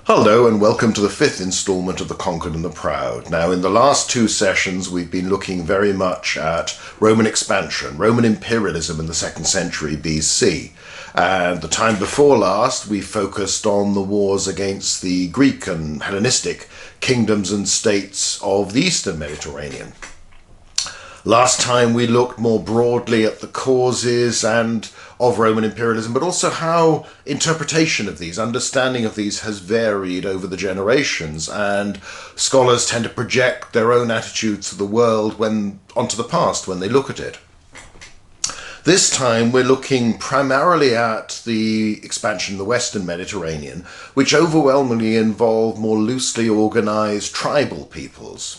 Hello and welcome to the fifth instalment of The Conquered and the Proud. Now, in the last two sessions, we've been looking very much at Roman expansion, Roman imperialism in the 2nd century BC. And the time before last, we focused on the wars against the Greek and Hellenistic kingdoms and states of the Eastern Mediterranean. Last time we looked more broadly at the causes and of Roman imperialism, but also how interpretation of these, understanding of these has varied over the generations, and scholars tend to project their own attitudes to the world onto the past when they look at it. This time we're looking primarily at the expansion of the Western Mediterranean, which overwhelmingly involved more loosely organized tribal peoples.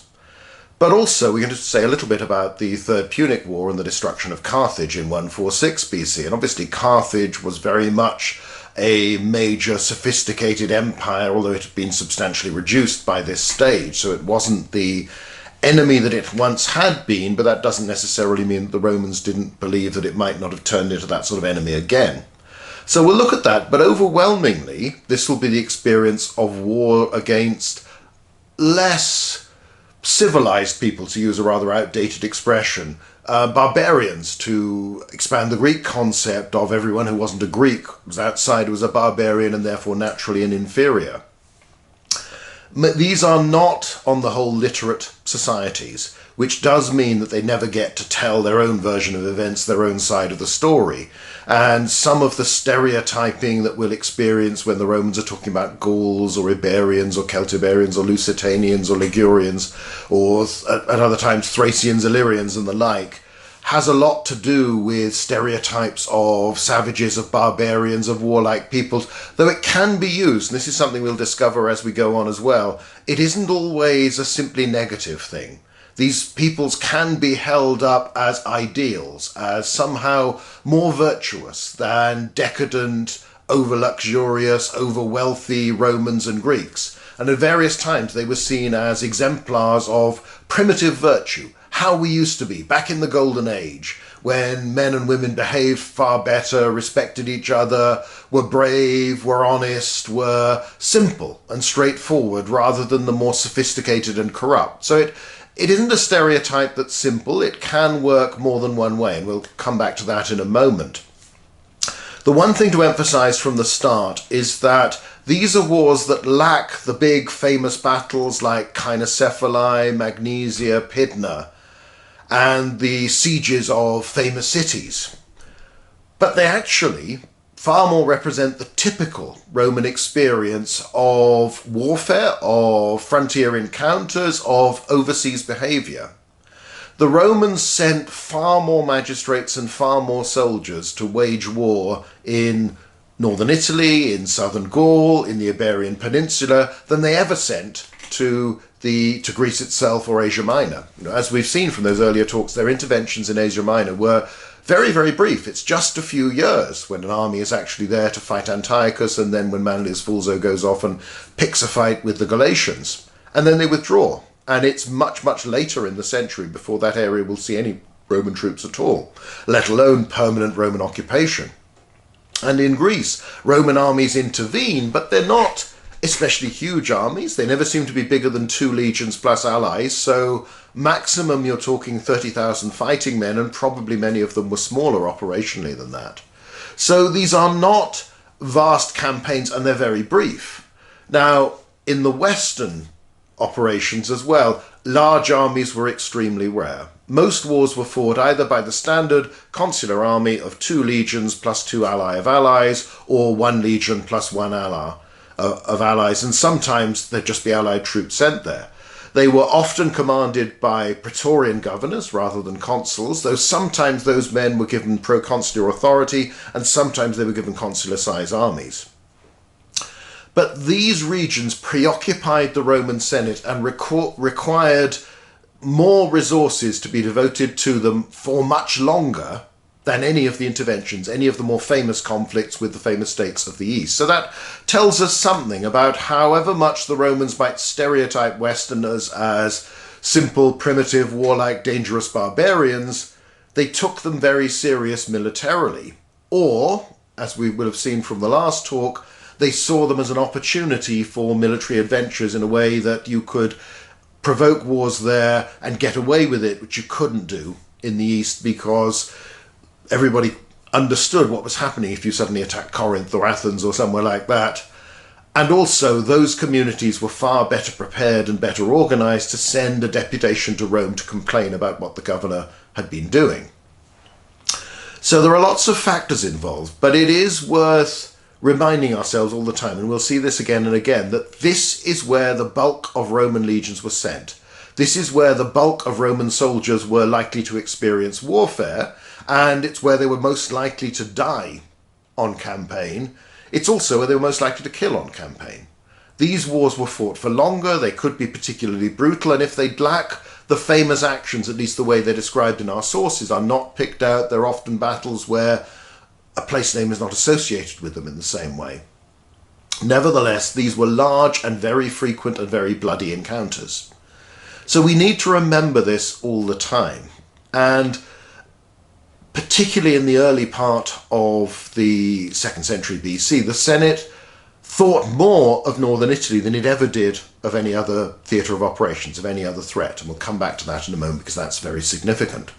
But also we're going to say a little bit about the Third Punic War and the destruction of Carthage in 146 BC. And obviously Carthage was very much a major sophisticated empire, although it had been substantially reduced by this stage. So it wasn't the enemy that it once had been, but that doesn't necessarily mean that the Romans didn't believe that it might not have turned into that sort of enemy again. So we'll look at that, but overwhelmingly this will be the experience of war against less civilized people, to use a rather outdated expression, barbarians, to expand the Greek concept of everyone who wasn't a Greek was outside, was a barbarian and therefore naturally an inferior. These are not, on the whole, literate societies, which does mean that they never get to tell their own version of events, their own side of the story. And some of the stereotyping that we'll experience when the Romans are talking about Gauls or Iberians or Celtiberians or Lusitanians or Ligurians, or at other times Thracians, Illyrians and the like, has a lot to do with stereotypes of savages, of barbarians, of warlike peoples, though it can be used, and this is something we'll discover as we go on as well. It isn't always a simply negative thing. These peoples can be held up as ideals, as somehow more virtuous than decadent, over-luxurious, over-wealthy Romans and Greeks. And at various times they were seen as exemplars of primitive virtue, how we used to be back in the Golden Age, when men and women behaved far better, respected each other, were brave, were honest, were simple and straightforward, rather than the more sophisticated and corrupt. So it isn't a stereotype that's simple. It can work more than one way, and we'll come back to that in a moment. The one thing to emphasize from the start is that these are wars that lack the big famous battles like Cynocephalae, Magnesia, Pydna, and the sieges of famous cities. But they actually far more represent the typical Roman experience of warfare, of frontier encounters, of overseas behavior. The Romans sent far more magistrates and far more soldiers to wage war in northern Italy, in southern Gaul, in the Iberian Peninsula, than they ever sent to Greece itself or Asia Minor. As we've seen from those earlier talks, their interventions in Asia Minor were very, very brief. It's just a few years when an army is actually there to fight Antiochus, and then when Manlius Vulso goes off and picks a fight with the Galatians. And then they withdraw. And it's much, much later in the century before that area will see any Roman troops at all, let alone permanent Roman occupation. And in Greece, Roman armies intervene, but they're not especially huge armies. They never seem to be bigger than 2 legions plus allies, so maximum you're talking 30,000 fighting men, and probably many of them were smaller operationally than that. So these are not vast campaigns, and they're very brief. Now, in the Western operations as well, large armies were extremely rare. Most wars were fought either by the standard consular army of 2 legions plus 2 ally of allies, or 1 legion plus 1 ally of allies, and sometimes there'd just be allied troops sent there. They were often commanded by praetorian governors rather than consuls, though sometimes those men were given proconsular authority and sometimes they were given consular-size armies. But these regions preoccupied the Roman Senate and required more resources to be devoted to them for much longer than any of the interventions, any of the more famous conflicts with the famous states of the East. So that tells us something about however much the Romans might stereotype Westerners as simple, primitive, warlike, dangerous barbarians, they took them very serious militarily. Or, as we will have seen from the last talk, they saw them as an opportunity for military adventures in a way that you could provoke wars there and get away with it, which you couldn't do in the East because everybody understood what was happening if you suddenly attacked Corinth or Athens or somewhere like that. And also, those communities were far better prepared and better organised to send a deputation to Rome to complain about what the governor had been doing. So there are lots of factors involved, but it is worth reminding ourselves all the time, and we'll see this again and again, that this is where the bulk of Roman legions were sent. This is where the bulk of Roman soldiers were likely to experience warfare, and it's where they were most likely to die on campaign. It's also where they were most likely to kill on campaign. These wars were fought for longer, they could be particularly brutal, and if they lack the famous actions, at least the way they're described in our sources, are not picked out, they're often battles where a place name is not associated with them in the same way. Nevertheless, these were large and very frequent and very bloody encounters. So we need to remember this all the time. And particularly in the early part of the 2nd century BC, the Senate thought more of northern Italy than it ever did of any other theatre of operations, of any other threat. And we'll come back to that in a moment because that's very significant.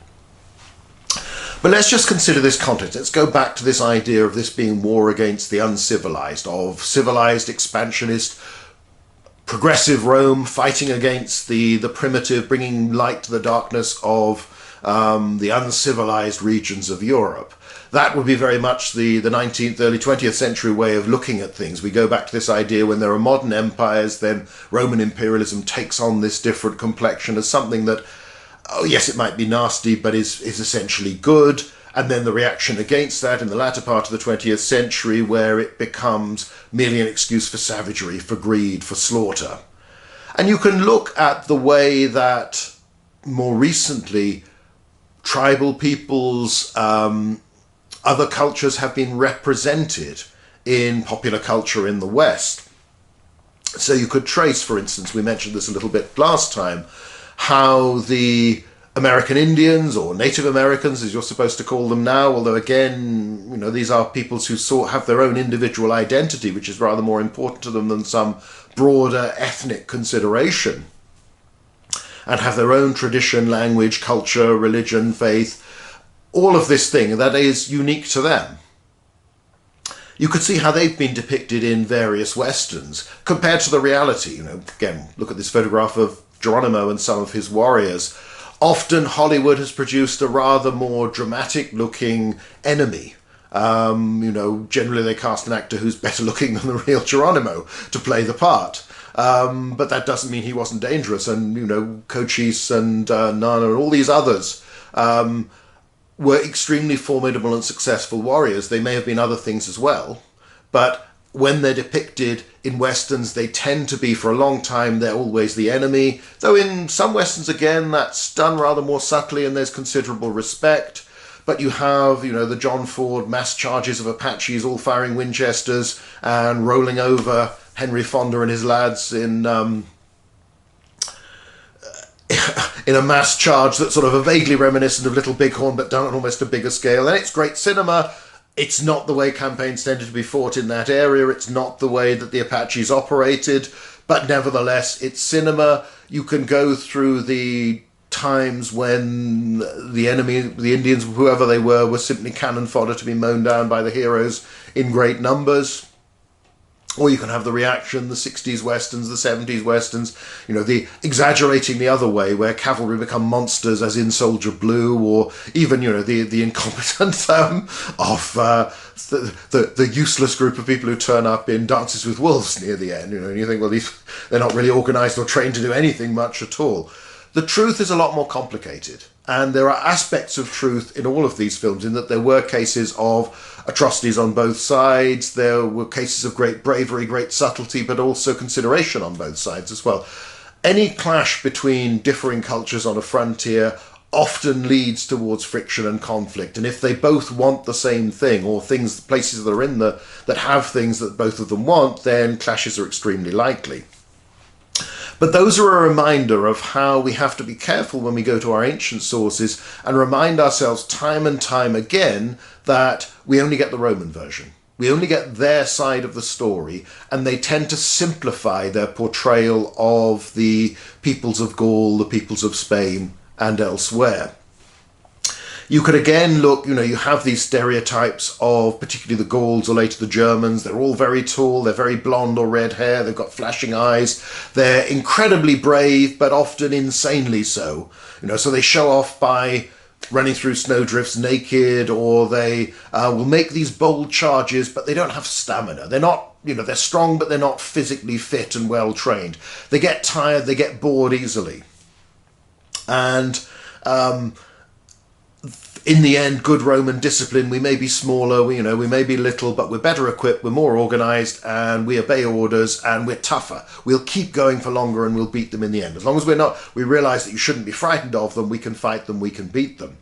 But let's just consider this context. Let's go back to this idea of this being war against the uncivilized, of civilized, expansionist, progressive Rome fighting against the primitive, bringing light to the darkness of the uncivilized regions of Europe. That would be very much the 19th, early 20th century way of looking at things. We go back to this idea when there are modern empires, then Roman imperialism takes on this different complexion as something that, oh yes, it might be nasty, but is essentially good. And then the reaction against that in the latter part of the 20th century, where it becomes merely an excuse for savagery, for greed, for slaughter. And you can look at the way that more recently tribal peoples, other cultures have been represented in popular culture in the West. So you could trace, for instance, we mentioned this a little bit last time, how the American Indians, or Native Americans as you're supposed to call them now, although again, you know, these are peoples who have their own individual identity, which is rather more important to them than some broader ethnic consideration, and have their own tradition, language, culture, religion, faith, all of this thing that is unique to them. You could see how they've been depicted in various westerns compared to the reality. You know, again, look at this photograph of Geronimo and some of his warriors. Often Hollywood has produced a rather more dramatic looking enemy. You know, generally they cast an actor who's better looking than the real Geronimo to play the part. But that doesn't mean he wasn't dangerous. And, you know, Cochise and Nana and all these others were extremely formidable and successful warriors. They may have been other things as well, but when they're depicted in westerns, they tend to be, for a long time, they're always the enemy. Though in some westerns, again, that's done rather more subtly and there's considerable respect. But you have, you know, the John Ford mass charges of Apaches all firing Winchesters and rolling over Henry Fonda and his lads in a mass charge that's sort of a vaguely reminiscent of Little Bighorn, but done on almost a bigger scale. And it's great cinema. It's not the way campaigns tended to be fought in that area. It's not the way that the Apaches operated. But nevertheless, it's cinema. You can go through the times when the enemy, the Indians, whoever they were simply cannon fodder to be mown down by the heroes in great numbers. Or you can have the reaction, the 60s westerns, the 70s westerns, you know, the exaggerating the other way, where cavalry become monsters, as in Soldier Blue, or even, you know, the incompetent of the useless group of people who turn up in Dances with Wolves near the end. You know, and you think, well, they're not really organised or trained to do anything much at all. The truth is a lot more complicated, and there are aspects of truth in all of these films, in that there were cases of atrocities on both sides, there were cases of great bravery, great subtlety, but also consideration on both sides as well. Any clash between differing cultures on a frontier often leads towards friction and conflict, and if they both want the same thing, or places that are in that have things that both of them want, then clashes are extremely likely. But those are a reminder of how we have to be careful when we go to our ancient sources and remind ourselves time and time again that we only get the Roman version. We only get their side of the story, and they tend to simplify their portrayal of the peoples of Gaul, the peoples of Spain, and elsewhere. You could again look, you have these stereotypes of particularly the Gauls or later the Germans. They're all very tall, they're very blonde or red hair, they've got flashing eyes, they're incredibly brave, but often insanely so. So they show off by running through snowdrifts naked, or they will make these bold charges, but they don't have stamina. They're not, they're strong, but they're not physically fit and well trained. They get tired, they get bored easily. And in the end, good Roman discipline, we may be smaller, we may be little, but we're better equipped, we're more organised, and we obey orders, and we're tougher. We'll keep going for longer, and we'll beat them in the end. As long as we realise that you shouldn't be frightened of them, we can fight them, we can beat them.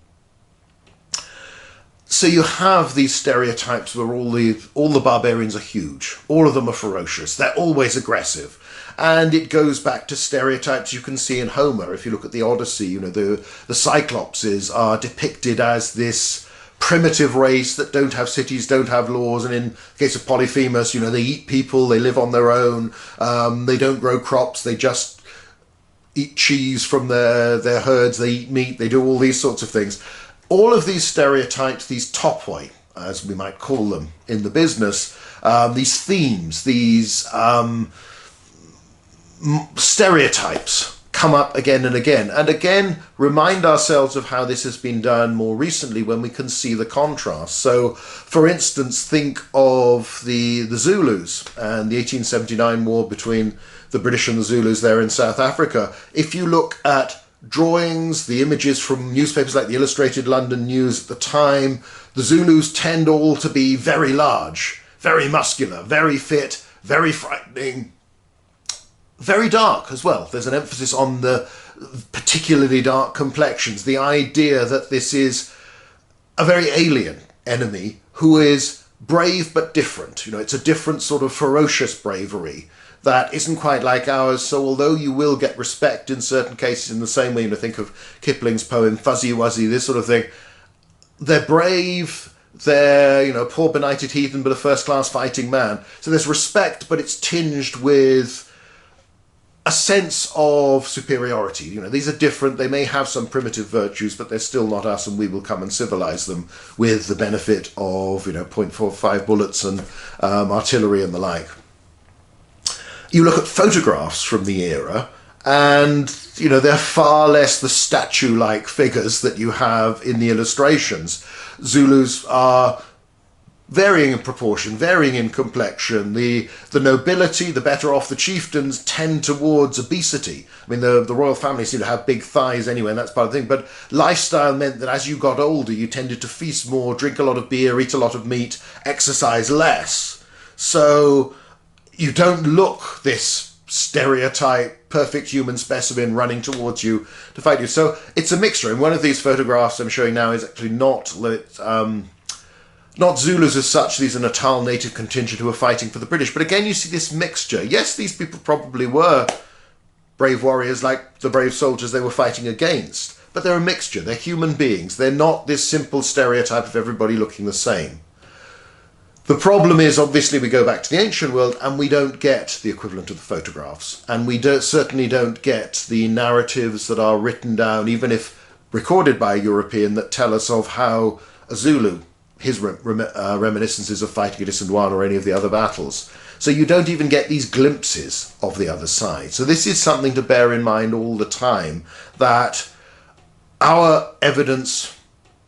So you have these stereotypes where all the barbarians are huge, all of them are ferocious, they're always aggressive. And it goes back to stereotypes you can see in Homer. If you look at the Odyssey, the Cyclopses are depicted as this primitive race that don't have cities, don't have laws, and in the case of Polyphemus, they eat people, they live on their own, they don't grow crops, they just eat cheese from their herds, they eat meat, they do all these sorts of things. All of these stereotypes, these topoi, as we might call them in the business, these themes, these stereotypes come up again and again, and again remind ourselves of how this has been done more recently when we can see the contrast. So, for instance, think of the Zulus and the 1879 war between the British and the Zulus there in South Africa. If you look at drawings, the images from newspapers like the Illustrated London News at the time, the Zulus tend all to be very large, very muscular, very fit, very frightening, very dark as well. There's an emphasis on the particularly dark complexions, the idea that this is a very alien enemy who is brave but different. It's a different sort of ferocious bravery that isn't quite like ours. So although you will get respect in certain cases in the same way, think of Kipling's poem Fuzzy Wuzzy, this sort of thing, they're brave, they're, poor benighted heathen, but a first-class fighting man. So there's respect, but it's tinged with a sense of superiority. These are different, they may have some primitive virtues, but they're still not us, and we will come and civilize them with the benefit of, .45 bullets and artillery and the like. You look at photographs from the era, and, they're far less the statue-like figures that you have in the illustrations. Zulus are varying in proportion, varying in complexion. The nobility, the better off the chieftains, tend towards obesity. I mean, the royal family seem to have big thighs anyway, and that's part of the thing. But lifestyle meant that as you got older, you tended to feast more, drink a lot of beer, eat a lot of meat, exercise less. So you don't look this stereotype, perfect human specimen running towards you to fight you. So it's a mixture. And one of these photographs I'm showing now is actually not Zulus as such. These are Natal native contingent who are fighting for the British. But again, you see this mixture. Yes, these people probably were brave warriors like the brave soldiers they were fighting against. But they're a mixture. They're human beings. They're not this simple stereotype of everybody looking the same. The problem is, obviously, we go back to the ancient world and we don't get the equivalent of the photographs. And we certainly don't get the narratives that are written down, even if recorded by a European, that tell us of how a Zulu, his reminiscences of fighting at Isandlwana or any of the other battles. So you don't even get these glimpses of the other side. So this is something to bear in mind all the time, that our evidence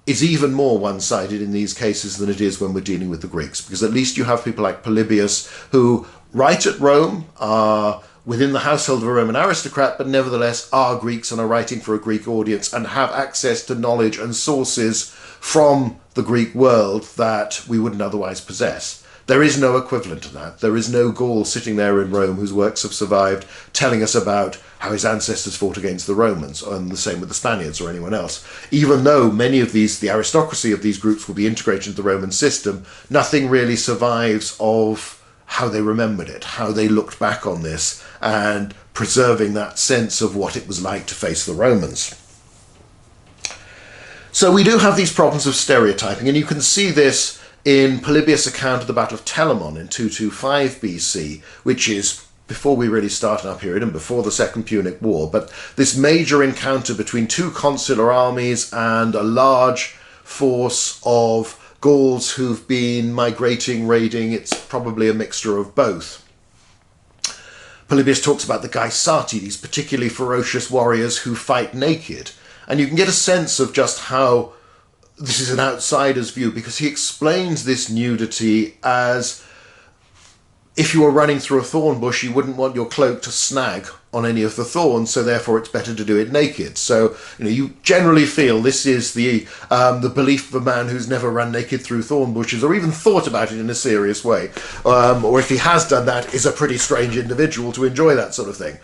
is even more one-sided in these cases than it is when we're dealing with the Greeks, because at least you have people like Polybius who, right at Rome, are within the household of a Roman aristocrat, but nevertheless are Greeks and are writing for a Greek audience and have access to knowledge and sources from the Greek world that we wouldn't otherwise possess. There is no equivalent to that. There is no Gaul sitting there in Rome whose works have survived telling us about how his ancestors fought against the Romans, and the same with the Spaniards or anyone else. Even though many of these, the aristocracy of these groups will be integrated into the Roman system, nothing really survives of how they remembered it, how they looked back on this, and preserving that sense of what it was like to face the Romans. So we do have these problems of stereotyping, and you can see this in Polybius' account of the Battle of Telamon in 225 BC, which is before we really start our period and before the Second Punic War, but this major encounter between two consular armies and a large force of Gauls who've been migrating, raiding. It's probably a mixture of both. Polybius talks about the Gaisati, these particularly ferocious warriors who fight naked. And you can get a sense of just how this is an outsider's view, because he explains this nudity as if you were running through a thorn bush, you wouldn't want your cloak to snag on any of the thorns, so therefore it's better to do it naked. So, you generally feel this is the belief of a man who's never run naked through thorn bushes or even thought about it in a serious way. Or if he has done that, is a pretty strange individual to enjoy that sort of thing.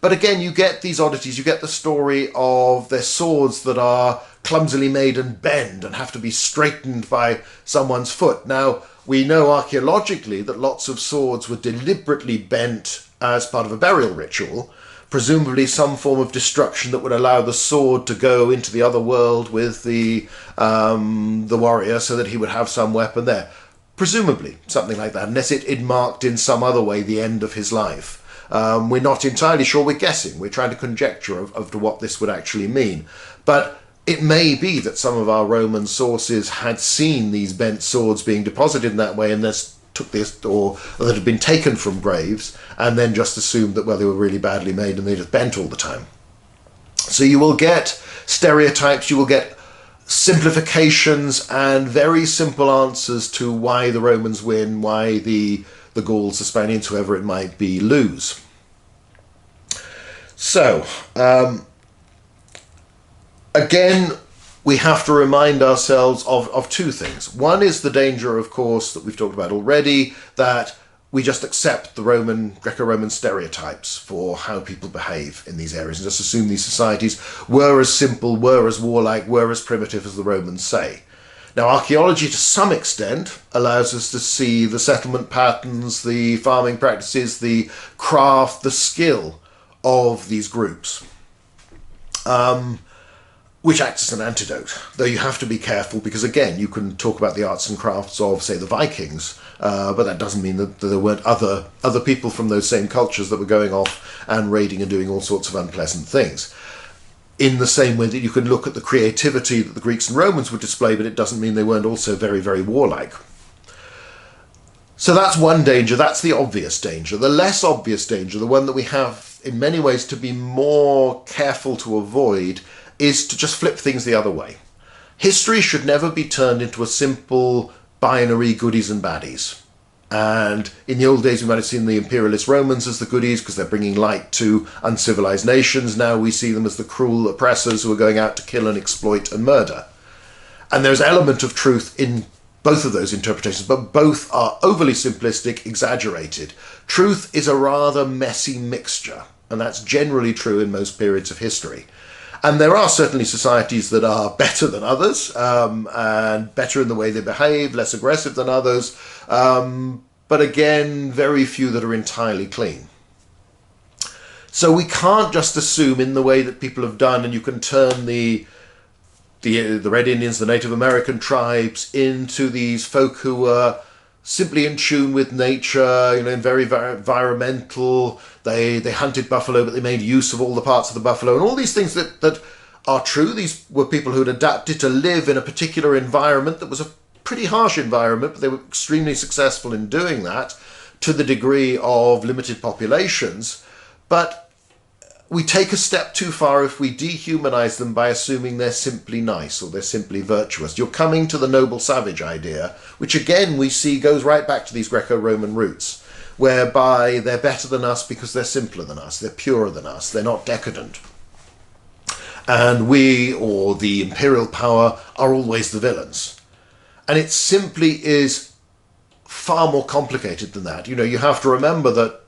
But again, you get these oddities. You get the story of their swords that are clumsily made and bend and have to be straightened by someone's foot. Now, we know archaeologically that lots of swords were deliberately bent as part of a burial ritual, presumably some form of destruction that would allow the sword to go into the other world with the warrior so that he would have some weapon there. Presumably, something like that, unless it marked in some other way the end of his life. We're not entirely sure, we're guessing, we're trying to conjecture of what this would actually mean. But it may be that some of our Roman sources had seen these bent swords being deposited in that way and took this, or that had been taken from graves, and then just assumed that, well, they were really badly made and they just bent all the time. So you will get stereotypes, you will get simplifications and very simple answers to why the Romans win, why the Gauls, the Spaniards, whoever it might be, lose. So, again, we have to remind ourselves of two things. One is the danger, of course, that we've talked about already, that we just accept the Greco-Roman stereotypes for how people behave in these areas and just assume these societies were as simple, were as warlike, were as primitive as the Romans say. Now, archaeology to some extent allows us to see the settlement patterns, the farming practices, the craft, the skill of these groups, which acts as an antidote. Though you have to be careful because, again, you can talk about the arts and crafts of, say, the Vikings, but that doesn't mean that there weren't other people from those same cultures that were going off and raiding and doing all sorts of unpleasant things. In the same way that you can look at the creativity that the Greeks and Romans would display, but it doesn't mean they weren't also very, very warlike. So that's one danger, that's the obvious danger. The less obvious danger, the one that we have in many ways to be more careful to avoid, is to just flip things the other way. History should never be turned into a simple binary goodies and baddies. And in the old days we might have seen the imperialist Romans as the goodies because they're bringing light to uncivilized nations. Now we see them as the cruel oppressors who are going out to kill and exploit and murder. And there's an element of truth in both of those interpretations, but both are overly simplistic, exaggerated. Truth is a rather messy mixture, and that's generally true in most periods of history. And there are certainly societies that are better than others, and better in the way they behave, less aggressive than others, but again, very few that are entirely clean. So we can't just assume in the way that people have done, and you can turn the Red Indians, the Native American tribes, into these folk who were simply in tune with nature, and very, very environmental. They hunted buffalo, but they made use of all the parts of the buffalo, and all these things that are true. These were people who had adapted to live in a particular environment that was a pretty harsh environment, but they were extremely successful in doing that to the degree of limited populations. But we take a step too far if we dehumanize them by assuming they're simply nice or they're simply virtuous. You're coming to the noble savage idea, which again we see goes right back to these Greco-Roman roots, whereby they're better than us because they're simpler than us, they're purer than us, they're not decadent. And we, or the imperial power, are always the villains. And it simply is far more complicated than that. You have to remember that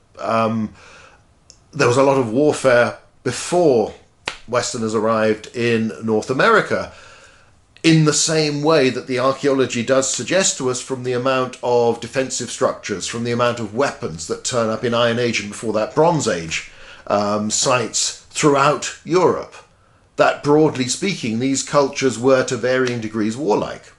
there was a lot of warfare before Westerners arrived in North America, in the same way that the archaeology does suggest to us from the amount of defensive structures, from the amount of weapons that turn up in Iron Age and before that Bronze Age sites throughout Europe, that broadly speaking these cultures were to varying degrees warlike.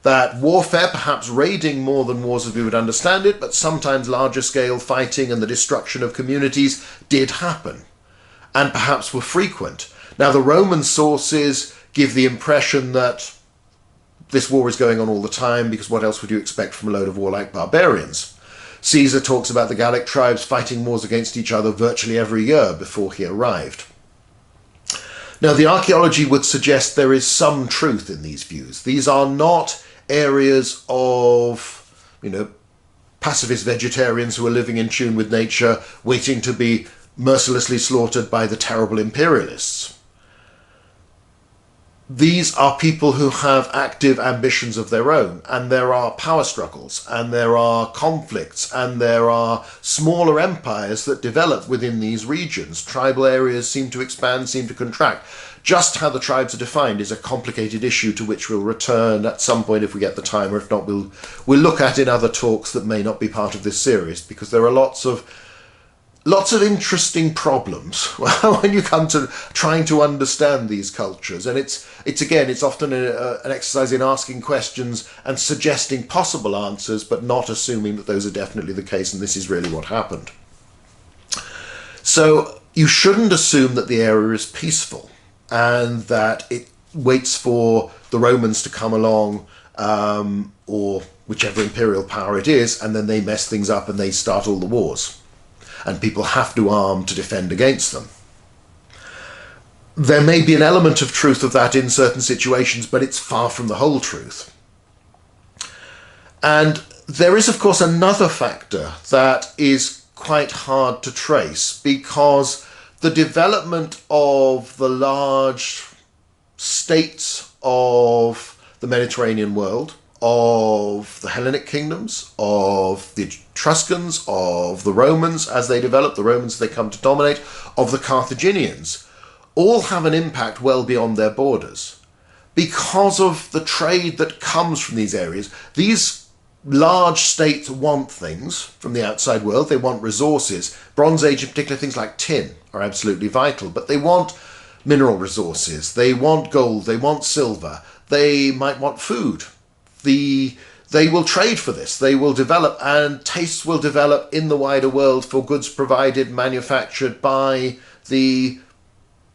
That warfare, perhaps raiding more than wars as we would understand it, but sometimes larger scale fighting and the destruction of communities did happen, and perhaps were frequent. Now, the Roman sources give the impression that this war is going on all the time, because what else would you expect from a load of warlike barbarians? Caesar talks about the Gallic tribes fighting wars against each other virtually every year before he arrived. Now, the archaeology would suggest there is some truth in these views. These are not areas of, pacifist vegetarians who are living in tune with nature, waiting to be mercilessly slaughtered by the terrible imperialists. These are people who have active ambitions of their own, and there are power struggles, and there are conflicts, and there are smaller empires that develop within these regions. Tribal areas seem to expand, seem to contract. Just how the tribes are defined is a complicated issue to which we'll return at some point if we get the time, or if not, we'll look at in other talks that may not be part of this series, because there are lots of interesting problems when you come to trying to understand these cultures. And it's often an exercise in asking questions and suggesting possible answers, but not assuming that those are definitely the case and this is really what happened. So you shouldn't assume that the area is peaceful and that it waits for the Romans to come along, or whichever imperial power it is, and then they mess things up and they start all the wars. And people have to arm to defend against them. There may be an element of truth of that in certain situations, but it's far from the whole truth. And there is, of course, another factor that is quite hard to trace, because the development of the large states of the Mediterranean world, of the Hellenic kingdoms, of the Etruscans, of the Romans as they develop, the Romans as they come to dominate, of the Carthaginians, all have an impact well beyond their borders. Because of the trade that comes from these areas, these large states want things from the outside world. They want resources. Bronze Age in particular, things like tin are absolutely vital, but they want mineral resources. They want gold. They want silver. They might want food. They will trade for this. They will develop, and tastes will develop in the wider world for goods provided, manufactured by the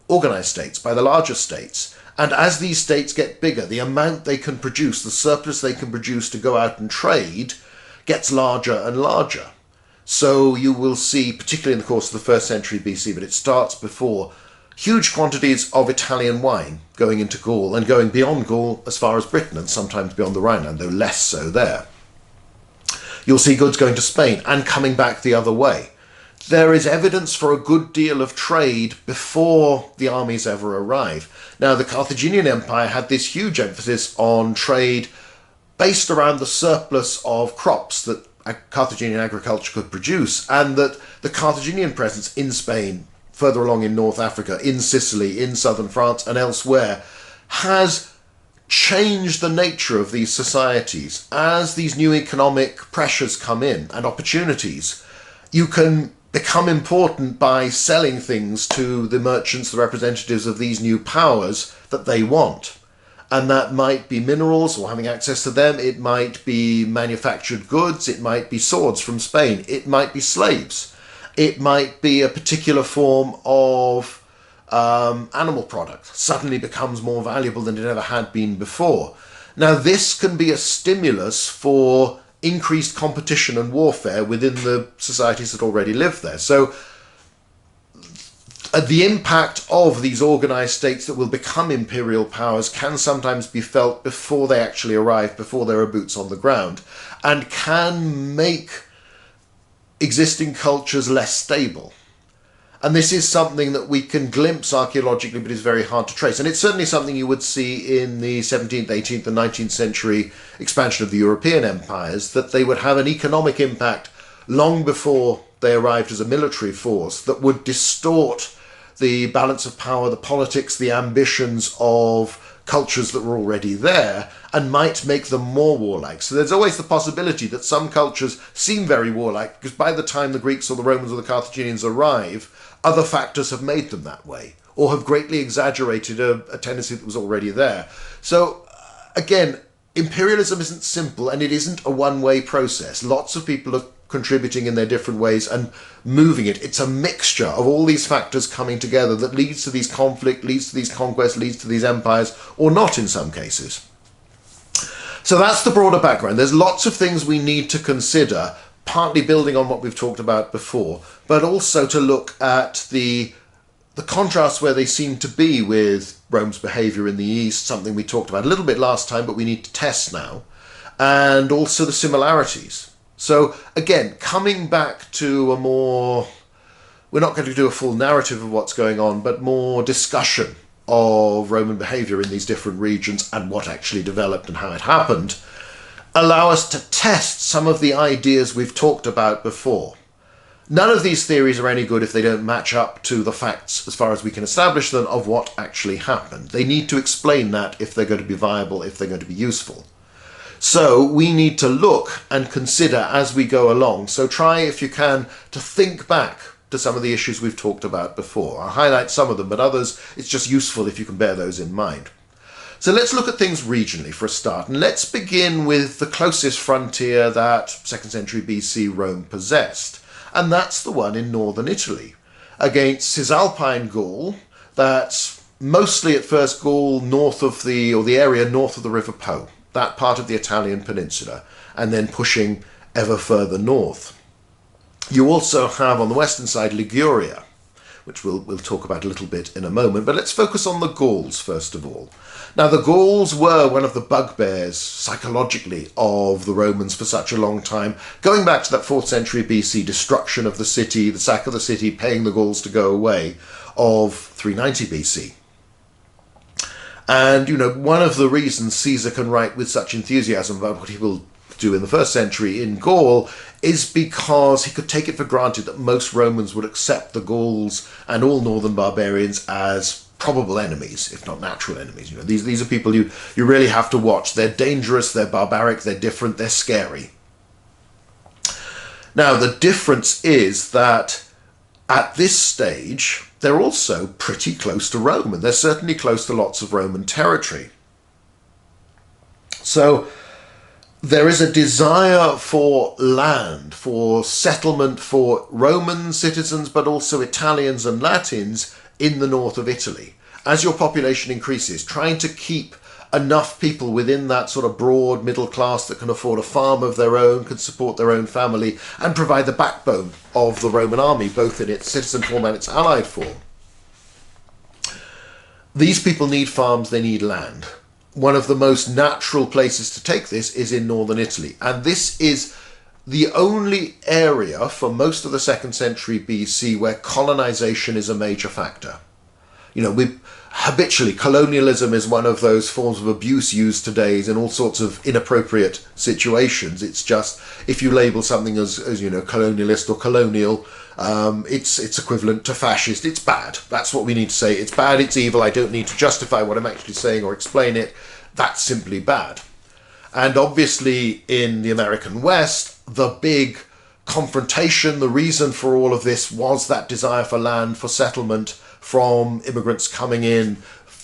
organized states, by the larger states. And as these states get bigger, the amount they can produce, the surplus they can produce to go out and trade, gets larger and larger. So you will see, particularly in the course of the 1st century BC, but it starts before, huge quantities of Italian wine going into Gaul and going beyond Gaul as far as Britain and sometimes beyond the Rhineland, though less so there. You'll see goods going to Spain and coming back the other way. There is evidence for a good deal of trade before the armies ever arrive. Now, the Carthaginian Empire had this huge emphasis on trade based around the surplus of crops that Carthaginian agriculture could produce, and that the Carthaginian presence in Spain, further along in North Africa, in Sicily, in southern France and elsewhere, has changed the nature of these societies. As these new economic pressures come in and opportunities, you can become important by selling things to the merchants, the representatives of these new powers that they want. And that might be minerals or having access to them. It might be manufactured goods. It might be swords from Spain. It might be slaves. It might be a particular form of animal product suddenly becomes more valuable than it ever had been before. Now, this can be a stimulus for increased competition and warfare within the societies that already live there. So the impact of these organized states that will become imperial powers can sometimes be felt before they actually arrive, before there are boots on the ground, and can make existing cultures less stable. And this is something that we can glimpse archaeologically, but is very hard to trace. And it's certainly something you would see in the 17th, 18th and 19th century expansion of the European empires, that they would have an economic impact long before they arrived as a military force that would distort the balance of power, the politics, the ambitions of cultures that were already there, and might make them more warlike. So there's always the possibility that some cultures seem very warlike because by the time the Greeks or the Romans or the Carthaginians arrive, other factors have made them that way, or have greatly exaggerated a tendency that was already there. So again, imperialism isn't simple, and it isn't a one-way process. Lots of people are contributing in their different ways and moving it. It's a mixture of all these factors coming together that leads to these conflicts, leads to these conquests, leads to these empires, or not in some cases. So that's the broader background. There's lots of things we need to consider, partly building on what we've talked about before, but also to look at the contrasts where they seem to be with Rome's behaviour in the East, something we talked about a little bit last time, but we need to test now, and also the similarities. So again, coming back to a more, we're not going to do a full narrative of what's going on, but more discussion of Roman behaviour in these different regions and what actually developed and how it happened, allow us to test some of the ideas we've talked about before. None of these theories are any good if they don't match up to the facts, as far as we can establish them, of what actually happened. They need to explain that if they're going to be viable, if they're going to be useful. So we need to look and consider as we go along. So try, if you can, to think back to some of the issues we've talked about before. I'll highlight some of them, but others, it's just useful if you can bear those in mind. So let's look at things regionally for a start, and let's begin with the closest frontier that 2nd century BC Rome possessed, and that's the one in northern Italy, against Cisalpine Gaul. That's mostly at first Gaul north of the area north of the River Po, that part of the Italian peninsula, and then pushing ever further north. You also have on the western side Liguria, which we'll talk about a little bit in a moment, but let's focus on the Gauls first of all. Now the Gauls were one of the bugbears psychologically of the Romans for such a long time, going back to that 4th century BC destruction of the city, the sack of the city, paying the Gauls to go away, of 390 BC. And, one of the reasons Caesar can write with such enthusiasm about what he will do in the 1st century in Gaul is because he could take it for granted that most Romans would accept the Gauls and all northern barbarians as probable enemies, if not natural enemies. These are people you really have to watch. They're dangerous, they're barbaric, they're different, they're scary. Now, the difference is that at this stage, they're also pretty close to Rome, and they're certainly close to lots of Roman territory. So there is a desire for land, for settlement for Roman citizens, but also Italians and Latins in the north of Italy. As your population increases, trying to keep enough people within that sort of broad middle class that can afford a farm of their own, can support their own family, and provide the backbone of the Roman army, both in its citizen form and its allied form. These people need farms, they need land. One of the most natural places to take this is in northern Italy, and this is the only area for most of the 2nd century BC where colonization is a major factor. Habitually, colonialism is one of those forms of abuse used today in all sorts of inappropriate situations. It's just, if you label something as colonialist or colonial, it's equivalent to fascist. It's bad. That's what we need to say. It's bad, it's evil. I don't need to justify what I'm actually saying or explain it. That's simply bad. And obviously in the American West, the big confrontation, the reason for all of this was that desire for land, for settlement from immigrants coming in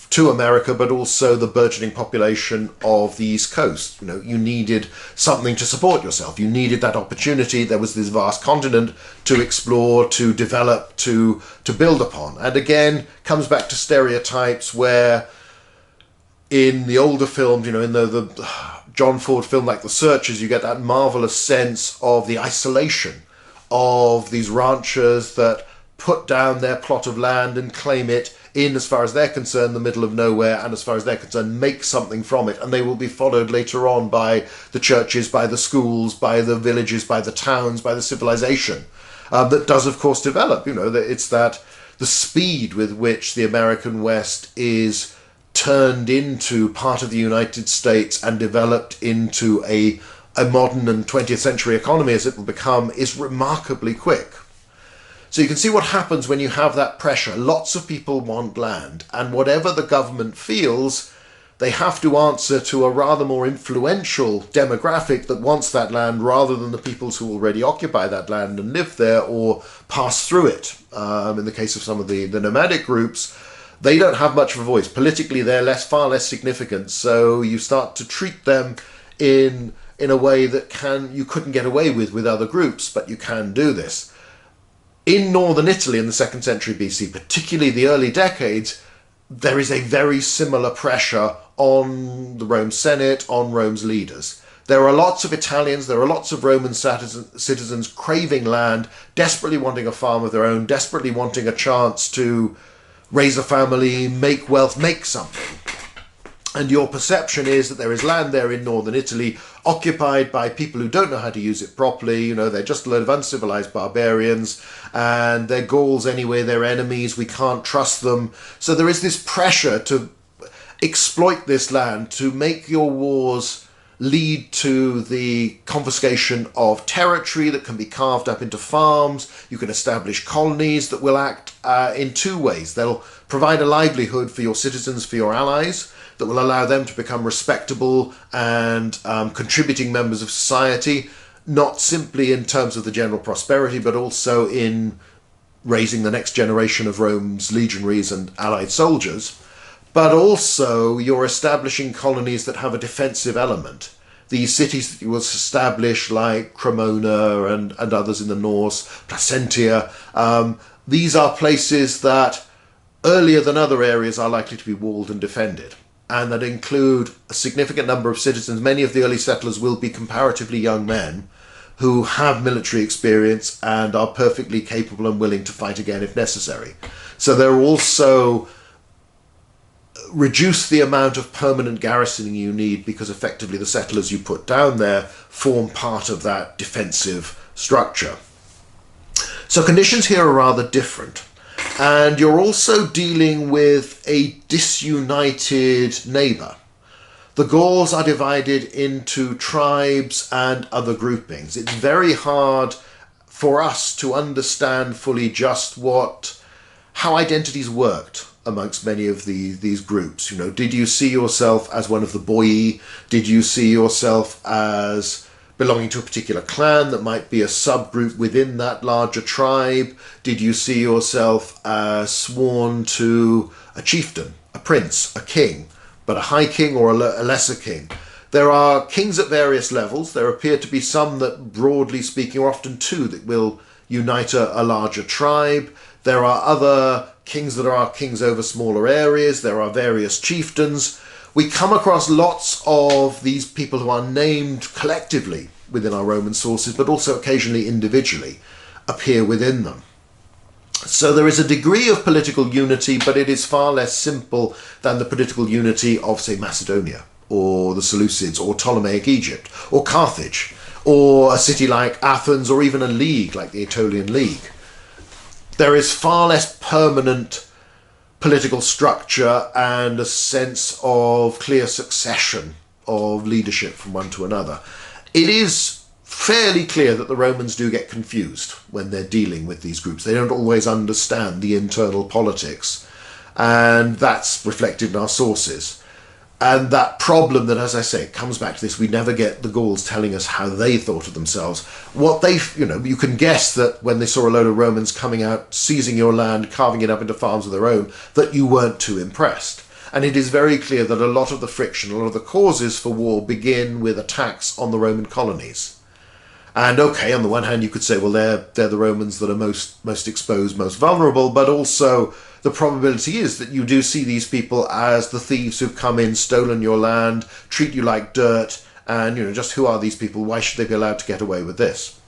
to America, but also the burgeoning population of the East Coast. You needed something to support yourself. You needed that opportunity. There was this vast continent to explore, to develop, to build upon. And again, comes back to stereotypes where in the older films, in the John Ford film like The Searchers, you get that marvelous sense of the isolation of these ranchers that put down their plot of land and claim it in, as far as they're concerned, the middle of nowhere, and as far as they're concerned, make something from it. And they will be followed later on by the churches, by the schools, by the villages, by the towns, by the civilization that does, of course, develop. It's that the speed with which the American West is turned into part of the United States and developed into a modern and 20th century economy as it will become is remarkably quick. So you can see what happens when you have that pressure. Lots of people want land, and whatever the government feels, they have to answer to a rather more influential demographic that wants that land rather than the peoples who already occupy that land and live there or pass through it. In the case of some of the nomadic groups, they don't have much of a voice. Politically, they're far less significant, so you start to treat them in a way that you couldn't get away with other groups, but you can do this. In northern Italy in the 2nd century BC, particularly the early decades, there is a very similar pressure on the Rome Senate, on Rome's leaders. There are lots of Italians, there are lots of Roman citizens craving land, desperately wanting a farm of their own, desperately wanting a chance to raise a family, make wealth, make something. And your perception is that there is land there in northern Italy occupied by people who don't know how to use it properly. You know, they're just a load of uncivilized barbarians, and they're Gauls anyway, they're enemies, we can't trust them. So there is this pressure to exploit this land, to make your wars lead to the confiscation of territory that can be carved up into farms. You can establish colonies that will act in two ways. They'll provide a livelihood for your citizens, for your allies, that will allow them to become respectable and contributing members of society, not simply in terms of the general prosperity, but also in raising the next generation of Rome's legionaries and allied soldiers. But also you're establishing colonies that have a defensive element. These cities that you will establish, like Cremona and others in the north, Placentia, these are places that earlier than other areas are likely to be walled and defended, and that include a significant number of citizens. Many of the early settlers will be comparatively young men who have military experience and are perfectly capable and willing to fight again if necessary. So they're also reduce the amount of permanent garrisoning you need, because effectively the settlers you put down there form part of that defensive structure. So conditions here are rather different. And you're also dealing with a disunited neighbour. The Gauls are divided into tribes and other groupings. It's very hard for us to understand fully just how identities worked amongst many of these groups. You know, did you see yourself as one of the Boii? Did you see yourself as belonging to a particular clan that might be a subgroup within that larger tribe? Did you see yourself as sworn to a chieftain, a prince, a king, but a high king or a lesser king? There are kings at various levels. There appear to be some that, broadly speaking, or often two, that will unite a larger tribe. There are other kings that are kings over smaller areas. There are various chieftains. We come across lots of these people who are named collectively within our Roman sources, but also occasionally individually appear within them. So there is a degree of political unity, but it is far less simple than the political unity of, say, Macedonia, or the Seleucids, or Ptolemaic Egypt, or Carthage, or a city like Athens, or even a league like the Aetolian League. There is far less permanent political structure and a sense of clear succession of leadership from one to another. It is fairly clear that the Romans do get confused when they're dealing with these groups. They don't always understand the internal politics, and that's reflected in our sources. And that problem that, as I say, comes back to this, we never get the Gauls telling us how they thought of themselves. You can guess that when they saw a load of Romans coming out, seizing your land, carving it up into farms of their own, that you weren't too impressed. And it is very clear that a lot of the friction, a lot of the causes for war begin with attacks on the Roman colonies. And okay, on the one hand you could say, well, they're the Romans that are most exposed, most vulnerable, but also the probability is that you do see these people as the thieves who've come in, stolen your land, treat you like dirt, and just who are these people? Why should they be allowed to get away with this?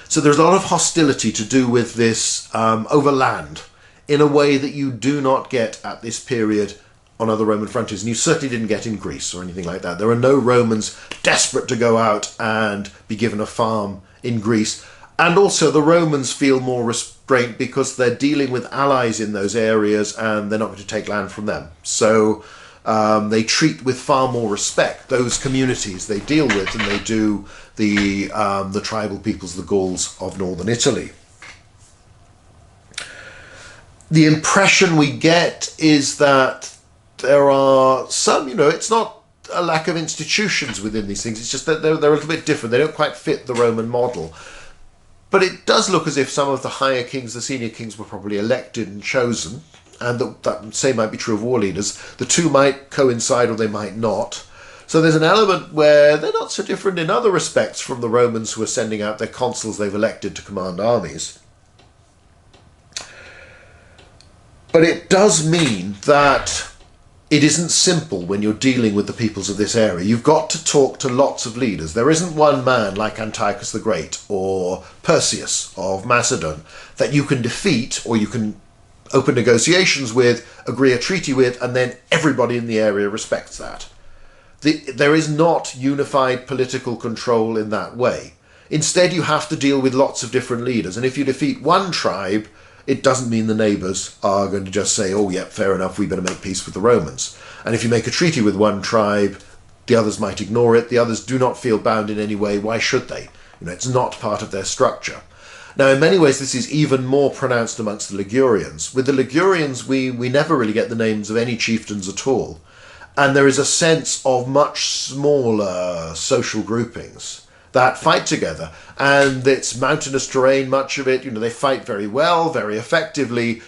So there's a lot of hostility to do with this over land in a way that you do not get at this period on other Roman frontiers, and you certainly didn't get in Greece or anything like that. There are no Romans desperate to go out and be given a farm in Greece. And also the Romans feel more restraint because they're dealing with allies in those areas and they're not going to take land from them. So they treat with far more respect those communities they deal with than they do the tribal peoples, the Gauls of northern Italy. The impression we get is that there are some, it's not a lack of institutions within these things, it's just that they're a little bit different. They don't quite fit the Roman model. But it does look as if some of the higher kings, the senior kings, were probably elected and chosen and that same might be true of war leaders. The two might coincide or they might not. So there's an element where they're not so different in other respects from the Romans who are sending out their consuls they've elected to command armies. But it does mean that it isn't simple when you're dealing with the peoples of this area. You've got to talk to lots of leaders. There isn't one man like Antiochus the Great or Perseus of Macedon that you can defeat or you can open negotiations with, agree a treaty with, and then everybody in the area respects that. There is not unified political control in that way. Instead, you have to deal with lots of different leaders. And if you defeat one tribe, it doesn't mean the neighbours are going to just say, oh, yeah, fair enough, we better make peace with the Romans. And if you make a treaty with one tribe, the others might ignore it. The others do not feel bound in any way. Why should they? It's not part of their structure. Now, in many ways, this is even more pronounced amongst the Ligurians. With the Ligurians, we never really get the names of any chieftains at all. And there is a sense of much smaller social groupings that fight together. And it's mountainous terrain, much of it, they fight very well, very effectively.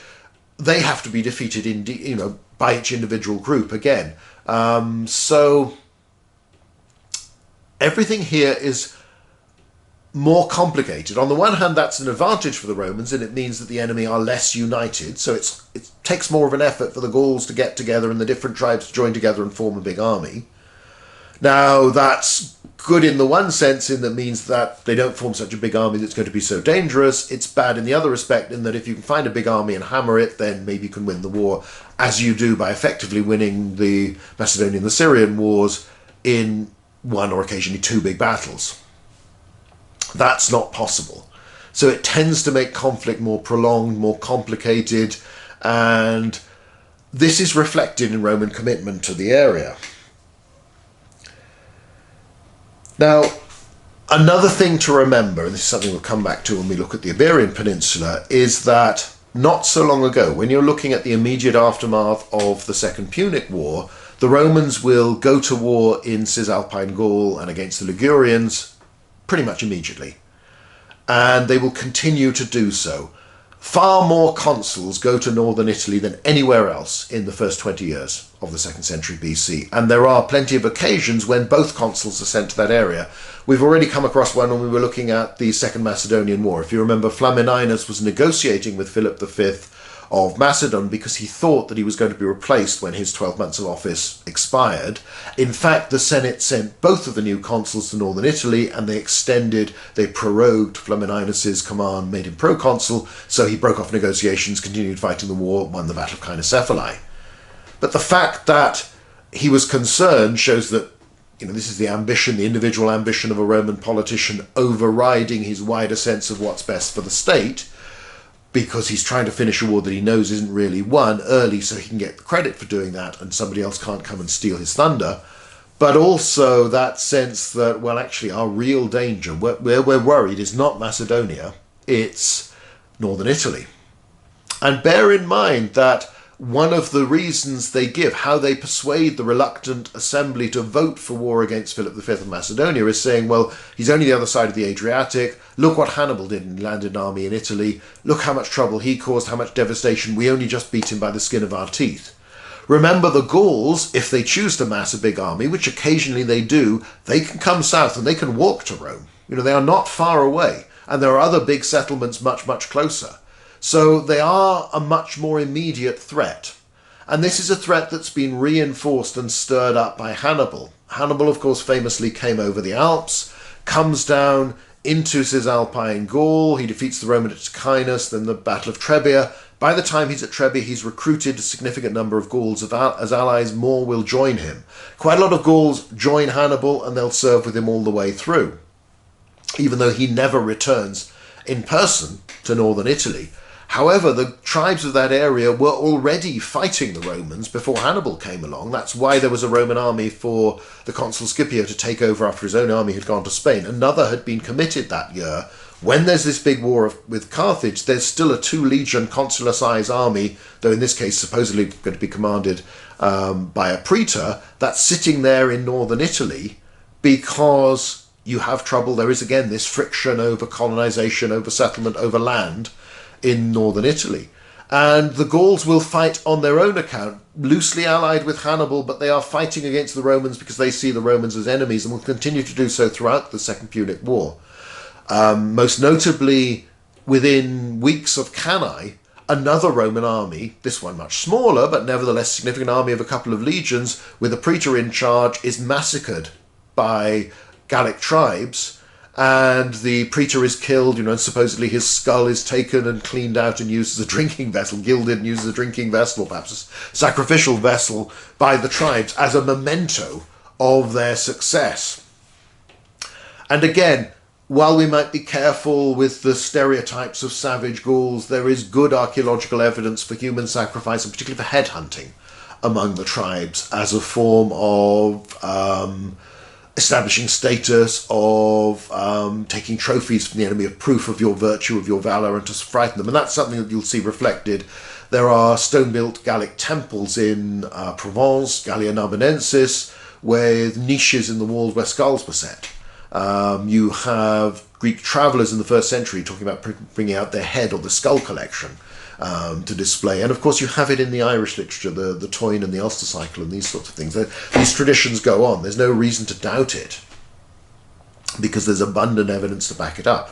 They have to be defeated by each individual group again. So everything here is more complicated. On the one hand, that's an advantage for the Romans, and it means that the enemy are less united. So it takes more of an effort for the Gauls to get together and the different tribes to join together and form a big army. Now, that's good in the one sense, in that means that they don't form such a big army that's going to be so dangerous. It's bad in the other respect, in that if you can find a big army and hammer it, then maybe you can win the war, as you do by effectively winning the Macedonian and the Syrian wars in one or occasionally two big battles. That's not possible. So it tends to make conflict more prolonged, more complicated, and this is reflected in Roman commitment to the area. Now, another thing to remember, and this is something we'll come back to when we look at the Iberian Peninsula, is that not so long ago, when you're looking at the immediate aftermath of the Second Punic War, the Romans will go to war in Cisalpine Gaul and against the Ligurians pretty much immediately. And they will continue to do so. Far more consuls go to northern Italy than anywhere else in the first 20 years of the 2nd century BC. And there are plenty of occasions when both consuls are sent to that area. We've already come across one when we were looking at the Second Macedonian War. If you remember, Flamininus was negotiating with Philip V of Macedon because he thought that he was going to be replaced when his 12 months of office expired. In fact, the Senate sent both of the new consuls to northern Italy, and they prorogued Flamininus's command, made him proconsul, so he broke off negotiations, continued fighting the war, won the Battle of Cynocephalae. But the fact that he was concerned shows that this is the ambition, the individual ambition of a Roman politician overriding his wider sense of what's best for the state, because he's trying to finish a war that he knows isn't really won early so he can get the credit for doing that and somebody else can't come and steal his thunder. But also that sense that, well, actually our real danger, where we're worried, is not Macedonia, it's northern Italy. And bear in mind that one of the reasons they give, how they persuade the reluctant assembly to vote for war against Philip V of Macedonia, is saying, well, he's only the other side of the Adriatic. Look what Hannibal did and landed an army in Italy. Look how much trouble he caused, how much devastation. We only just beat him by the skin of our teeth. Remember, the Gauls, if they choose to mass a big army, which occasionally they do, they can come south and they can walk to Rome. They are not far away. And there are other big settlements much, much closer. So they are a much more immediate threat. And this is a threat that's been reinforced and stirred up by Hannibal. Hannibal, of course, famously came over the Alps, comes down into Cisalpine Gaul. He defeats the Roman at Ticinus, then the Battle of Trebia. By the time he's at Trebia, he's recruited a significant number of Gauls as allies. More will join him. Quite a lot of Gauls join Hannibal, and they'll serve with him all the way through, even though he never returns in person to northern Italy. However, the tribes of that area were already fighting the Romans before Hannibal came along. That's why there was a Roman army for the consul Scipio to take over after his own army had gone to Spain. Another had been committed that year. When there's this big war with Carthage, there's still a 2-legion consular-size army, though in this case supposedly going to be commanded by a praetor, that's sitting there in northern Italy because you have trouble. There is again this friction over colonization, over settlement, over land in northern Italy. And the Gauls will fight on their own account, loosely allied with Hannibal, but they are fighting against the Romans because they see the Romans as enemies and will continue to do so throughout the Second Punic War. Most notably, within weeks of Cannae, another Roman army, this one much smaller, but nevertheless significant army of a couple of legions, with a praetor in charge, is massacred by Gallic tribes, and the praetor is killed, and supposedly his skull is taken and cleaned out and used as a drinking vessel, gilded and used as a drinking vessel, or perhaps a sacrificial vessel, by the tribes as a memento of their success. And again, while we might be careful with the stereotypes of savage Gauls, there is good archaeological evidence for human sacrifice, and particularly for headhunting among the tribes as a form of establishing status, of taking trophies from the enemy, of proof of your virtue, of your valour, and to frighten them. And that's something that you'll see reflected. There are stone-built Gallic temples in Provence, Gallia Narbonensis, with niches in the walls where skulls were set. You have Greek travellers in the 1st century talking about bringing out their head or the skull collection to display. And of course you have it in the Irish literature, the Toyn and the Ulster cycle and these sorts of things. These traditions go on. There's no reason to doubt it because there's abundant evidence to back it up.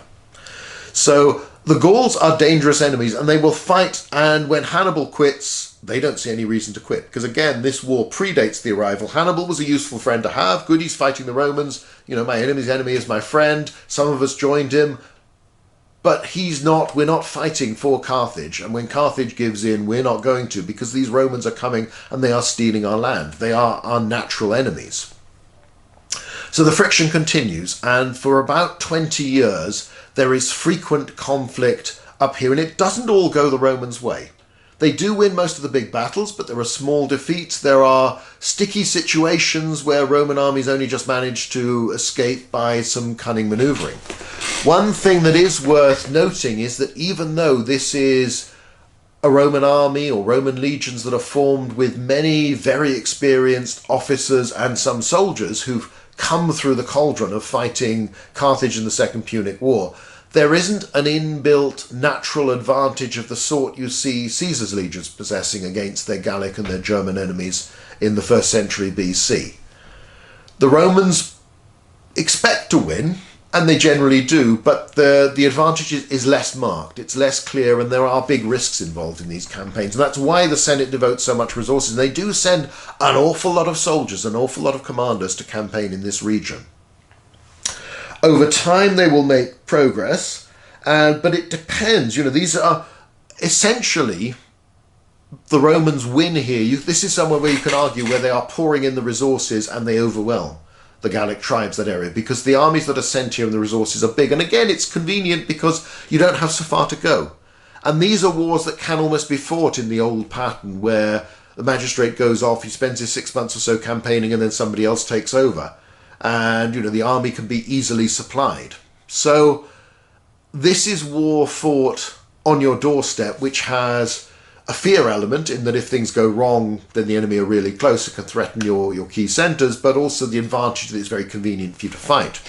So the Gauls are dangerous enemies and they will fight, and when Hannibal quits, they don't see any reason to quit, because again, this war predates the arrival. Hannibal was a useful friend to have. Good, he's fighting the Romans. My enemy's enemy is my friend. Some of us joined him. But we're not fighting for Carthage. And when Carthage gives in, we're not going to, because these Romans are coming and they are stealing our land. They are our natural enemies. So the friction continues, and for about 20 years, there is frequent conflict up here, and it doesn't all go the Romans' way. They do win most of the big battles, but there are small defeats. There are sticky situations where Roman armies only just manage to escape by some cunning manoeuvring. One thing that is worth noting is that even though this is a Roman army or Roman legions that are formed with many very experienced officers and some soldiers who've come through the cauldron of fighting Carthage in the Second Punic War, there isn't an inbuilt natural advantage of the sort you see Caesar's legions possessing against their Gallic and their German enemies in the 1st century BC. The Romans expect to win, and they generally do, but the advantage is less marked, it's less clear, and there are big risks involved in these campaigns. And that's why the Senate devotes so much resources. And they do send an awful lot of soldiers, an awful lot of commanders to campaign in this region. Over time, they will make progress, but it depends. These are essentially the Romans win here. This is somewhere where you can argue where they are pouring in the resources and they overwhelm the Gallic tribes, that area, because the armies that are sent here and the resources are big. And again, it's convenient because you don't have so far to go. And these are wars that can almost be fought in the old pattern where the magistrate goes off, he spends his 6 months or so campaigning, and then somebody else takes over. And, the army can be easily supplied. So this is war fought on your doorstep, which has a fear element in that if things go wrong, then the enemy are really close and can threaten your key centres, but also the advantage that it's very convenient for you to fight.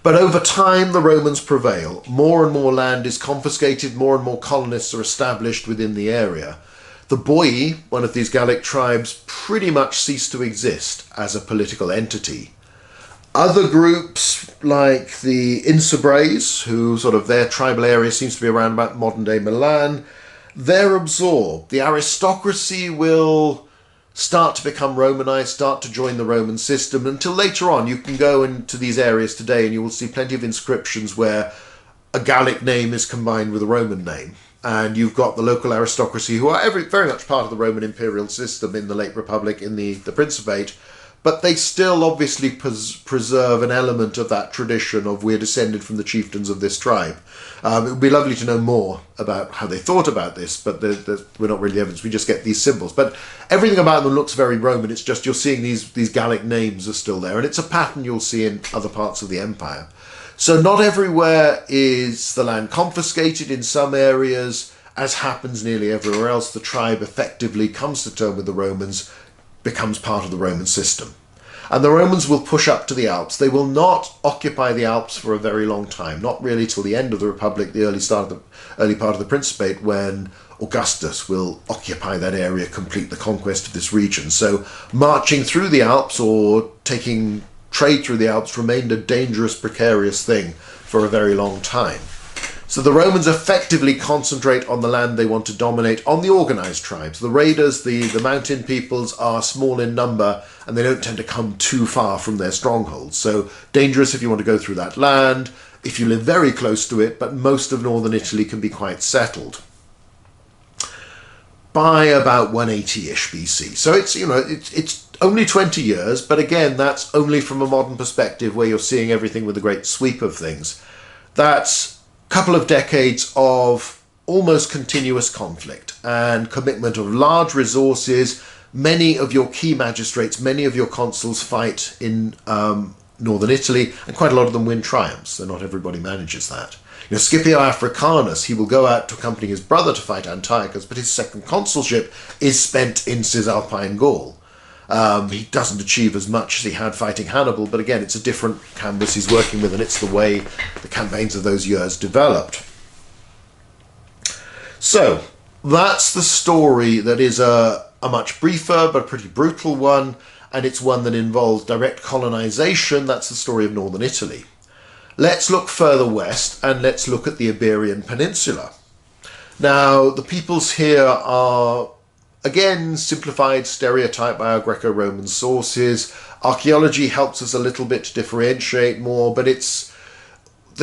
But over time, the Romans prevail. More and more land is confiscated, more and more colonists are established within the area. The Boii, one of these Gallic tribes, pretty much cease to exist as a political entity. Other groups, like the Insubres, who their tribal area seems to be around about modern-day Milan, they're absorbed. The aristocracy will start to become Romanized, start to join the Roman system, until later on you can go into these areas today and you will see plenty of inscriptions where a Gallic name is combined with a Roman name. And you've got the local aristocracy who are very much part of the Roman imperial system in the late Republic, in the Principate, but they still obviously preserve an element of that tradition of we're descended from the chieftains of this tribe. It would be lovely to know more about how they thought about this, but we're not really evidence. We just get these symbols. But everything about them looks very Roman. It's just you're seeing these Gallic names are still there, and it's a pattern you'll see in other parts of the empire. So not everywhere is the land confiscated. In some areas, as happens nearly everywhere else, the tribe effectively comes to terms with the Romans, becomes part of the Roman system. And the Romans will push up to the Alps. They will not occupy the Alps for a very long time, not really till the end of the Republic, the early part of the Principate, when Augustus will occupy that area, complete the conquest of this region. So marching through the Alps or taking trade through the Alps remained a dangerous, precarious thing for a very long time. So the Romans effectively concentrate on the land they want to dominate, on the organized tribes. The raiders, the mountain peoples, are small in number and they don't tend to come too far from their strongholds. So dangerous if you want to go through that land, if you live very close to it, but most of northern Italy can be quite settled by about 180-ish BC. So it's only 20 years, but again, that's only from a modern perspective where you're seeing everything with a great sweep of things. That's couple of decades of almost continuous conflict and commitment of large resources. Many of your key magistrates, many of your consuls fight in northern Italy, and quite a lot of them win triumphs, so not everybody manages that. Scipio Africanus, he will go out to accompany his brother to fight Antiochus, but his second consulship is spent in Cisalpine Gaul. He doesn't achieve as much as he had fighting Hannibal, but again, it's a different canvas he's working with, and it's the way the campaigns of those years developed. So, that's the story that is a much briefer but pretty brutal one, and it's one that involves direct colonization. That's the story of northern Italy. Let's look further west, and let's look at the Iberian Peninsula. Now, the peoples here are, again, simplified, stereotyped by our Greco-Roman sources. Archaeology helps us a little bit to differentiate more, but there's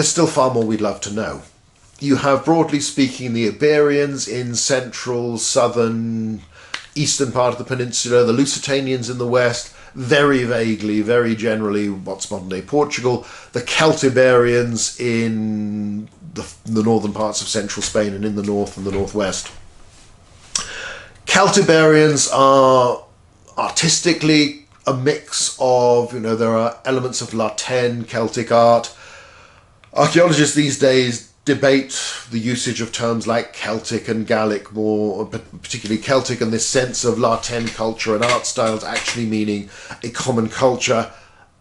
still far more we'd love to know. You have, broadly speaking, the Iberians in central, southern, eastern part of the peninsula, the Lusitanians in the west, very vaguely, very generally, what's modern-day Portugal, the Celtiberians in the northern parts of central Spain and in the north and the northwest. Celtiberians are artistically a mix of, there are elements of Latin, Celtic art. Archaeologists these days debate the usage of terms like Celtic and Gallic more, particularly Celtic, and this sense of Latin culture and art styles actually meaning a common culture.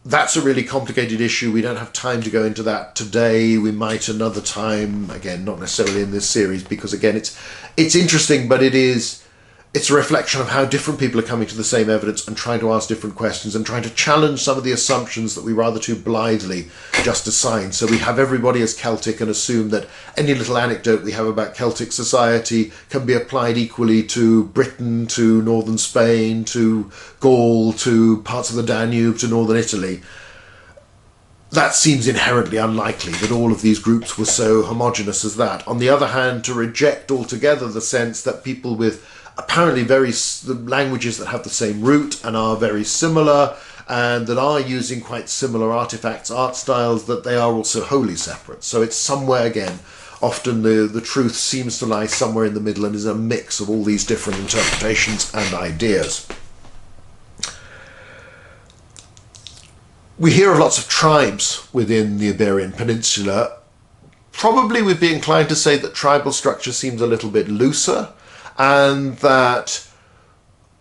That's a really complicated issue. We don't have time to go into that today. We might another time, again, not necessarily in this series, because again, it's interesting, but it's a reflection of how different people are coming to the same evidence and trying to ask different questions and trying to challenge some of the assumptions that we rather too blithely just assign. So we have everybody as Celtic and assume that any little anecdote we have about Celtic society can be applied equally to Britain, to northern Spain, to Gaul, to parts of the Danube, to northern Italy. That seems inherently unlikely that all of these groups were so homogenous as that. On the other hand, to reject altogether the sense that people with apparently languages that have the same root and are very similar and that are using quite similar artifacts, art styles, that they are also wholly separate. So it's somewhere, again, often the truth seems to lie somewhere in the middle and is a mix of all these different interpretations and ideas. We hear of lots of tribes within the Iberian Peninsula. Probably we'd be inclined to say that tribal structure seems a little bit looser, and that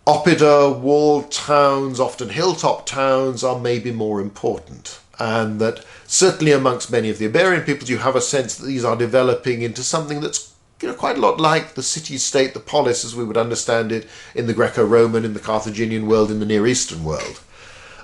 oppida, walled towns, often hilltop towns, are maybe more important. And that certainly amongst many of the Iberian peoples you have a sense that these are developing into something that's quite a lot like the city-state, the polis as we would understand it in the Greco-Roman, in the Carthaginian world, in the Near Eastern world.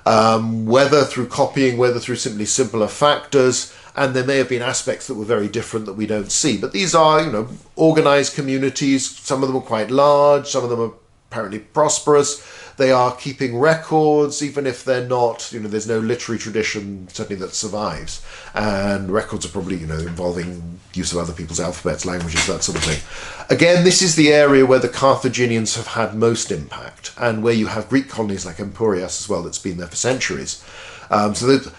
Whether through copying, whether through simply simpler factors, and there may have been aspects that were very different that we don't see. But these are, organized communities. Some of them are quite large, some of them are apparently prosperous. They are keeping records, even if they're not, there's no literary tradition certainly that survives. And records are probably, involving use of other people's alphabets, languages, that sort of thing. Again, this is the area where the Carthaginians have had most impact, and where you have Greek colonies like Emporias as well, that's been there for centuries. So that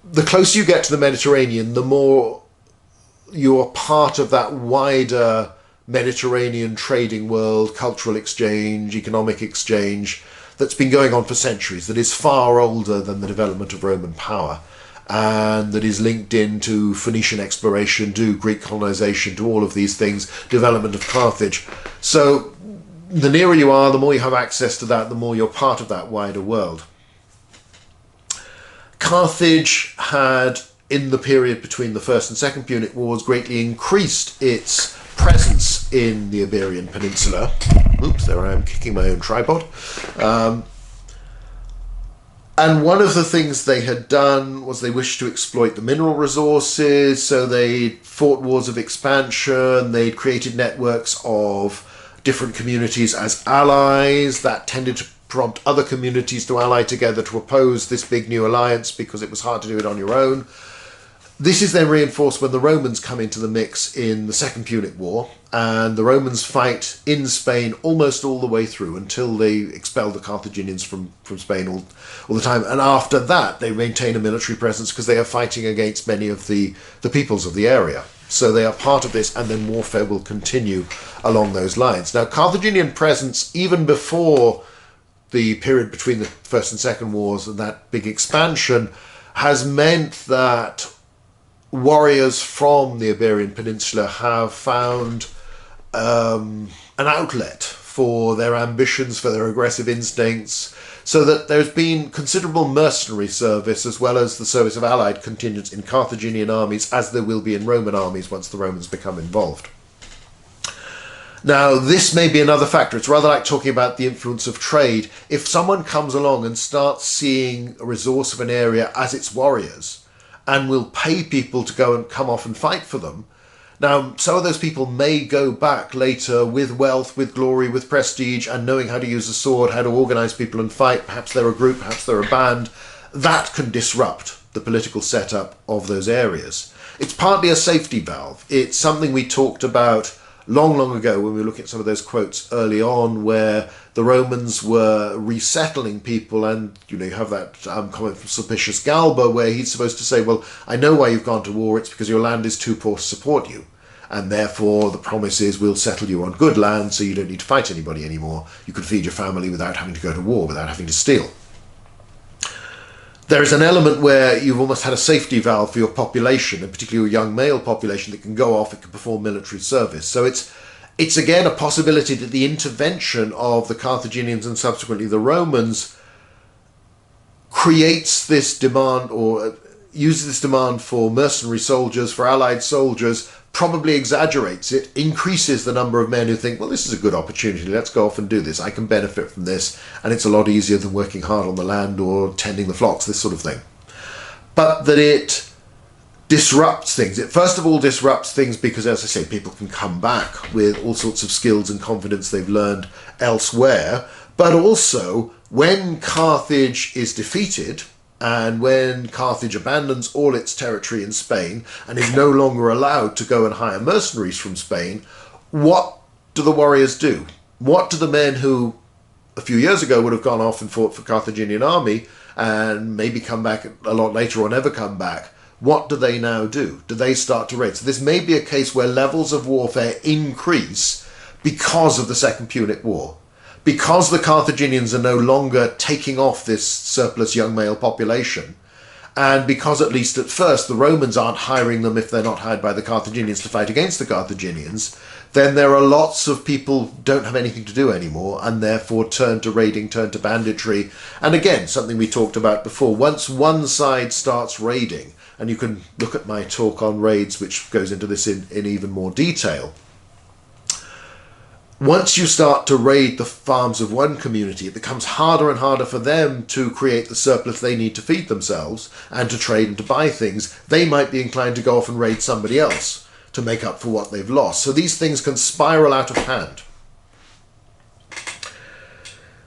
the closer you get to the Mediterranean, the more you're part of that wider Mediterranean trading world, cultural exchange, economic exchange that's been going on for centuries, that is far older than the development of Roman power, and that is linked into Phoenician exploration, to Greek colonization, to all of these things, development of Carthage. So the nearer you are, the more you have access to that, the more you're part of that wider world. Carthage had, in the period between the First and Second Punic Wars, greatly increased its presence in the Iberian Peninsula. Oops, there I am kicking my own tripod. And one of the things they had done was they wished to exploit the mineral resources, so they fought wars of expansion, they'd created networks of different communities as allies. That tended to prompt other communities to ally together to oppose this big new alliance because it was hard to do it on your own. This is then reinforced when the Romans come into the mix in the Second Punic War, and the Romans fight in Spain almost all the way through until they expel the Carthaginians from Spain all the time. And after that, they maintain a military presence because they are fighting against many of the peoples of the area. So they are part of this, and then warfare will continue along those lines. Now, Carthaginian presence, even before the period between the First and Second Wars and that big expansion, has meant that warriors from the Iberian Peninsula have found an outlet for their ambitions, for their aggressive instincts, so that there's been considerable mercenary service as well as the service of allied contingents in Carthaginian armies, as there will be in Roman armies once the Romans become involved. Now, this may be another factor. It's rather like talking about the influence of trade. If someone comes along and starts seeing a resource of an area as its warriors, and will pay people to go and come off and fight for them. Now, some of those people may go back later with wealth, with glory, with prestige, and knowing how to use a sword, how to organize people and fight. Perhaps they're a group, perhaps they're a band. That can disrupt the political setup of those areas. It's partly a safety valve. It's something we talked about long ago when we were looking at some of those quotes early on, where the Romans were resettling people, and you have that comment from Sulpicius Galba where he's supposed to say, well, I know why you've gone to war, it's because your land is too poor to support you, and therefore the promise is we'll settle you on good land so you don't need to fight anybody anymore. You can feed your family without having to go to war, without having to steal. There is an element where you've almost had a safety valve for your population, and particularly your young male population that can go off and can perform military service. So it's again a possibility that the intervention of the Carthaginians and subsequently the Romans creates this demand, or uses this demand for mercenary soldiers, for allied soldiers, probably exaggerates it, increases the number of men who think, well, this is a good opportunity, let's go off and do this, I can benefit from this, and it's a lot easier than working hard on the land or tending the flocks, this sort of thing. But that it disrupts things. It first of all disrupts things because, as I say, people can come back with all sorts of skills and confidence they've learned elsewhere, but also when Carthage is defeated, and when Carthage abandons all its territory in Spain and is no longer allowed to go and hire mercenaries from Spain, what do the warriors do? What do the men who a few years ago would have gone off and fought for Carthaginian army and maybe come back a lot later or never come back, what do they now do? Do they start to raid? So this may be a case where levels of warfare increase because of the Second Punic War. Because the Carthaginians are no longer taking off this surplus young male population, and because at least at first the Romans aren't hiring them if they're not hired by the Carthaginians to fight against the Carthaginians, then there are lots of people who don't have anything to do anymore and therefore turn to raiding, turn to banditry. And again, something we talked about before, once one side starts raiding, and you can look at my talk on raids which goes into this in even more detail, once you start to raid the farms of one community, it becomes harder and harder for them to create the surplus they need to feed themselves and to trade and to buy things. They might be inclined to go off and raid somebody else to make up for what they've lost. So these things can spiral out of hand.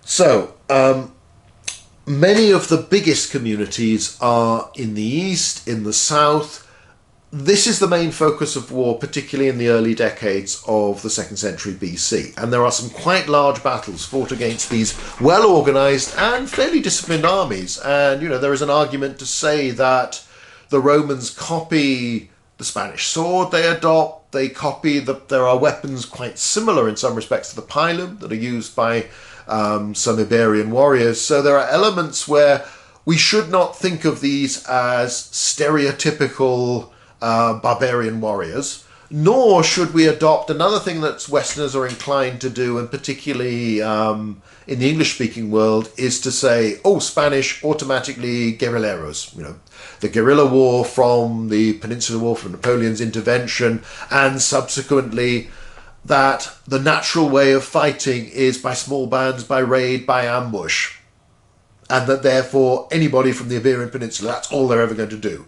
So, many of the biggest communities are in the east, in the south. This is the main focus of war, particularly in the early decades of the 2nd century BC. And there are some quite large battles fought against these well-organized and fairly disciplined armies. And, there is an argument to say that the Romans copy the Spanish sword they adopt. They copy there are weapons quite similar in some respects to the pilum that are used by some Iberian warriors. So there are elements where we should not think of these as stereotypical barbarian warriors, Nor should we adopt another thing that Westerners are inclined to do, and particularly in the English-speaking world, is to say, oh, Spanish, automatically guerrilleros. You know, the guerrilla war from the Peninsular War, from Napoleon's intervention, and subsequently that the natural way of fighting is by small bands, by raid, by ambush. And that therefore anybody from the Iberian Peninsula, that's all they're ever going to do.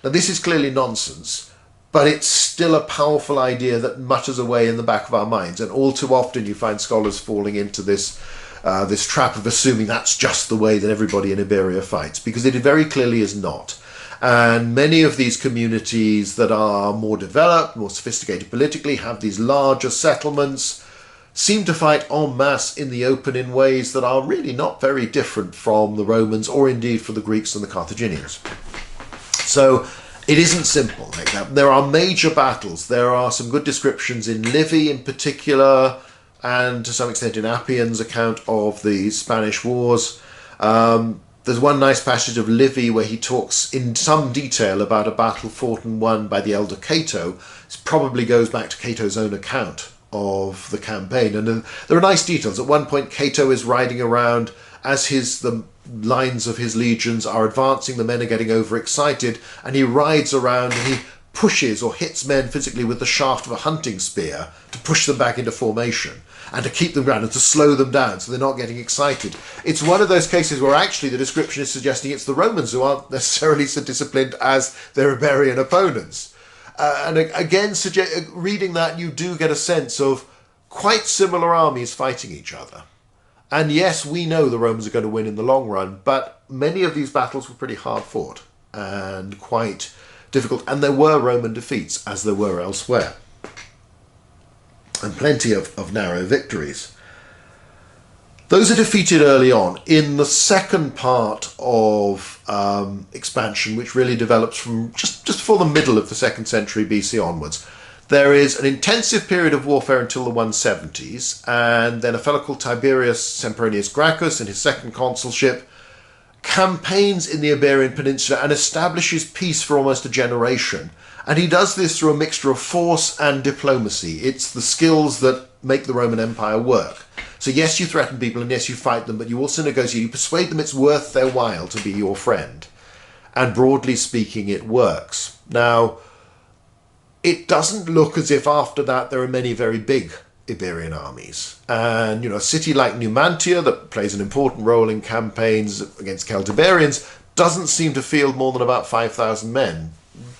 Now this is clearly nonsense. But it's still a powerful idea that mutters away in the back of our minds. And all too often you find scholars falling into this trap of assuming that's just the way that everybody in Iberia fights, because it very clearly is not. And many of these communities that are more developed, more sophisticated politically, have these larger settlements, seem to fight en masse in the open in ways that are really not very different from the Romans, or indeed for the Greeks and the Carthaginians. So it isn't simple like that. There are major battles. There are some good descriptions in Livy in particular, and to some extent in Appian's account of the Spanish wars. There's one nice passage of Livy where he talks in some detail about a battle fought and won by the elder Cato. This probably goes back to Cato's own account of the campaign. And there are nice details. At one point, Cato is riding around as the lines of his legions are advancing, the men are getting overexcited, and he rides around and he pushes or hits men physically with the shaft of a hunting spear to push them back into formation and to keep them grounded and to slow them down so they're not getting excited. It's one of those cases where actually the description is suggesting it's the Romans who aren't necessarily so disciplined as their Iberian opponents. And again, reading that, you do get a sense of quite similar armies fighting each other. And yes, we know the Romans are going to win in the long run, but many of these battles were pretty hard fought and quite difficult. And there were Roman defeats, as there were elsewhere. And plenty of narrow victories. Those are defeated early on. In the second part of expansion, which really develops from just before the middle of the 2nd century BC onwards, there is an intensive period of warfare until the 170s, and then a fellow called Tiberius Sempronius Gracchus in his second consulship campaigns in the Iberian Peninsula and establishes peace for almost a generation. And he does this through a mixture of force and diplomacy. It's the skills that make the Roman Empire work. So yes, you threaten people and yes, you fight them, but you also negotiate. You persuade them it's worth their while to be your friend. And broadly speaking, it works. Now, it doesn't look as if after that there are many very big Iberian armies. And, a city like Numantia, that plays an important role in campaigns against Celtiberians, doesn't seem to field more than about 5,000 men,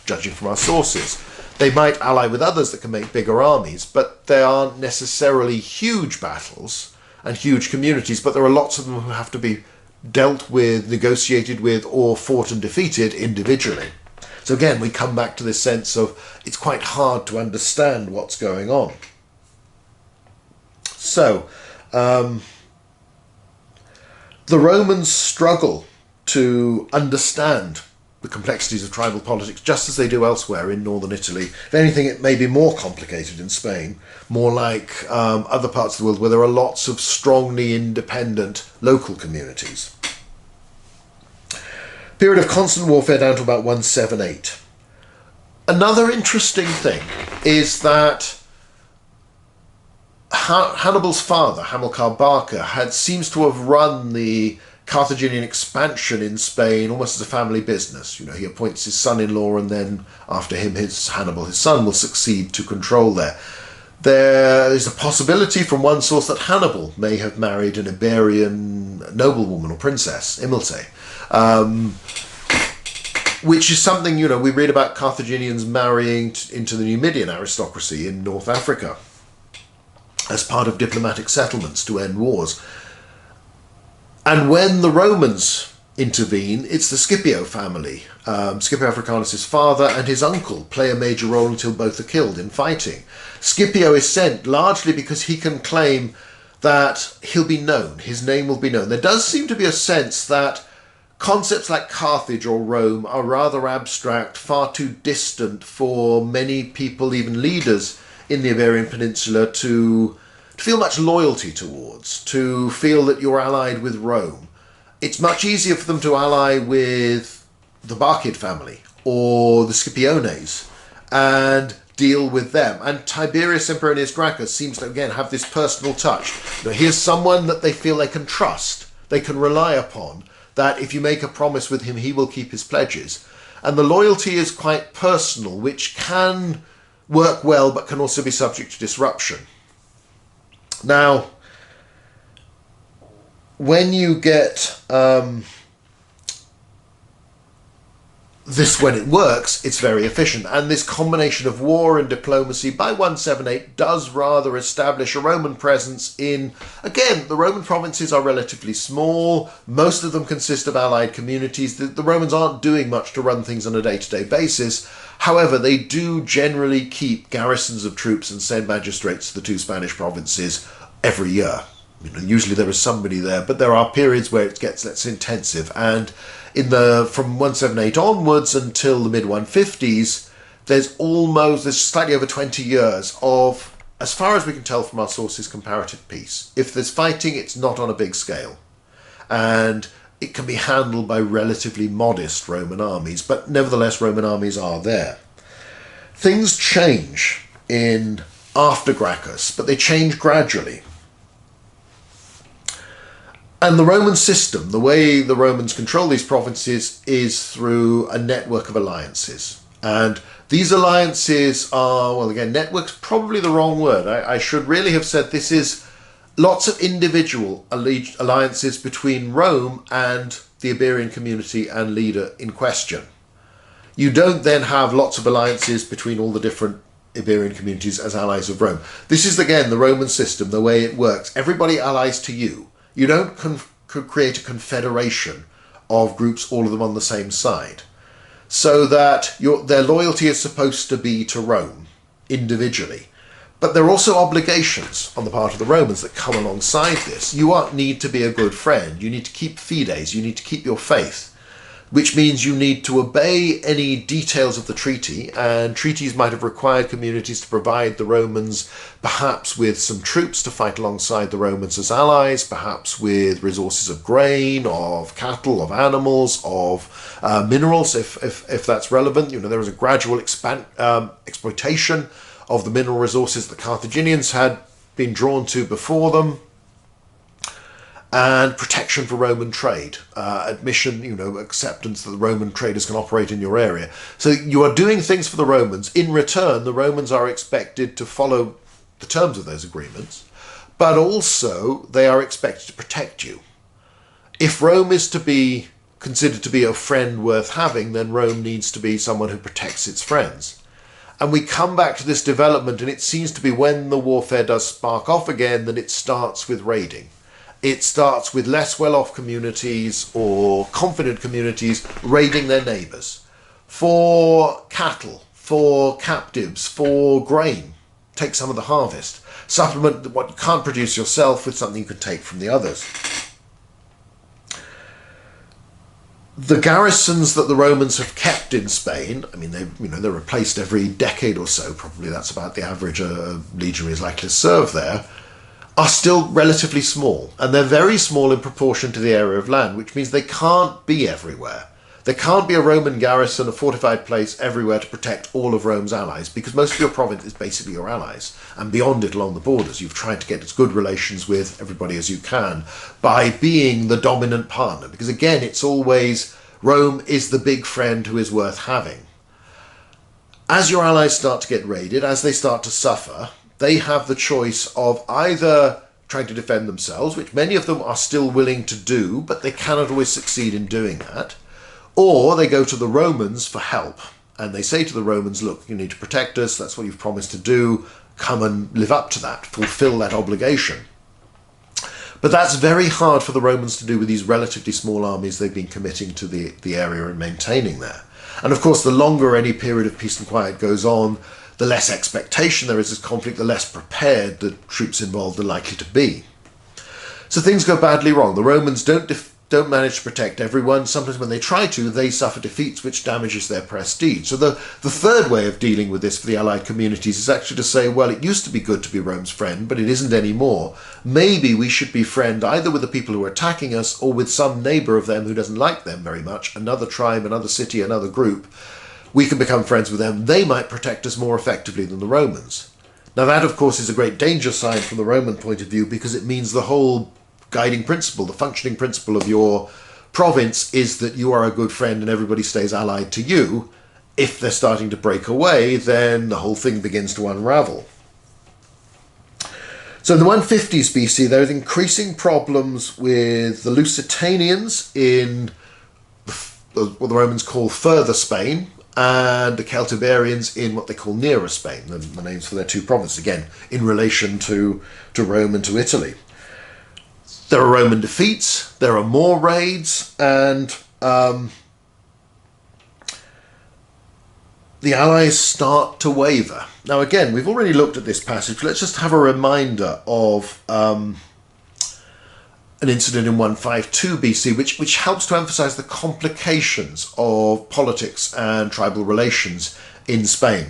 judging from our sources. They might ally with others that can make bigger armies, but they aren't necessarily huge battles and huge communities, but there are lots of them who have to be dealt with, negotiated with, or fought and defeated individually. So again, we come back to this sense of it's quite hard to understand what's going on. So, the Romans struggle to understand the complexities of tribal politics, just as they do elsewhere in northern Italy. If anything, it may be more complicated in Spain, more like other parts of the world where there are lots of strongly independent local communities. Period of constant warfare down to about 178. Another interesting thing is that Hannibal's father, Hamilcar Barca, seems to have run the Carthaginian expansion in Spain almost as a family business. He appoints his son-in-law, and then after him, Hannibal, his son, will succeed to control there. There is a possibility from one source that Hannibal may have married an Iberian noblewoman or princess, Imilce, which is something, we read about Carthaginians marrying into the Numidian aristocracy in North Africa as part of diplomatic settlements to end wars. And when the Romans intervene, it's the Scipio family. Scipio Africanus' father and his uncle play a major role until both are killed in fighting. Scipio is sent largely because he can claim that he'll be known, his name will be known. There does seem to be a sense that concepts like Carthage or Rome are rather abstract, far too distant for many people, even leaders in the Iberian Peninsula, to feel much loyalty towards, to feel that you're allied with Rome. It's much easier for them to ally with the Barcid family or the Scipiones and deal with them. And Tiberius Sempronius Gracchus seems to, again, have this personal touch. Here's someone that they feel they can trust, they can rely upon, that if you make a promise with him, he will keep his pledges. And the loyalty is quite personal, which can work well, but can also be subject to disruption. Now, when you get this, when it works, it's very efficient. And this combination of war and diplomacy by 178 does rather establish a Roman presence in, again, the Roman provinces are relatively small. Most of them consist of allied communities. The Romans aren't doing much to run things on a day-to-day basis. However, they do generally keep garrisons of troops and send magistrates to the two Spanish provinces every year. Usually there is somebody there, but there are periods where it gets less intensive. And from 178 onwards until the mid-150s, there's slightly over 20 years of, as far as we can tell from our sources, comparative peace. If there's fighting, it's not on a big scale. And it can be handled by relatively modest Roman armies, but nevertheless Roman armies are there. Things change after Gracchus, but they change gradually. And the Roman system, the way the Romans control these provinces, is through a network of alliances. And these alliances are, well, again, network's probably the wrong word. I should really have said this is lots of individual alliances between Rome and the Iberian community and leader in question. You don't then have lots of alliances between all the different Iberian communities as allies of Rome. This is, again, the Roman system, the way it works. Everybody allies to you. You don't create a confederation of groups, all of them on the same side. So that their loyalty is supposed to be to Rome, individually. But there are also obligations on the part of the Romans that come alongside this. You need to be a good friend. You need to keep fides. You need to keep your faith. Which means you need to obey any details of the treaty, and treaties might have required communities to provide the Romans perhaps with some troops to fight alongside the Romans as allies, perhaps with resources of grain, of cattle, of animals, of minerals, if that's relevant. There was a gradual exploitation of the mineral resources the Carthaginians had been drawn to before them. And protection for Roman trade, admission, acceptance that the Roman traders can operate in your area. So you are doing things for the Romans. In return, the Romans are expected to follow the terms of those agreements, but also they are expected to protect you. If Rome is to be considered to be a friend worth having, then Rome needs to be someone who protects its friends. And we come back to this development, and it seems to be when the warfare does spark off again, that it starts with raiding. It starts with less well-off communities or confident communities raiding their neighbours for cattle, for captives, for grain. Take some of the harvest. Supplement what you can't produce yourself with something you could take from the others. The garrisons that the Romans have kept in Spain, they're replaced every decade or so. Probably that's about the average a legionary is likely to serve there. Are still relatively small, and they're very small in proportion to the area of land, which means they can't be everywhere. There can't be a Roman garrison, a fortified place everywhere to protect all of Rome's allies, because most of your province is basically your allies, and beyond it along the borders you've tried to get as good relations with everybody as you can by being the dominant partner, because again it's always Rome is the big friend who is worth having. As your allies start to get raided, as they start to suffer, they have the choice of either trying to defend themselves, which many of them are still willing to do, but they cannot always succeed in doing that, or they go to the Romans for help, and they say to the Romans, look, you need to protect us, that's what you've promised to do, come and live up to that, fulfill that obligation. But that's very hard for the Romans to do with these relatively small armies they've been committing to the area and maintaining there. And of course, the longer any period of peace and quiet goes on, the less expectation there is of conflict, the less prepared the troops involved are likely to be. So things go badly wrong. The Romans don't manage to protect everyone. Sometimes when they try to, they suffer defeats, which damages their prestige. So the third way of dealing with this for the allied communities is actually to say, well, it used to be good to be Rome's friend, but it isn't anymore. Maybe we should be friend either with the people who are attacking us or with some neighbour of them who doesn't like them very much, another tribe, another city, another group. we can become friends with them. They might protect us more effectively than the Romans. Now that, of course, is a great danger sign from the Roman point of view, because it means the whole guiding principle, the functioning principle of your province is that you are a good friend and everybody stays allied to you. If they're starting to break away, then the whole thing begins to unravel. So in the 150s BC, there's increasing problems with the Lusitanians in what the Romans call further Spain, and the Celtiberians in what they call nearer Spain, the names for their two provinces, again, in relation to Rome and to Italy. There are Roman defeats, there are more raids, and the Allies start to waver. Now again, we've already looked at this passage. Let's just have a reminder of an incident in 152 BC, which helps to emphasize the complications of politics and tribal relations in Spain.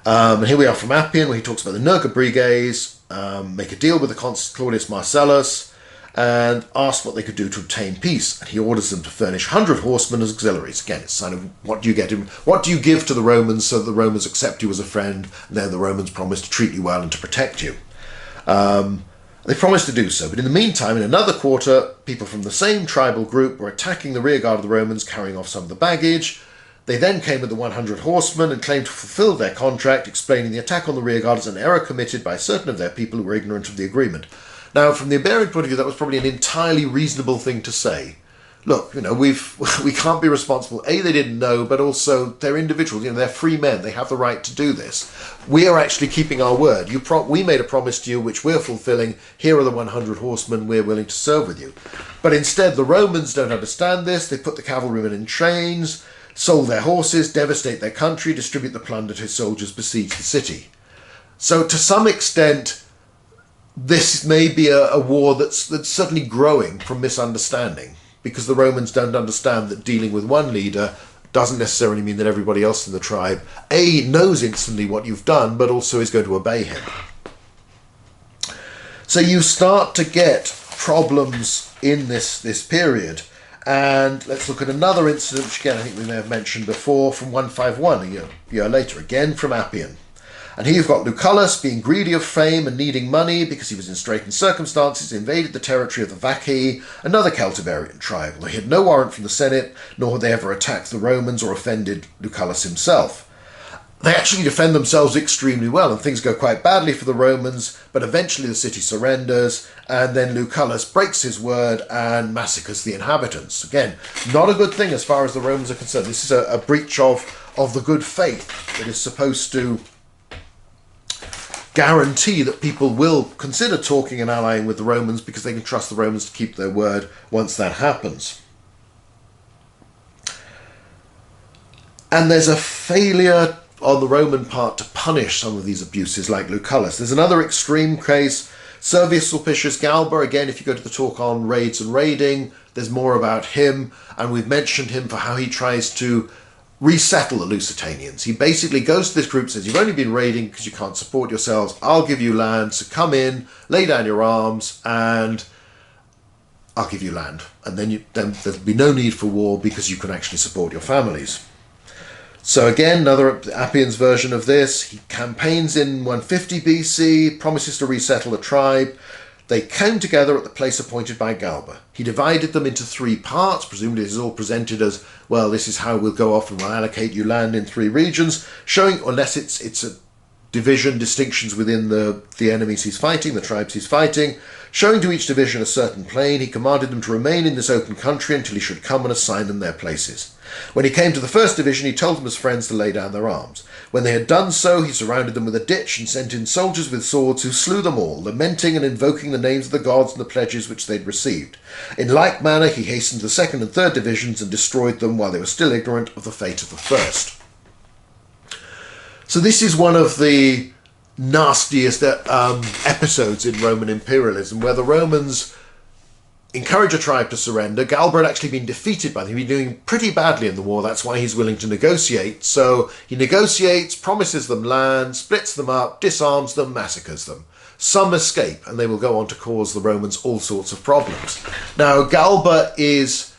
And here we are from Appian, where he talks about the Nergabriges, make a deal with the consul Claudius Marcellus, and ask what they could do to obtain peace. And he orders them to furnish 100 horsemen as auxiliaries. Again, it's a sign of what do you give to the Romans so that the Romans accept you as a friend, and then the Romans promise to treat you well and to protect you. They promised to do so, but in the meantime, in another quarter, people from the same tribal group were attacking the rear guard of the Romans, carrying off some of the baggage. They then came with the 100 horsemen and claimed to fulfill their contract, explaining the attack on the rear guard as an error committed by certain of their people who were ignorant of the agreement. Now, from the Iberian point of view, that was probably an entirely reasonable thing to say. Look, we can't be responsible. A, they didn't know, but also they're individuals. They're free men. They have the right to do this. We are actually keeping our word. We made a promise to you, which we're fulfilling. Here are the 100 horsemen. We're willing to serve with you. But instead, the Romans don't understand this. They put the cavalrymen in chains, sold their horses, devastate their country, distribute the plunder to soldiers, besiege the city. So to some extent, this may be a war that's certainly growing from misunderstanding, because the Romans don't understand that dealing with one leader doesn't necessarily mean that everybody else in the tribe, A, knows instantly what you've done, but also is going to obey him. So you start to get problems in this period. And let's look at another incident, which again I think we may have mentioned before, from 151, a year later, again from Appian. And here you've got Lucullus, being greedy of fame and needing money because he was in straitened circumstances, invaded the territory of the Vaci, another Celtiberian tribe. Although he had no warrant from the Senate, nor had they ever attacked the Romans or offended Lucullus himself. They actually defend themselves extremely well, and things go quite badly for the Romans, but eventually the city surrenders, and then Lucullus breaks his word and massacres the inhabitants. Again, not a good thing as far as the Romans are concerned. This is a breach of the good faith that is supposed to guarantee that people will consider talking and allying with the Romans because they can trust the Romans to keep their word once that happens. And there's a failure on the Roman part to punish some of these abuses like Lucullus. There's another extreme case, Servius Sulpicius Galba. Again, if you go to the talk on raids and raiding, there's more about him, and we've mentioned him for how he tries to resettle the Lusitanians. He basically goes to this group, says, you've only been raiding because you can't support yourselves. I'll give you land, so come in, lay down your arms, and I'll give you land. And then there'll be no need for war because you can actually support your families. So again, another Appian's version of this. He campaigns in 150 BC, promises to resettle the tribe. They came together at the place appointed by Galba. He divided them into 3 parts. Presumably this is all presented as, well, this is how we'll go off and we'll allocate you land in 3 regions, showing, unless it's a division, distinctions within the enemies he's fighting, the tribes he's fighting, showing to each division a certain plain. He commanded them to remain in this open country until he should come and assign them their places. When he came to the first division, he told them as friends to lay down their arms. When they had done so, he surrounded them with a ditch and sent in soldiers with swords who slew them all, lamenting and invoking the names of the gods and the pledges which they'd received. In like manner, he hastened the second and third divisions and destroyed them while they were still ignorant of the fate of the first. So this is one of the nastiest episodes in Roman imperialism, where the Romans encourage a tribe to surrender. Galba had actually been defeated by them. He'd been doing pretty badly in the war. That's why he's willing to negotiate. So he negotiates, promises them land, splits them up, disarms them, massacres them. Some escape, and they will go on to cause the Romans all sorts of problems. Now, Galba is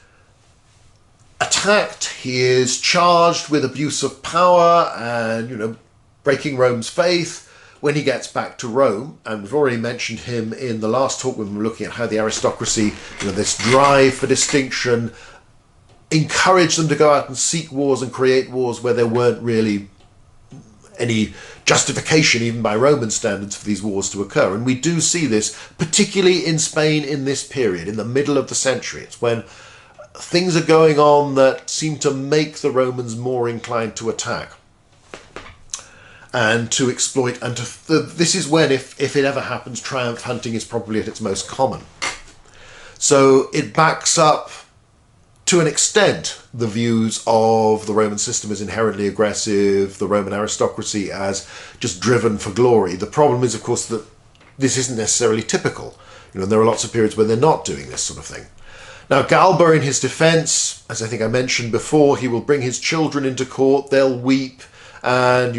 attacked. He is charged with abuse of power and, breaking Rome's faith when he gets back to Rome. And we've already mentioned him in the last talk when we were looking at how the aristocracy, this drive for distinction, encouraged them to go out and seek wars and create wars where there weren't really any justification, even by Roman standards, for these wars to occur. And we do see this, particularly in Spain in this period, in the middle of the century. It's when things are going on that seem to make the Romans more inclined to attack and to exploit. And this is when, if it ever happens, triumph hunting is probably at its most common. So it backs up, to an extent, the views of the Roman system as inherently aggressive, the Roman aristocracy as just driven for glory. The problem is, of course, that this isn't necessarily typical. And there are lots of periods where they're not doing this sort of thing. Now, Galba, in his defense, as I think I mentioned before, he will bring his children into court, they'll weep, and,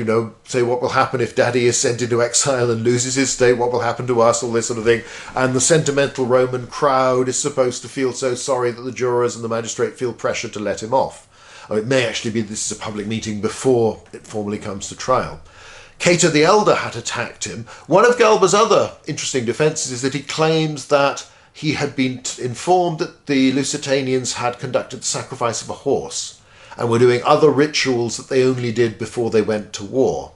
say what will happen if daddy is sent into exile and loses his state, what will happen to us, all this sort of thing. And the sentimental Roman crowd is supposed to feel so sorry that the jurors and the magistrate feel pressure to let him off. Or it may actually be this is a public meeting before it formally comes to trial. Cato the Elder had attacked him. One of Galba's other interesting defences is that he claims that he had been informed that the Lusitanians had conducted the sacrifice of a horse and were doing other rituals that they only did before they went to war.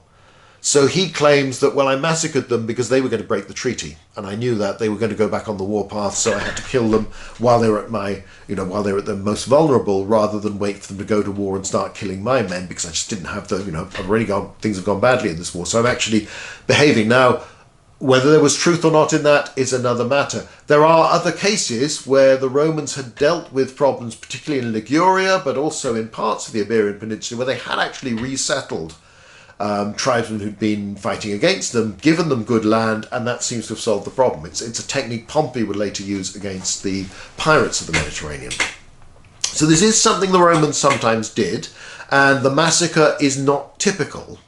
So he claims that, well, I massacred them because they were going to break the treaty, and I knew that they were going to go back on the warpath, so I had to kill them while they were at while they were at their most vulnerable, rather than wait for them to go to war and start killing my men, because I just didn't have things have gone badly in this war, so I'm actually behaving. Now, whether there was truth or not in that is another matter. There are other cases where the Romans had dealt with problems, particularly in Liguria, but also in parts of the Iberian Peninsula, where they had actually resettled tribesmen who'd been fighting against them, given them good land, and that seems to have solved the problem. It's a technique Pompey would later use against the pirates of the Mediterranean. So this is something the Romans sometimes did, and the massacre is not typical.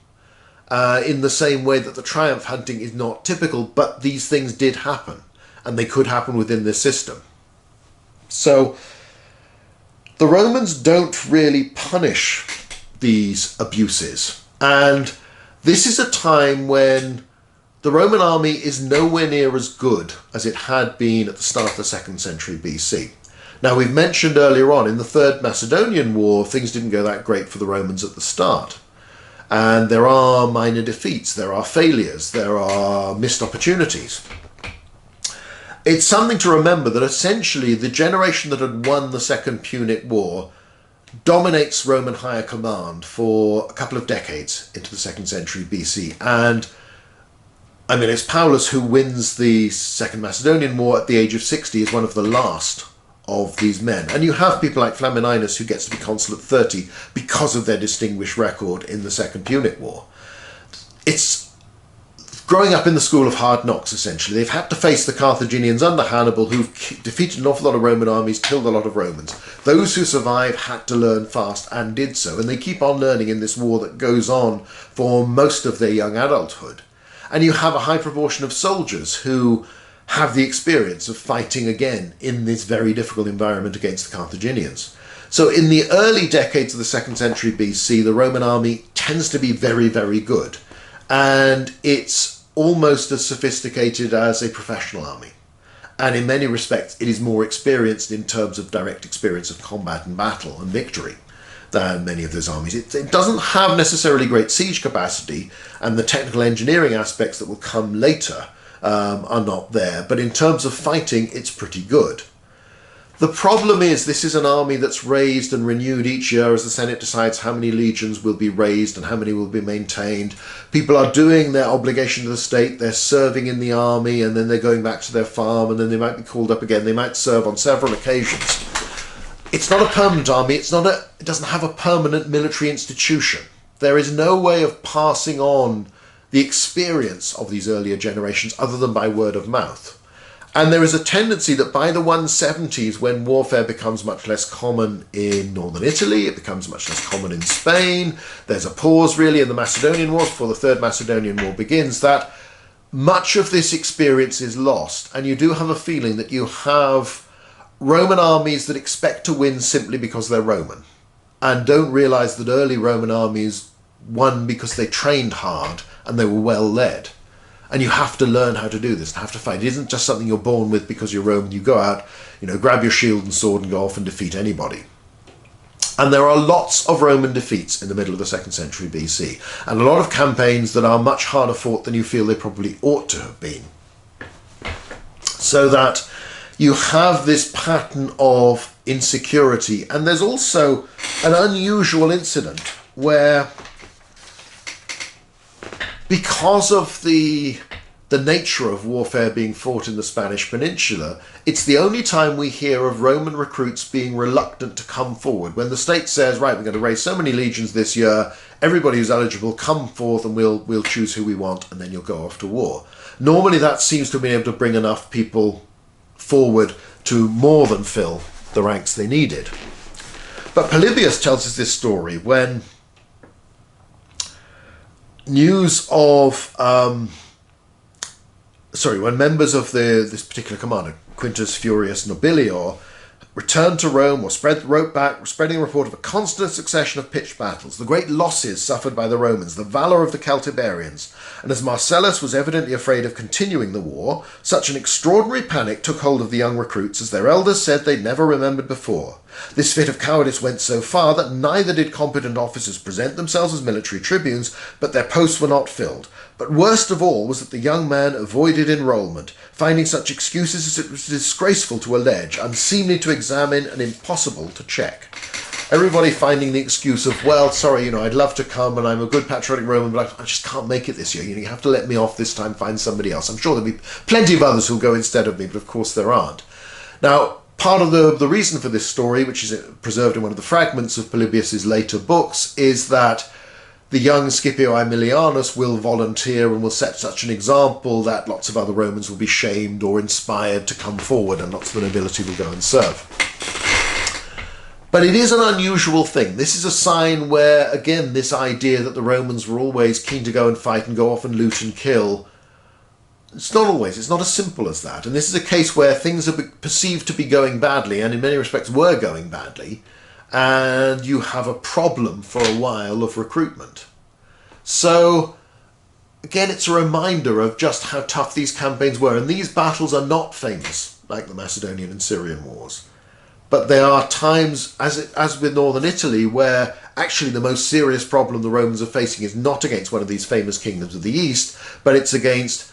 In the same way that the triumph hunting is not typical, but these things did happen, and they could happen within this system. So the Romans don't really punish these abuses, and this is a time when the Roman army is nowhere near as good as it had been at the start of the 2nd century BC. Now, we've mentioned earlier on, in the Third Macedonian War, things didn't go that great for the Romans at the start. And there are minor defeats, there are failures, there are missed opportunities. It's something to remember that essentially the generation that had won the Second Punic War dominates Roman higher command for a couple of decades into the 2nd century BC. And it's Paulus who wins the Second Macedonian War at the age of 60, is one of the last of these men. And you have people like Flamininus, who gets to be consul at 30 because of their distinguished record in the Second Punic War. It's growing up in the school of hard knocks, essentially. They've had to face the Carthaginians under Hannibal, who've defeated an awful lot of Roman armies, killed a lot of Romans. Those who survive had to learn fast and did so, and they keep on learning in this war that goes on for most of their young adulthood. And you have a high proportion of soldiers who have the experience of fighting again in this very difficult environment against the Carthaginians. So in the early decades of the 2nd century BC, the Roman army tends to be very, very good. And it's almost as sophisticated as a professional army. And in many respects, it is more experienced in terms of direct experience of combat and battle and victory than many of those armies. It doesn't have necessarily great siege capacity, and the technical engineering aspects that will come later are not there, but in terms of fighting, it's pretty good. The problem is this is an army that's raised and renewed each year as the Senate decides how many legions will be raised and how many will be maintained. People are doing their obligation to the state, they're serving in the army, and then they're going back to their farm, and then they might be called up again. They might serve on several occasions. It's not a permanent army, it doesn't have a permanent military institution. There is no way of passing on the experience of these earlier generations other than by word of mouth. And there is a tendency that by the 170s, when warfare becomes much less common in northern Italy, it becomes much less common in Spain, there's a pause really in the Macedonian Wars before the Third Macedonian War begins, that much of this experience is lost. And you do have a feeling that you have Roman armies that expect to win simply because they're Roman. and don't realize that early Roman armies won because they trained hard and they were well led. And you have to learn how to do this and have to fight. It isn't just something you're born with because you're Roman. You go out, grab your shield and sword and go off and defeat anybody. And there are lots of Roman defeats in the middle of the 2nd century BC, and a lot of campaigns that are much harder fought than you feel they probably ought to have been. So that you have this pattern of insecurity, and there's also an unusual incident where, because of the nature of warfare being fought in the Spanish Peninsula, it's the only time we hear of Roman recruits being reluctant to come forward. When the state says, right, we're going to raise so many legions this year, everybody who's eligible, come forth and we'll choose who we want, and then you'll go off to war. Normally that seems to have been able to bring enough people forward to more than fill the ranks they needed. But Polybius tells us this story when news of when members of this particular commander, Quintus Furius Nobilior, returned to Rome, wrote back, spreading a report of a constant succession of pitched battles, the great losses suffered by the Romans, the valour of the Celtiberians, and as Marcellus was evidently afraid of continuing the war, such an extraordinary panic took hold of the young recruits as their elders said they'd never remembered before. This fit of cowardice went so far that neither did competent officers present themselves as military tribunes, but their posts were not filled. But worst of all was that the young man avoided enrolment, finding such excuses as it was disgraceful to allege, unseemly to examine, and impossible to check. Everybody finding the excuse of, well, sorry, I'd love to come and I'm a good patriotic Roman, but I just can't make it this year. You have to let me off this time, find somebody else. I'm sure there'll be plenty of others who'll go instead of me, but of course there aren't. Now, part of the reason for this story, which is preserved in one of the fragments of Polybius's later books, is that the young Scipio Aemilianus will volunteer and will set such an example that lots of other Romans will be shamed or inspired to come forward, and lots of the nobility will go and serve. But it is an unusual thing. This is a sign where, again, this idea that the Romans were always keen to go and fight and go off and loot and kill, it's not as simple as that. And this is a case where things are perceived to be going badly, and in many respects were going badly, and you have a problem for a while of recruitment. So, again, it's a reminder of just how tough these campaigns were. And these battles are not famous, like the Macedonian and Syrian wars. But there are times, as with northern Italy, where actually the most serious problem the Romans are facing is not against one of these famous kingdoms of the East, but it's against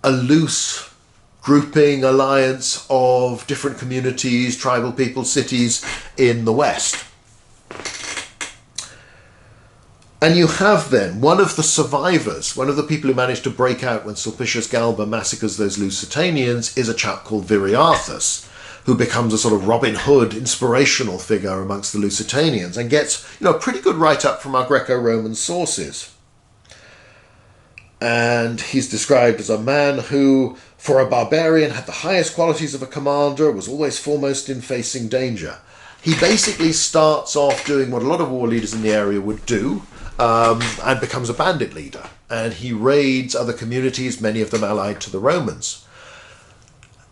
a loose grouping, alliance of different communities, tribal people, cities in the West. And you have then one of the survivors, one of the people who managed to break out when Sulpicius Galba massacres those Lusitanians, is a chap called Viriathus, who becomes a sort of Robin Hood inspirational figure amongst the Lusitanians and gets a pretty good write-up from our Greco-Roman sources. And he's described as a man who, for a barbarian, had the highest qualities of a commander, was always foremost in facing danger. He basically starts off doing what a lot of war leaders in the area would do, and becomes a bandit leader. And he raids other communities, many of them allied to the Romans.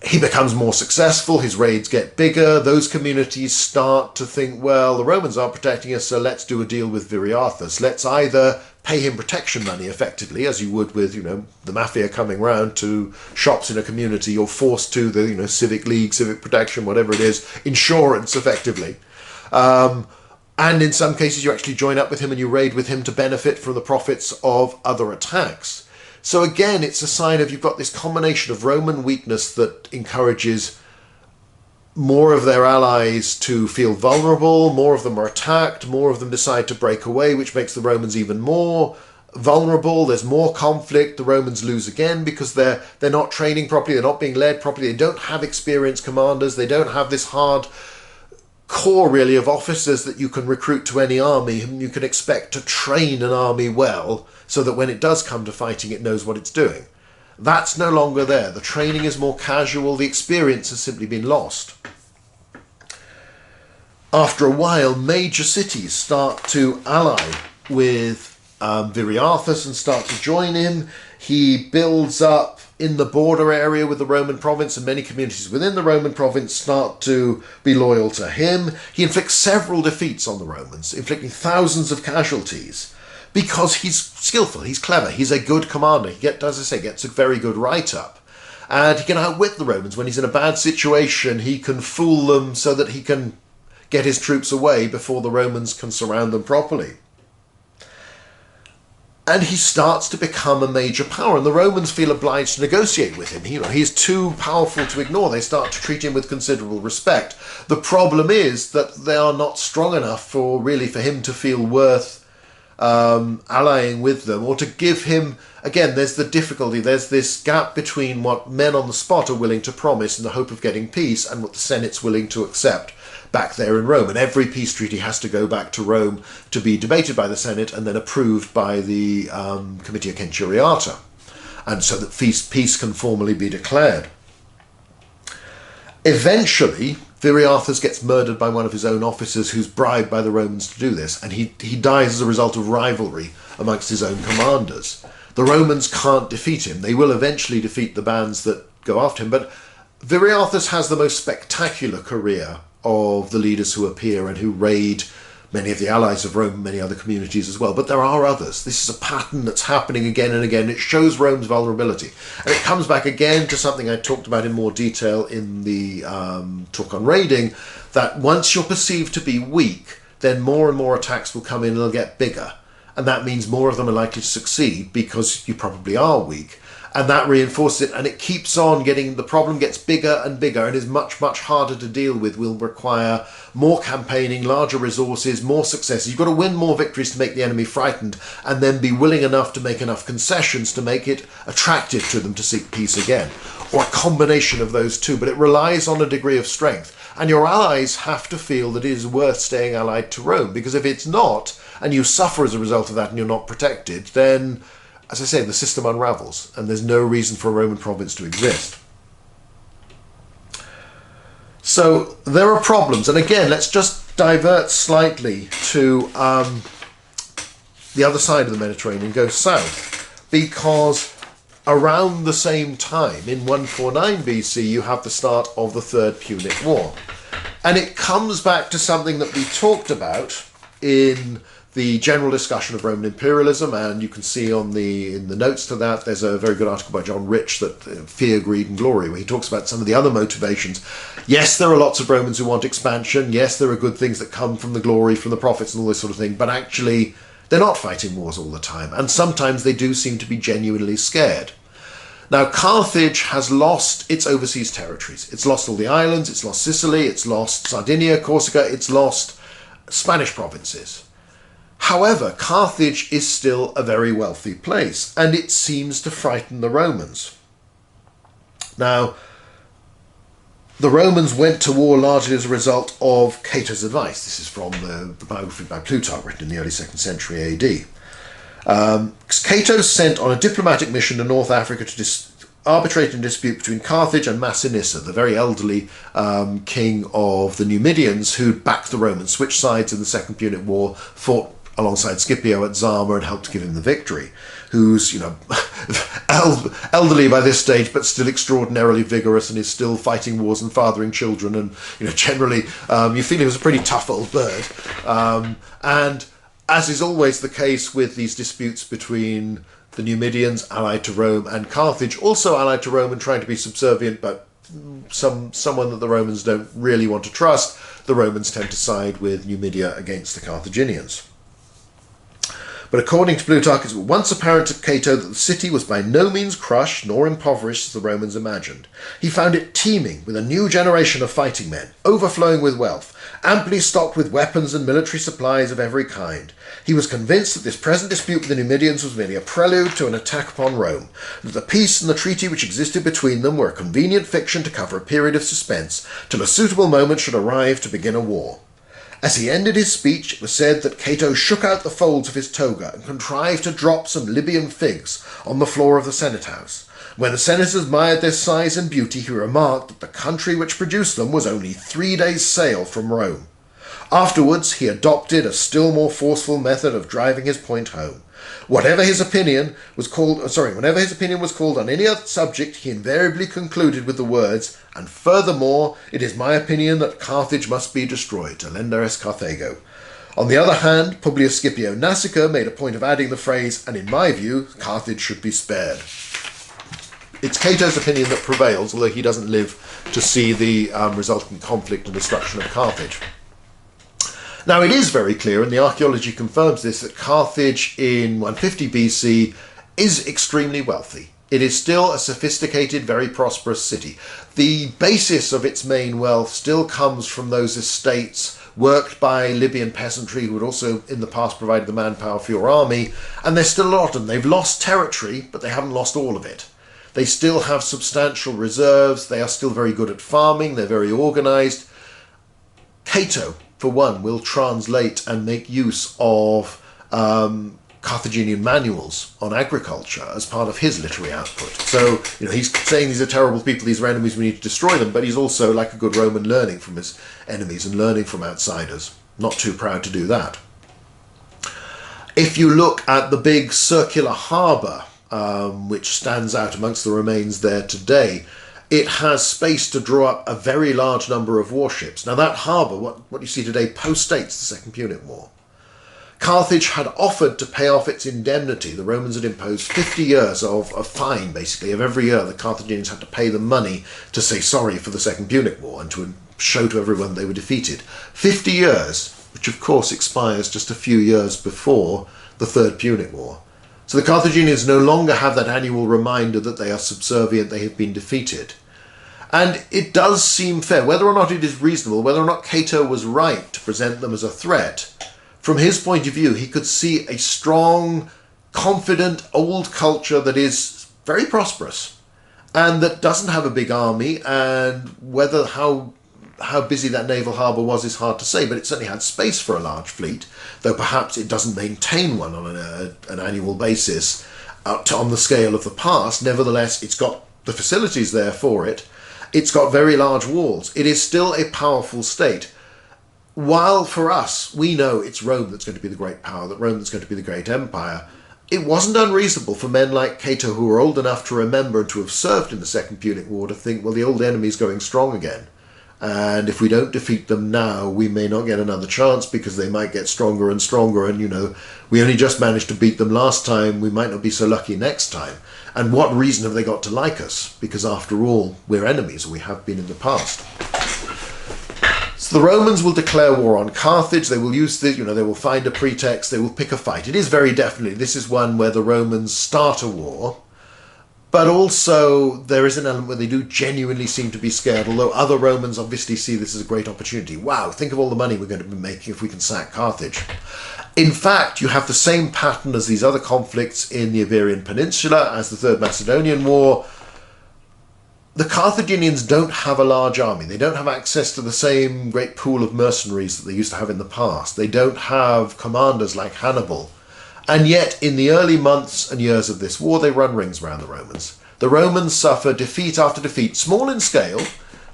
He becomes more successful, his raids get bigger, those communities start to think, well, the Romans aren't protecting us, so let's do a deal with Viriathus. Let's either pay him protection money, effectively, as you would with, the mafia coming round to shops in a community, you're forced to the, civic league, civic protection, whatever it is, insurance, effectively. And in some cases you actually join up with him and you raid with him to benefit from the profits of other attacks. So again, it's a sign of you've got this combination of Roman weakness that encourages more of their allies to feel vulnerable, more of them are attacked, more of them decide to break away, which makes the Romans even more vulnerable. There's more conflict. The Romans lose again because they're not training properly, they're not being led properly, they don't have experienced commanders, they don't have this hard core really of officers that you can recruit to any army and you can expect to train an army well so that when it does come to fighting it knows what it's doing. That's no longer there. The training is more casual, the experience has simply been lost. After a while, major cities start to ally with Viriathus and start to join him. He builds up in the border area with the Roman province, and many communities within the Roman province start to be loyal to him. He inflicts several defeats on the Romans, inflicting thousands of casualties, because he's skillful, he's clever, he's a good commander. He gets a very good write-up. And he can outwit the Romans. When he's in a bad situation, he can fool them so that he can get his troops away before the Romans can surround them properly. And he starts to become a major power, and the Romans feel obliged to negotiate with him. He's too powerful to ignore. They start to treat him with considerable respect. The problem is that they are not strong enough for him to feel worth allying with them, or to give him, again, there's the difficulty, there's this gap between what men on the spot are willing to promise in the hope of getting peace and what the Senate's willing to accept back there in Rome. And every peace treaty has to go back to Rome to be debated by the Senate and then approved by the Comitia Centuriata, and so that peace can formally be declared. Eventually, Viriathus gets murdered by one of his own officers who's bribed by the Romans to do this, and he dies as a result of rivalry amongst his own commanders. The Romans can't defeat him. They will eventually defeat the bands that go after him, but Viriathus has the most spectacular career of the leaders who appear and who raid many of the allies of Rome and many other communities as well. But there are others. This is a pattern that's happening again and again. It shows Rome's vulnerability. And it comes back again to something I talked about in more detail in the talk on raiding, that once you're perceived to be weak, then more and more attacks will come in and they'll get bigger. And that means more of them are likely to succeed because you probably are weak. And that reinforces it, and it keeps on the problem gets bigger and bigger and is much, much harder to deal with, will require more campaigning, larger resources, more successes. You've got to win more victories to make the enemy frightened, and then be willing enough to make enough concessions to make it attractive to them to seek peace again. Or a combination of those two, but it relies on a degree of strength. And your allies have to feel that it is worth staying allied to Rome, because if it's not, and you suffer as a result of that and you're not protected, then, as I say, the system unravels and there's no reason for a Roman province to exist. So there are problems, and again, let's just divert slightly to the other side of the Mediterranean, go south, because around the same time, in 149 BC, you have the start of the Third Punic War. And it comes back to something that we talked about in the general discussion of Roman imperialism, and you can see in the notes to that, there's a very good article by John Rich, that Fear, Greed and Glory, where he talks about some of the other motivations. Yes, there are lots of Romans who want expansion. Yes, there are good things that come from the glory, from the prophets and all this sort of thing, but actually they're not fighting wars all the time, and sometimes they do seem to be genuinely scared. Now, Carthage has lost its overseas territories. It's lost all the islands, it's lost Sicily, it's lost Sardinia, Corsica, it's lost Spanish provinces. However, Carthage is still a very wealthy place, and it seems to frighten the Romans. Now, the Romans went to war largely as a result of Cato's advice. This is from the biography by Plutarch, written in the early 2nd century AD. Cato sent on a diplomatic mission to North Africa to arbitrate a dispute between Carthage and Massinissa, the very elderly king of the Numidians, who'd backed the Romans, switched sides in the Second Punic War, fought alongside Scipio at Zama and helped give him the victory, who's, elderly by this stage, but still extraordinarily vigorous and is still fighting wars and fathering children, and, generally, you feel he was a pretty tough old bird. And as is always the case with these disputes between the Numidians, allied to Rome, and Carthage, also allied to Rome and trying to be subservient, but someone that the Romans don't really want to trust, the Romans tend to side with Numidia against the Carthaginians. But according to Plutarch, it was once apparent to Cato that the city was by no means crushed nor impoverished as the Romans imagined. He found it teeming with a new generation of fighting men, overflowing with wealth, amply stocked with weapons and military supplies of every kind. He was convinced that this present dispute with the Numidians was merely a prelude to an attack upon Rome, that the peace and the treaty which existed between them were a convenient fiction to cover a period of suspense, till a suitable moment should arrive to begin a war. As he ended his speech, it was said that Cato shook out the folds of his toga and contrived to drop some Libyan figs on the floor of the Senate House. When the senators admired their size and beauty, he remarked that the country which produced them was only 3 days' sail from Rome. Afterwards, he adopted a still more forceful method of driving his point home. Whenever his opinion was called on any other subject, he invariably concluded with the words, "And furthermore, it is my opinion that Carthage must be destroyed, Delenda est Carthago." On the other hand, Publius Scipio Nasica made a point of adding the phrase, "and in my view, Carthage should be spared." It's Cato's opinion that prevails, although he doesn't live to see the resultant conflict and destruction of Carthage. Now, it is very clear, and the archaeology confirms this, that Carthage in 150 BC is extremely wealthy. It is still a sophisticated, very prosperous city. The basis of its main wealth still comes from those estates worked by Libyan peasantry who had also in the past provided the manpower for your army, and there's still a lot of them. They've lost territory, but they haven't lost all of it. They still have substantial reserves, they are still very good at farming, they're very organised. Cato, for one, will translate and make use of Carthaginian manuals on agriculture as part of his literary output. So, he's saying these are terrible people, these are enemies, we need to destroy them, but he's also, like a good Roman, learning from his enemies and learning from outsiders. Not too proud to do that. If you look at the big circular harbour, which stands out amongst the remains there today, it has space to draw up a very large number of warships. Now that harbour, what you see today, postdates the Second Punic War. Carthage had offered to pay off its indemnity. The Romans had imposed 50 years of a fine, basically, of every year the Carthaginians had to pay them money to say sorry for the Second Punic War and to show to everyone they were defeated. 50 years, which of course expires just a few years before the Third Punic War. So the Carthaginians no longer have that annual reminder that they are subservient, they have been defeated. And it does seem fair, whether or not it is reasonable, whether or not Cato was right to present them as a threat, from his point of view, he could see a strong, confident, old culture that is very prosperous and that doesn't have a big army, and how busy that naval harbour was is hard to say, but it certainly had space for a large fleet, though perhaps it doesn't maintain one on an annual basis on the scale of the past. Nevertheless, it's got the facilities there for it. It's got very large walls. It is still a powerful state. While for us, we know it's Rome that's going to be the great power, that Rome that's going to be the great empire, it wasn't unreasonable for men like Cato, who were old enough to remember and to have served in the Second Punic War, to think, well, the old enemy's going strong again. And if we don't defeat them now, we may not get another chance because they might get stronger and stronger. And, we only just managed to beat them last time. We might not be so lucky next time. And what reason have they got to like us? Because after all, we're enemies, or we have been in the past. So the Romans will declare war on Carthage. They will use this, they will find a pretext. They will pick a fight. It is very definitely, this is one where the Romans start a war. But also, there is an element where they do genuinely seem to be scared, although other Romans obviously see this as a great opportunity. Wow, think of all the money we're going to be making if we can sack Carthage. In fact, you have the same pattern as these other conflicts in the Iberian Peninsula, as the Third Macedonian War. The Carthaginians don't have a large army. They don't have access to the same great pool of mercenaries that they used to have in the past. They don't have commanders like Hannibal. And yet, in the early months and years of this war, they run rings around the Romans. The Romans suffer defeat after defeat, small in scale,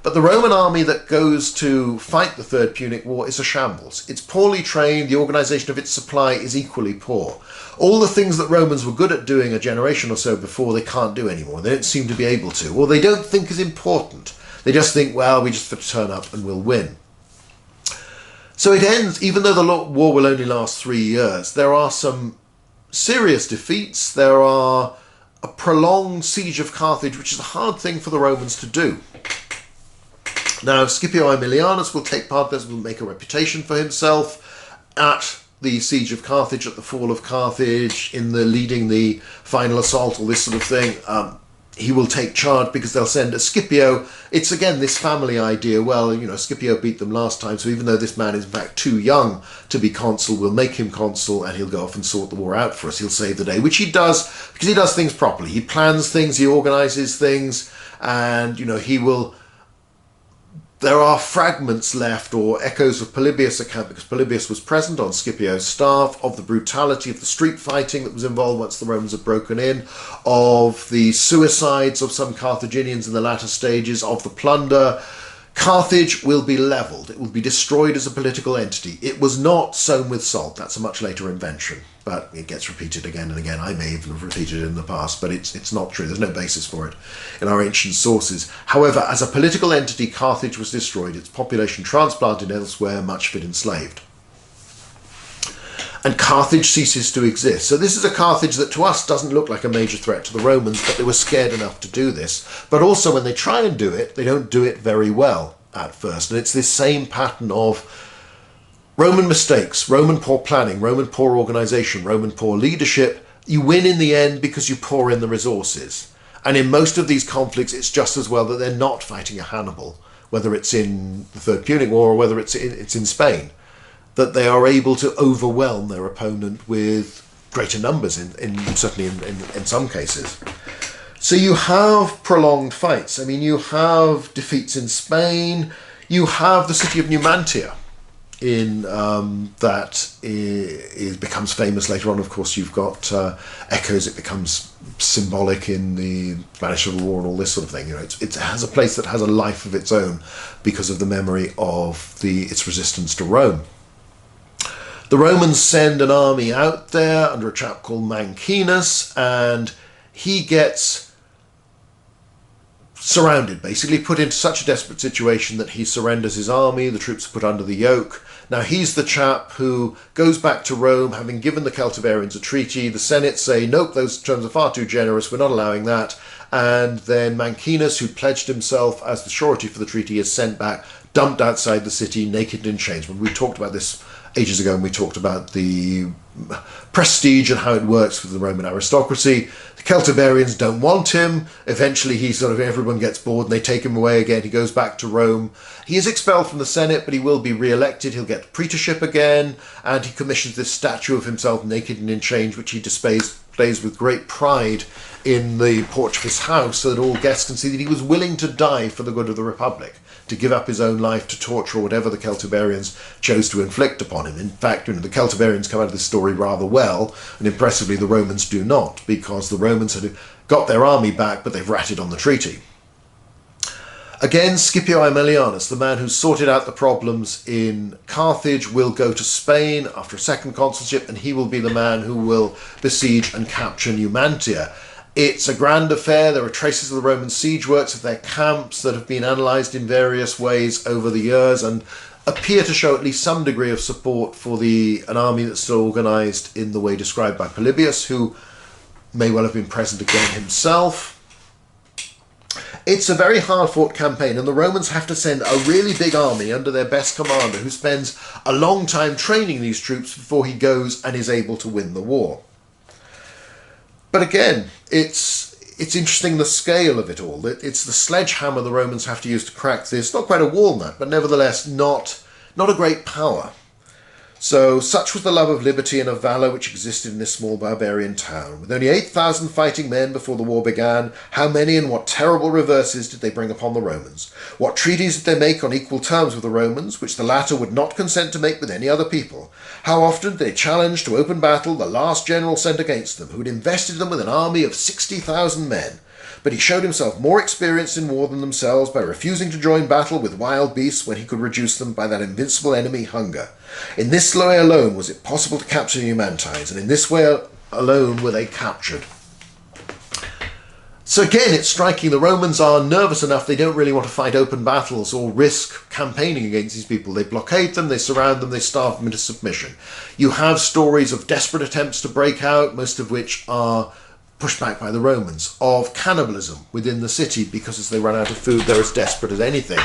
but the Roman army that goes to fight the Third Punic War is a shambles. It's poorly trained, the organisation of its supply is equally poor. All the things that Romans were good at doing a generation or so before, they can't do anymore. They don't seem to be able to, or they don't think is important. They just think, well, we just have to turn up and we'll win. So it ends, even though the war will only last 3 years, there are some serious defeats. There are a prolonged siege of Carthage, which is a hard thing for the Romans to do. Now, Scipio Aemilianus will take part, will make a reputation for himself at the siege of Carthage, at the fall of Carthage, leading the final assault, all this sort of thing. He will take charge because they'll send a Scipio. It's again this family idea. Well, Scipio beat them last time, so even though this man is in fact too young to be consul, we'll make him consul and he'll go off and sort the war out for us. He'll save the day, which he does because he does things properly. He plans things, he organises things, and he will. There are fragments left, or echoes of Polybius' account, because Polybius was present on Scipio's staff, of the brutality of the street fighting that was involved once the Romans had broken in, of the suicides of some Carthaginians in the latter stages, of the plunder. Carthage will be levelled. It will be destroyed as a political entity. It was not sown with salt. That's a much later invention, but it gets repeated again and again. I may even have repeated it in the past, but it's not true. There's no basis for it in our ancient sources. However, as a political entity, Carthage was destroyed, its population transplanted elsewhere, much of it enslaved. And Carthage ceases to exist. So this is a Carthage that to us doesn't look like a major threat to the Romans, but they were scared enough to do this. But also when they try and do it, they don't do it very well at first. And it's this same pattern of Roman mistakes, Roman poor planning, Roman poor organisation, Roman poor leadership. You win in the end because you pour in the resources. And in most of these conflicts, it's just as well that they're not fighting a Hannibal, whether it's in the Third Punic War or whether it's in Spain, that they are able to overwhelm their opponent with greater numbers, certainly in some cases. So you have prolonged fights. I mean, you have defeats in Spain. You have the city of Numantia becomes famous later on. Of course, you've got echoes. It becomes symbolic in the Spanish Civil War and all this sort of thing. You know, it has a place that has a life of its own because of the memory of its resistance to Rome. The Romans send an army out there under a chap called Mancinus, and he gets surrounded, basically put into such a desperate situation that he surrenders his army. The troops are put under the yoke. Now he's the chap who goes back to Rome, having given the Celtiberians a treaty. The Senate say, nope, those terms are far too generous, we're not allowing that. And then Mancinus, who pledged himself as the surety for the treaty, is sent back, dumped outside the city, naked and in chains. When we talked about this ages ago, and we talked about the prestige and how it works with the Roman aristocracy. The Celtiberians don't want him. Eventually everyone gets bored and they take him away again. He goes back to Rome. He is expelled from the Senate, but he will be re-elected. He'll get praetorship again, and he commissions this statue of himself naked and in chains, which he displays with great pride in the porch of his house, so that all guests can see that he was willing to die for the good of the Republic, to give up his own life to torture or whatever the Celtiberians chose to inflict upon him. In fact, the Celtiberians come out of this story rather well, and impressively the Romans do not, because the Romans had got their army back, but they've ratted on the treaty. Again, Scipio Aemilianus, the man who sorted out the problems in Carthage, will go to Spain after a second consulship, and he will be the man who will besiege and capture Numantia. It's a grand affair. There are traces of the Roman siege works of their camps that have been analysed in various ways over the years and appear to show at least some degree of support for an army that's still organised in the way described by Polybius, who may well have been present again himself. It's a very hard-fought campaign, and the Romans have to send a really big army under their best commander, who spends a long time training these troops before he goes and is able to win the war. But again, it's interesting the scale of it all. It's the sledgehammer the Romans have to use to crack this. Not quite a walnut, but nevertheless not a great power. So such was the love of liberty and of valour which existed in this small barbarian town. With only 8,000 fighting men before the war began, how many and what terrible reverses did they bring upon the Romans? What treaties did they make on equal terms with the Romans, which the latter would not consent to make with any other people? How often did they challenge to open battle the last general sent against them, who had invested them with an army of 60,000 men? But he showed himself more experienced in war than themselves by refusing to join battle with wild beasts when he could reduce them by that invincible enemy, hunger. In this way alone was it possible to capture the Numantines, and in this way alone were they captured. So again, it's striking. The Romans are nervous enough, they don't really want to fight open battles or risk campaigning against these people. They blockade them, they surround them, they starve them into submission. You have stories of desperate attempts to break out, most of which are pushed back by the Romans, of cannibalism within the city, because as they run out of food, they're as desperate as anything.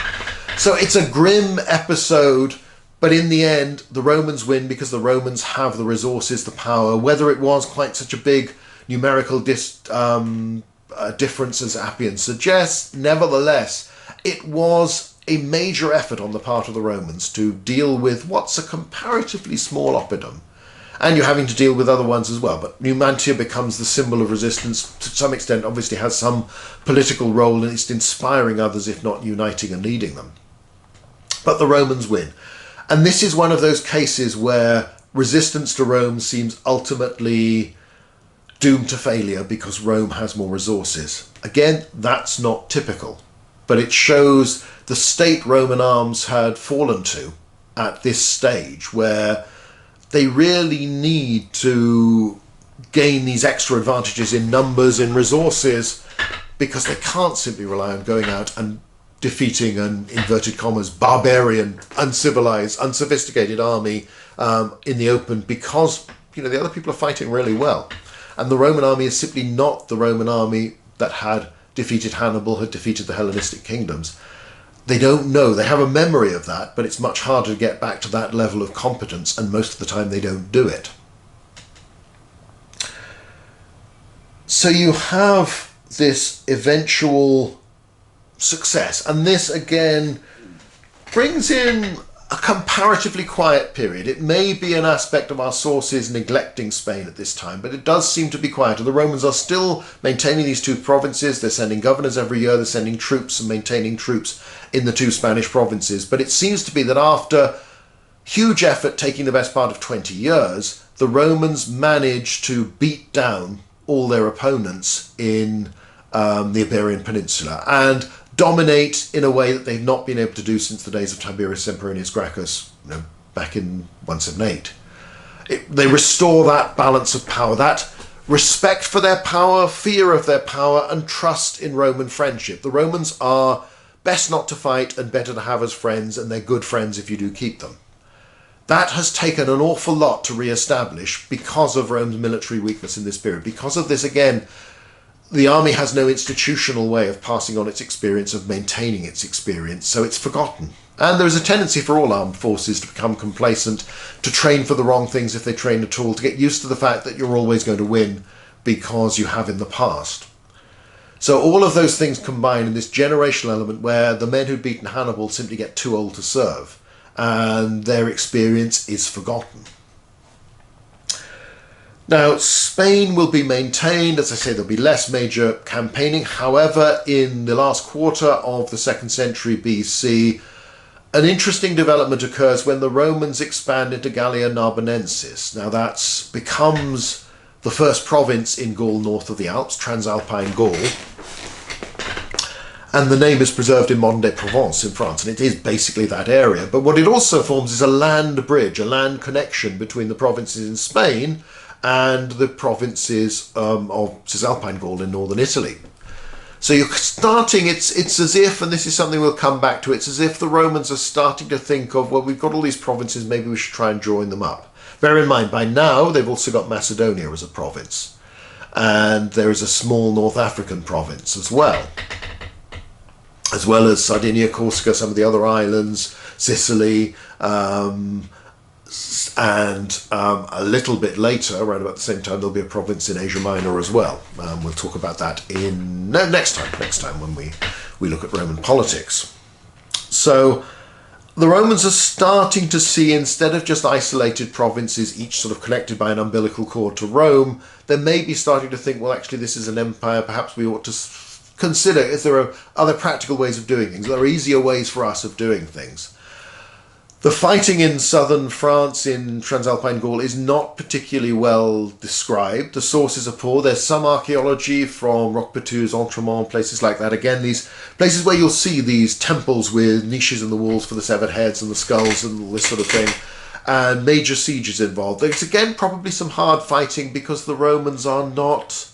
So it's a grim episode, but in the end, the Romans win because the Romans have the resources, the power. Whether it was quite such a big numerical difference as Appian suggests, nevertheless, it was a major effort on the part of the Romans to deal with what's a comparatively small oppidum. And you're having to deal with other ones as well. But Numantia becomes the symbol of resistance, to some extent obviously has some political role, in it's inspiring others, if not uniting and leading them. But the Romans win. And this is one of those cases where resistance to Rome seems ultimately doomed to failure because Rome has more resources. Again, that's not typical. but it shows the state Roman arms had fallen to at this stage, where they really need to gain these extra advantages in numbers, in resources, because they can't simply rely on going out and defeating an, inverted commas, barbarian, uncivilized, unsophisticated army in the open, because the other people are fighting really well. And the Roman army is simply not the Roman army that had defeated Hannibal, had defeated the Hellenistic kingdoms. They don't know. They have a memory of that, but it's much harder to get back to that level of competence, and most of the time they don't do it. So you have this eventual success, and this again brings in a comparatively quiet period. It may be an aspect of our sources neglecting Spain at this time, but it does seem to be quieter. The Romans are still maintaining these two provinces. They're sending governors every year. They're sending troops and maintaining troops in the two Spanish provinces. But it seems to be that after huge effort taking the best part of 20 years, the Romans managed to beat down all their opponents in the Iberian Peninsula and dominate in a way that they've not been able to do since the days of Tiberius Sempronius Gracchus, back in 178. They restore that balance of power, that respect for their power, fear of their power, and trust in Roman friendship. The Romans are best not to fight and better to have as friends, and they're good friends if you do keep them. That has taken an awful lot to re-establish because of Rome's military weakness in this period. Because of this, again, the army has no institutional way of passing on its experience, of maintaining its experience, so it's forgotten. And there is a tendency for all armed forces to become complacent, to train for the wrong things if they train at all, to get used to the fact that you're always going to win because you have in the past. So all of those things combine in this generational element where the men who'd beaten Hannibal simply get too old to serve, and their experience is forgotten. Now, Spain will be maintained. As I say, there'll be less major campaigning. However, in the last quarter of the 2nd century BC, an interesting development occurs when the Romans expand into Gallia Narbonensis. Now, that becomes the first province in Gaul north of the Alps, Transalpine Gaul. And the name is preserved in modern-day Provence in France, and it is basically that area. But what it also forms is a land bridge, a land connection between the provinces in Spain and the provinces of Cisalpine Gaul in northern Italy. So you're starting, it's as if, and this is something we'll come back to, it's as if the Romans are starting to think of, well, we've got all these provinces, maybe we should try and join them up. Bear in mind, by now, they've also got Macedonia as a province. And there is a small North African province as well as Sardinia, Corsica, some of the other islands, Sicily, and a little bit later, around about the same time, there'll be a province in Asia Minor as well. We'll talk about that next time when we look at Roman politics. So the Romans are starting to see, instead of just isolated provinces, each sort of connected by an umbilical cord to Rome, they may be starting to think, well, actually, this is an empire. Perhaps we ought to consider if there are other practical ways of doing things. There are easier ways for us of doing things. The fighting in southern France, in Transalpine Gaul, is not particularly well described. The sources are poor. There's some archaeology from Roquepetoux, Entremont, places like that. Again, these places where you'll see these temples with niches in the walls for the severed heads and the skulls and all this sort of thing. And major sieges involved. There's, again, probably some hard fighting because the Romans are not...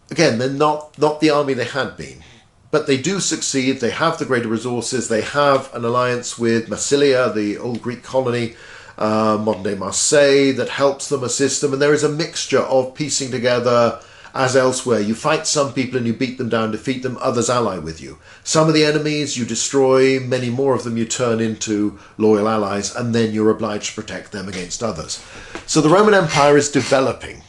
Again, they're not the army they had been. But they do succeed. They have the greater resources. They have an alliance with Massilia, the old Greek colony, modern-day Marseille, that helps them, assist them. And there is a mixture of piecing together, as elsewhere. You fight some people and you beat them down, defeat them. Others ally with you. Some of the enemies you destroy. Many more of them you turn into loyal allies. And then you're obliged to protect them against others. So the Roman Empire is developing.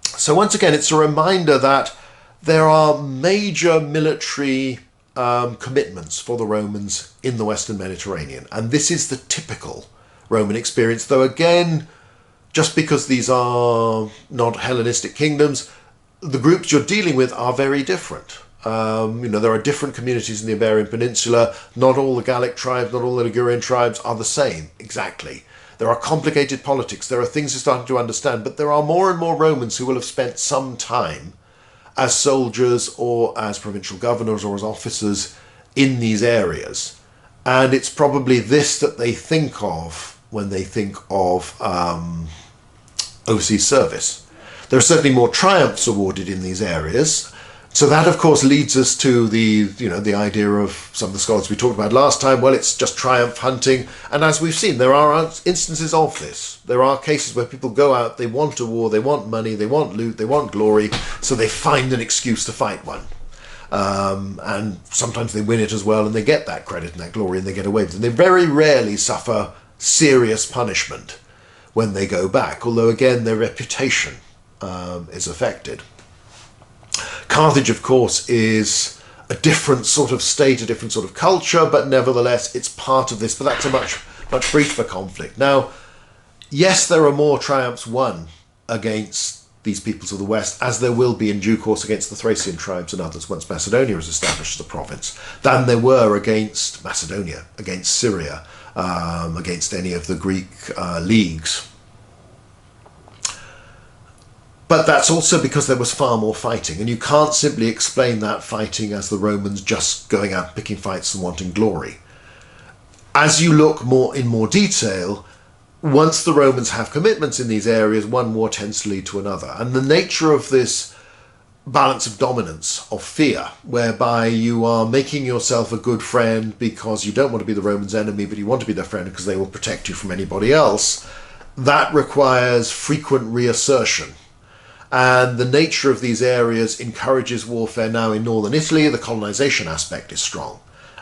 So once again, it's a reminder that there are major military commitments for the Romans in the Western Mediterranean. And this is the typical Roman experience. Though again, just because these are not Hellenistic kingdoms, the groups you're dealing with are very different. There are different communities in the Iberian Peninsula. Not all the Gallic tribes, not all the Ligurian tribes are the same, exactly. There are complicated politics. There are things you're starting to understand. But there are more and more Romans who will have spent some time as soldiers or as provincial governors or as officers in these areas. And it's probably this that they think of when they think of overseas service. There are certainly more triumphs awarded in these areas. So that, of course, leads us to the idea of some of the scholars we talked about last time. Well, it's just triumph hunting. And as we've seen, there are instances of this. There are cases where people go out, they want a war, they want money, they want loot, they want glory, so they find an excuse to fight one. And sometimes they win it as well, and they get that credit and that glory, and they get away with it. And they very rarely suffer serious punishment when they go back, although, again, their reputation is affected. Carthage, of course, is a different sort of state, a different sort of culture, but nevertheless it's part of this, but that's a much briefer conflict. Now, yes, there are more triumphs won against these peoples of the West, as there will be in due course against the Thracian tribes and others once Macedonia is established as a province, than there were against Macedonia, against Syria, against any of the Greek leagues. But that's also because there was far more fighting, and you can't simply explain that fighting as the Romans just going out picking fights and wanting glory. As you look in more detail, once the Romans have commitments in these areas, one war tends to lead to another. And the nature of this balance of dominance, of fear, whereby you are making yourself a good friend because you don't want to be the Romans' enemy, but you want to be their friend because they will protect you from anybody else, that requires frequent reassertion. And the nature of these areas encourages warfare now in northern Italy. The colonization aspect is strong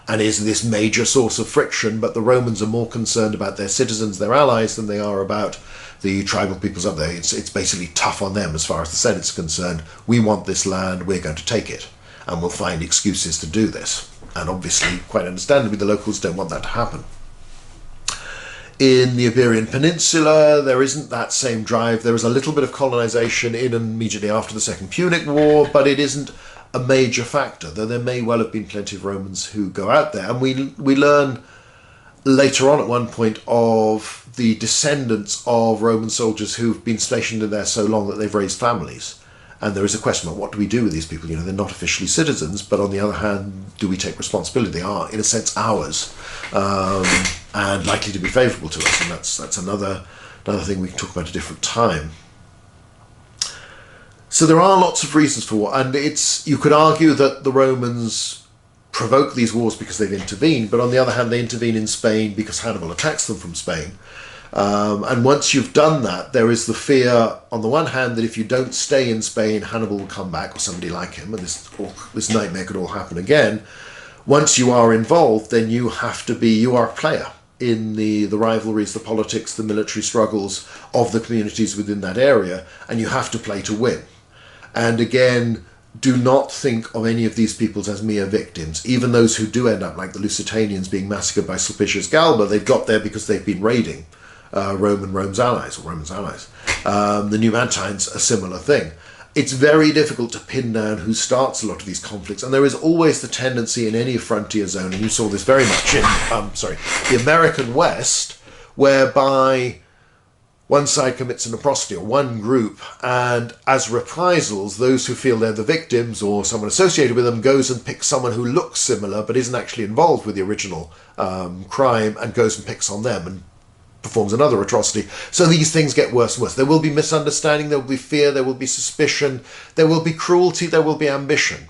and is this major source of friction, but the Romans are more concerned about their citizens, their allies, than they are about the tribal peoples up there. It's basically tough on them as far as the Senate's concerned. We want this land, we're going to take it, and we'll find excuses to do this. And obviously, quite understandably, the locals don't want that to happen. In the Iberian Peninsula, there isn't that same drive. There is a little bit of colonization in and immediately after the Second Punic War, but it isn't a major factor, though there may well have been plenty of Romans who go out there. And we learn later on at one point of the descendants of Roman soldiers who've been stationed in there so long that they've raised families. And there is a question about what do we do with these people? You know, they're not officially citizens, but on the other hand, do we take responsibility? They are, in a sense, ours, and likely to be favourable to us. And that's another thing we can talk about at a different time. So there are lots of reasons for war, and you could argue that the Romans provoke these wars because they've intervened, but on the other hand, they intervene in Spain because Hannibal attacks them from Spain. And once you've done that, there is the fear, on the one hand, that if you don't stay in Spain, Hannibal will come back, or somebody like him, and this nightmare could all happen again. Once you are involved, then you are a player in the rivalries, the politics, the military struggles of the communities within that area, and you have to play to win. And again, do not think of any of these peoples as mere victims. Even those who do end up, like the Lusitanians, being massacred by Sulpicius Galba, they've got there because they've been raiding Romans' allies. The Numantines, a similar thing. It's very difficult to pin down who starts a lot of these conflicts, and there is always the tendency in any frontier zone, and you saw this very much in the American West, whereby one side commits an atrocity, or one group, and as reprisals, those who feel they're the victims or someone associated with them goes and picks someone who looks similar but isn't actually involved with the original crime, and goes and picks on them and performs another atrocity. So these things get worse and worse. There will be misunderstanding, there will be fear, there will be suspicion, there will be cruelty, there will be ambition.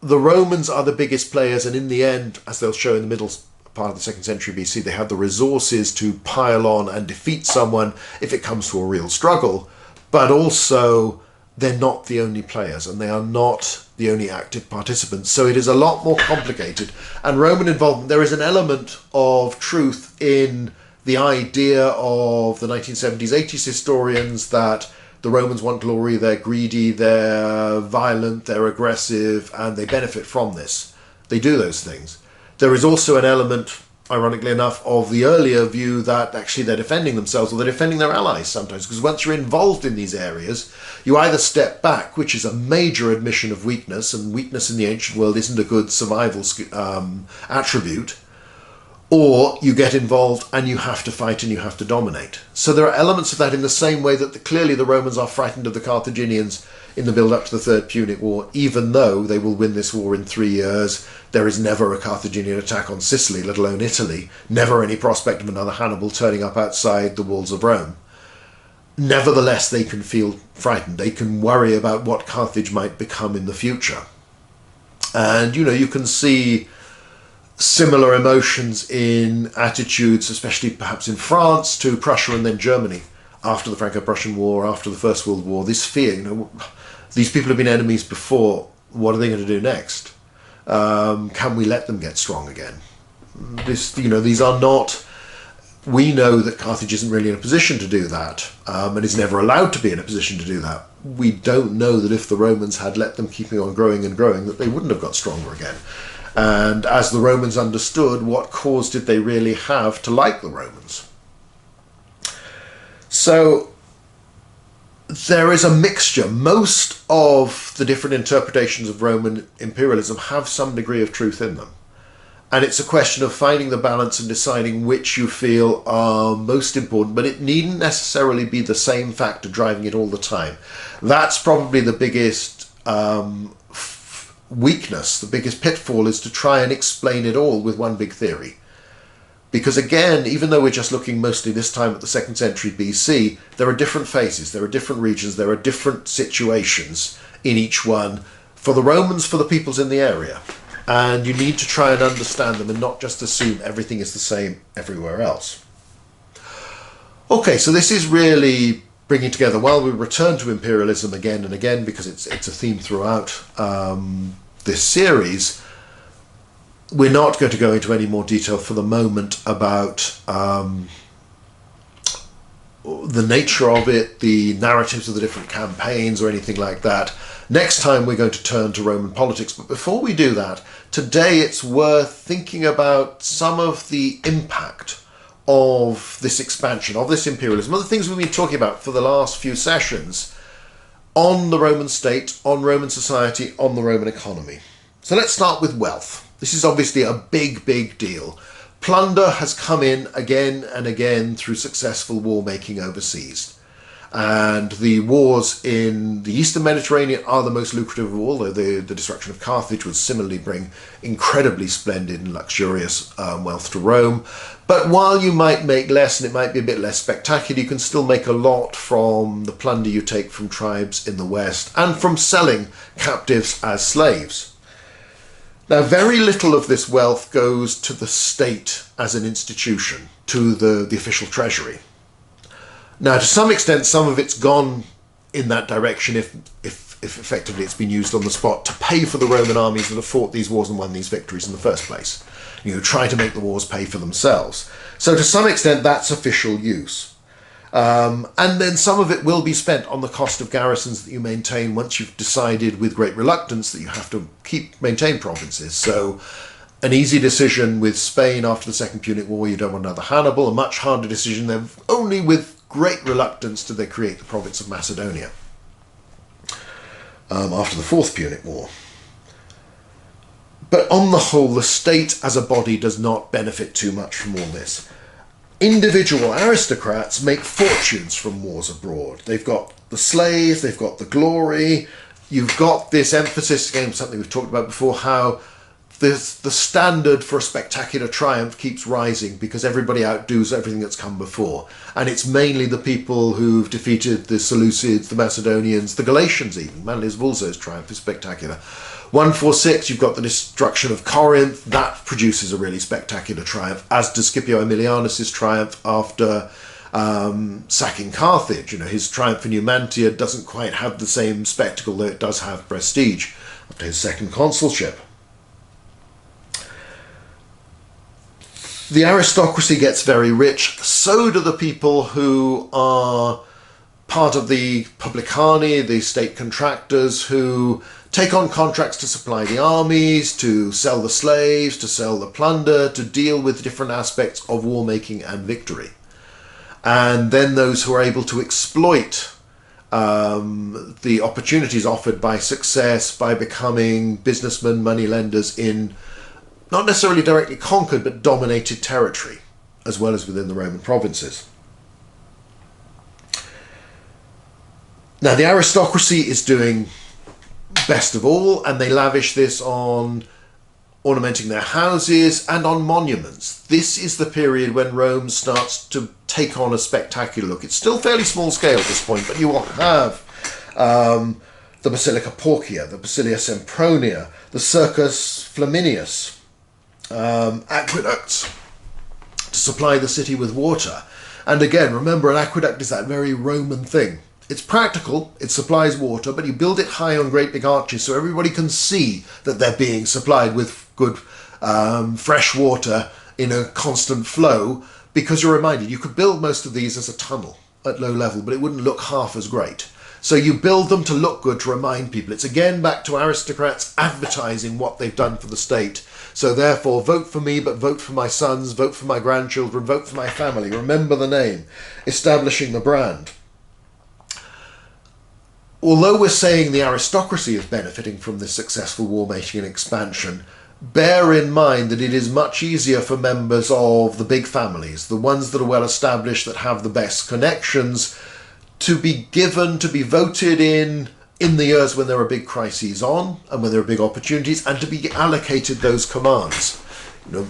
The Romans are the biggest players, and in the end, as they'll show in the middle part of the 2nd century BC, they have the resources to pile on and defeat someone if it comes to a real struggle, but also they're not the only players and they are not the only active participants. So it is a lot more complicated. And Roman involvement, there is an element of truth in the idea of the 1970s, 80s historians that the Romans want glory, they're greedy, they're violent, they're aggressive, and they benefit from this. They do those things. There is also an element, ironically enough, of the earlier view that actually they're defending themselves, or they're defending their allies sometimes, because once you're involved in these areas, you either step back, which is a major admission of weakness, and weakness in the ancient world isn't a good survival attribute, or you get involved and you have to fight and you have to dominate. So there are elements of that in the same way that clearly the Romans are frightened of the Carthaginians in the build-up to the Third Punic War, even though they will win this war in 3 years. There is never a Carthaginian attack on Sicily, let alone Italy. Never any prospect of another Hannibal turning up outside the walls of Rome. Nevertheless, they can feel frightened. They can worry about what Carthage might become in the future. And, you can see similar emotions in attitudes, especially perhaps in France, to Prussia and then Germany after the Franco-Prussian War, after the First World War. This fear, these people have been enemies before. What are they going to do next? Can we let them get strong again? These are not. We know that Carthage isn't really in a position to do that, and is never allowed to be in a position to do that. We don't know that if the Romans had let them keeping on growing and growing, that they wouldn't have got stronger again. And as the Romans understood, what cause did they really have to like the Romans? So there is a mixture. Most of the different interpretations of Roman imperialism have some degree of truth in them. And it's a question of finding the balance and deciding which you feel are most important, but it needn't necessarily be the same factor driving it all the time. That's probably the biggest weakness, the biggest pitfall, is to try and explain it all with one big theory. Because again, even though we're just looking mostly this time at the 2nd century BC, there are different phases, there are different regions, there are different situations in each one, for the Romans, for the peoples in the area. And you need to try and understand them and not just assume everything is the same everywhere else. Okay, so this is really bringing together, while we return to imperialism again and again, because it's a theme throughout this series, we're not going to go into any more detail for the moment about the nature of it, the narratives of the different campaigns or anything like that. Next time we're going to turn to Roman politics, but before we do that, today it's worth thinking about some of the impact of this expansion, of this imperialism, of the things we've been talking about for the last few sessions, on the Roman state, on Roman society, on the Roman economy. So let's start with wealth. This is obviously a big, big deal. Plunder has come in again and again through successful war making overseas. And the wars in the Eastern Mediterranean are the most lucrative of all, though the destruction of Carthage would similarly bring incredibly splendid and luxurious wealth to Rome. But while you might make less, and it might be a bit less spectacular, you can still make a lot from the plunder you take from tribes in the West and from selling captives as slaves. Now, very little of this wealth goes to the state as an institution, to the official treasury. Now, to some extent, some of it's gone in that direction if effectively it's been used on the spot to pay for the Roman armies that have fought these wars and won these victories in the first place. Try to make the wars pay for themselves. So to some extent, that's official use. And then some of it will be spent on the cost of garrisons that you maintain once you've decided with great reluctance that you have to maintain provinces. So an easy decision with Spain after the Second Punic War, you don't want another Hannibal. A much harder decision then, only with great reluctance did they create the province of Macedonia after the Fourth Punic War. But on the whole, the state as a body does not benefit too much from all this. Individual aristocrats make fortunes from wars abroad. They've got the slaves, they've got the glory. You've got this emphasis, again, something we've talked about before, how the standard for a spectacular triumph keeps rising because everybody outdoes everything that's come before. And it's mainly the people who've defeated the Seleucids, the Macedonians, the Galatians even. Manlius Vulso's triumph is spectacular. 146, you've got the destruction of Corinth. That produces a really spectacular triumph, as does Scipio Aemilianus' triumph after sacking Carthage. His triumph in Numantia doesn't quite have the same spectacle, though it does have prestige after his second consulship. The aristocracy gets very rich, so do the people who are part of the publicani, the state contractors, who take on contracts to supply the armies, to sell the slaves, to sell the plunder, to deal with different aspects of war making and victory. And then those who are able to exploit the opportunities offered by success, by becoming businessmen, moneylenders in not necessarily directly conquered, but dominated territory, as well as within the Roman provinces. Now, the aristocracy is doing best of all, and they lavish this on ornamenting their houses and on monuments. This is the period when Rome starts to take on a spectacular look. It's still fairly small scale at this point, but you will have the Basilica Porcia, the Basilia Sempronia, the Circus Flaminius, aqueducts to supply the city with water. And again, remember, an aqueduct is that very Roman thing. It's practical, it supplies water, but you build it high on great big arches so everybody can see that they're being supplied with good fresh water in a constant flow, because you're reminded you could build most of these as a tunnel at low level, but it wouldn't look half as great. So you build them to look good, to remind people. It's again back to aristocrats advertising what they've done for the state. So therefore, vote for me, but vote for my sons, vote for my grandchildren, vote for my family. Remember the name, establishing the brand. Although we're saying the aristocracy is benefiting from this successful war-making and expansion, bear in mind that it is much easier for members of the big families, the ones that are well established, that have the best connections, to be given, to be voted in the years when there are big crises on and when there are big opportunities, and to be allocated those commands.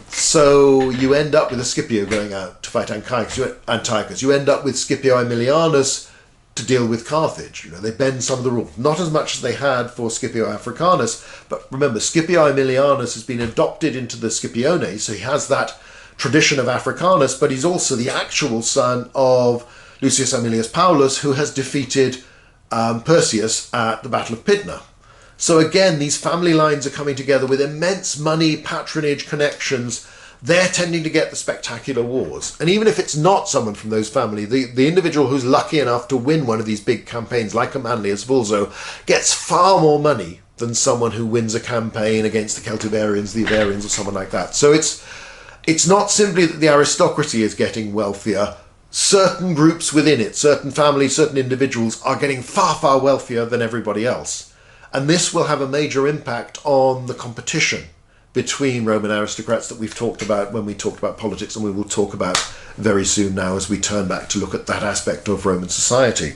So you end up with a Scipio going out to fight Antiochus. You end up with Scipio Aemilianus to deal with Carthage. They bend some of the rules, not as much as they had for Scipio Africanus, but remember, Scipio Aemilianus has been adopted into the Scipiones, so he has that tradition of Africanus, but he's also the actual son of Lucius Aemilius Paulus, who has defeated Perseus at the Battle of Pydna. So again, these family lines are coming together with immense money, patronage, connections. They're tending to get the spectacular wars. And even if it's not someone from those family, the individual who's lucky enough to win one of these big campaigns, like a Manlius Vulso, gets far more money than someone who wins a campaign against the Celtiberians, the Iberians, or someone like that. So it's not simply that the aristocracy is getting wealthier. Certain groups within it, certain families, certain individuals are getting far, far wealthier than everybody else. And this will have a major impact on the competition between Roman aristocrats that we've talked about when we talked about politics, and we will talk about very soon now as we turn back to look at that aspect of Roman society.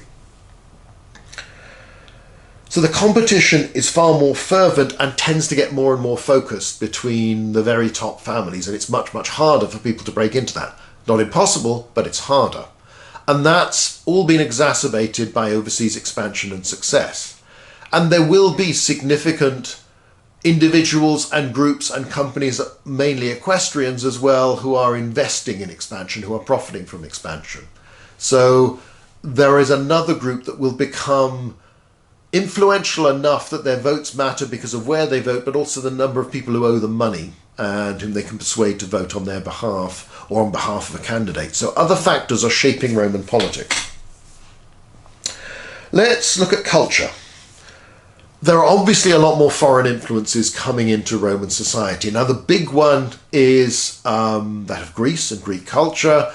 So the competition is far more fervent and tends to get more and more focused between the very top families, and it's much, much harder for people to break into that. Not impossible, but it's harder. And that's all been exacerbated by overseas expansion and success. And there will be significant individuals and groups and companies, mainly equestrians as well, who are investing in expansion, who are profiting from expansion. So there is another group that will become influential enough that their votes matter because of where they vote, but also the number of people who owe them money and whom they can persuade to vote on their behalf or on behalf of a candidate. So other factors are shaping Roman politics. Let's look at culture. There are obviously a lot more foreign influences coming into Roman society. Now, the big one is that of Greece and Greek culture.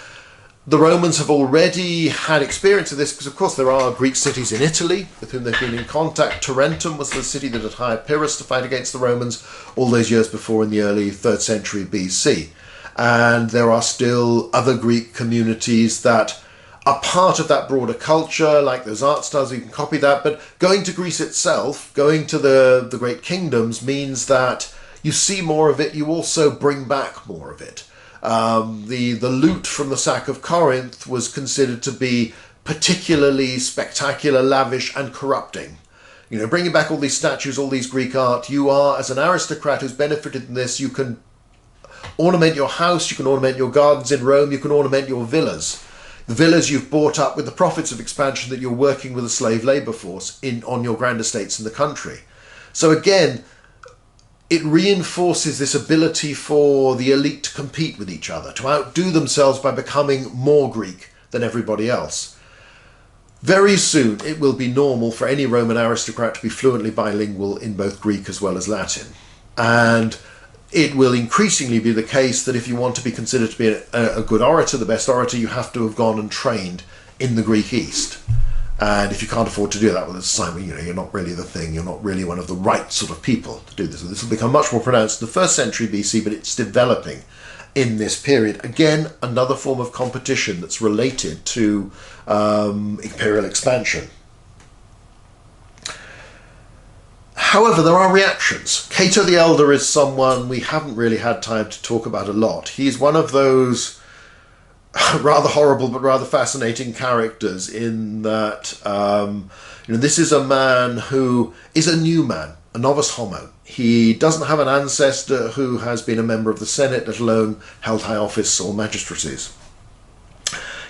The Romans have already had experience of this because, of course, there are Greek cities in Italy with whom they've been in contact. Tarentum was the city that had hired Pyrrhus to fight against the Romans all those years before in the early 3rd century BC. And there are still other Greek communities that are part of that broader culture, like those art styles, you can copy that. But going to Greece itself, going to the great kingdoms, means that you see more of it, you also bring back more of it. The loot from the sack of Corinth was considered to be particularly spectacular, lavish, and corrupting. Bringing back all these statues, all these Greek art, you are, as an aristocrat who's benefited in this, you can ornament your house, you can ornament your gardens in Rome, you can ornament your villas. The villas you've bought up with the profits of expansion that you're working with a slave labour force on your grand estates in the country. So again, it reinforces this ability for the elite to compete with each other, to outdo themselves by becoming more Greek than everybody else. Very soon it will be normal for any Roman aristocrat to be fluently bilingual in both Greek as well as Latin. And it will increasingly be the case that if you want to be considered to be a good orator, the best orator, you have to have gone and trained in the Greek East. And if you can't afford to do that, well, it's a sign where, you're not really the thing, you're not really one of the right sort of people to do this. And this will become much more pronounced in the 1st century BC, but it's developing in this period. Again, another form of competition that's related to imperial expansion. However, there are reactions. Cato the Elder is someone we haven't really had time to talk about a lot. He's one of those rather horrible but rather fascinating characters in that this is a man who is a new man, a novus homo. He doesn't have an ancestor who has been a member of the Senate, let alone held high office or magistracies.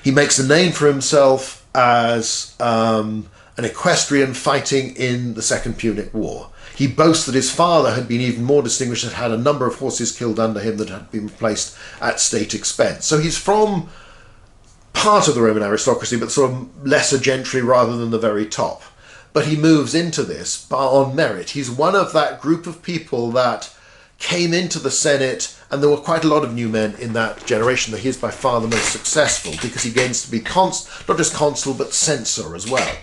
He makes a name for himself as an equestrian fighting in the Second Punic War. He boasts that his father had been even more distinguished, had had a number of horses killed under him that had been replaced at state expense. So he's from part of the Roman aristocracy, but sort of lesser gentry rather than the very top. But he moves into this on merit. He's one of that group of people that came into the Senate, and there were quite a lot of new men in that generation, that he is by far the most successful, because he gains to be not just consul, but censor as well.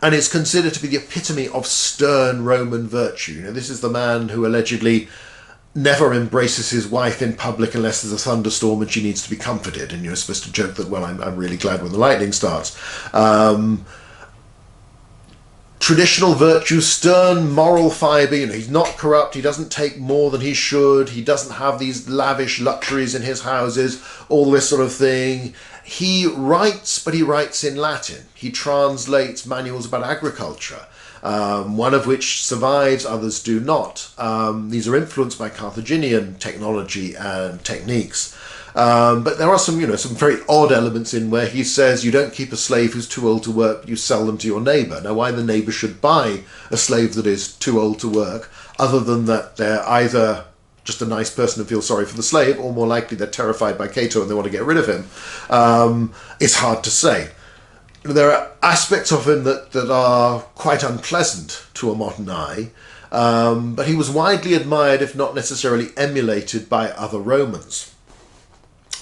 And is considered to be the epitome of stern Roman virtue. This is the man who allegedly never embraces his wife in public unless there's a thunderstorm and she needs to be comforted. And you're supposed to joke that, well, I'm really glad when the lightning starts. Traditional virtue, stern moral fibre. He's not corrupt. He doesn't take more than he should. He doesn't have these lavish luxuries in his houses, all this sort of thing. He writes, but he writes in Latin. He translates manuals about agriculture, one of which survives, others do not. These are influenced by Carthaginian technology and techniques. But there are some very odd elements in where he says you don't keep a slave who's too old to work, you sell them to your neighbour. Now, why the neighbour should buy a slave that is too old to work, other than that they're either just a nice person who feels sorry for the slave, or more likely they're terrified by Cato and they want to get rid of him, it's hard to say. There are aspects of him that are quite unpleasant to a modern eye, but he was widely admired, if not necessarily emulated, by other Romans.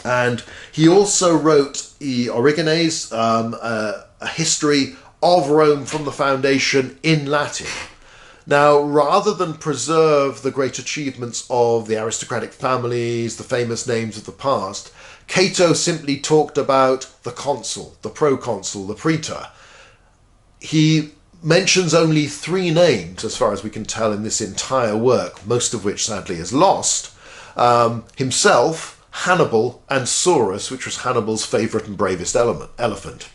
And he also wrote Origenes, a history of Rome from the foundation in Latin. Now, rather than preserve the great achievements of the aristocratic families, the famous names of the past, Cato simply talked about the consul, the proconsul, the praetor. He mentions only 3 names, as far as we can tell, in this entire work, most of which sadly is lost. Himself, Hannibal, and Saurus, which was Hannibal's favourite and bravest elephant.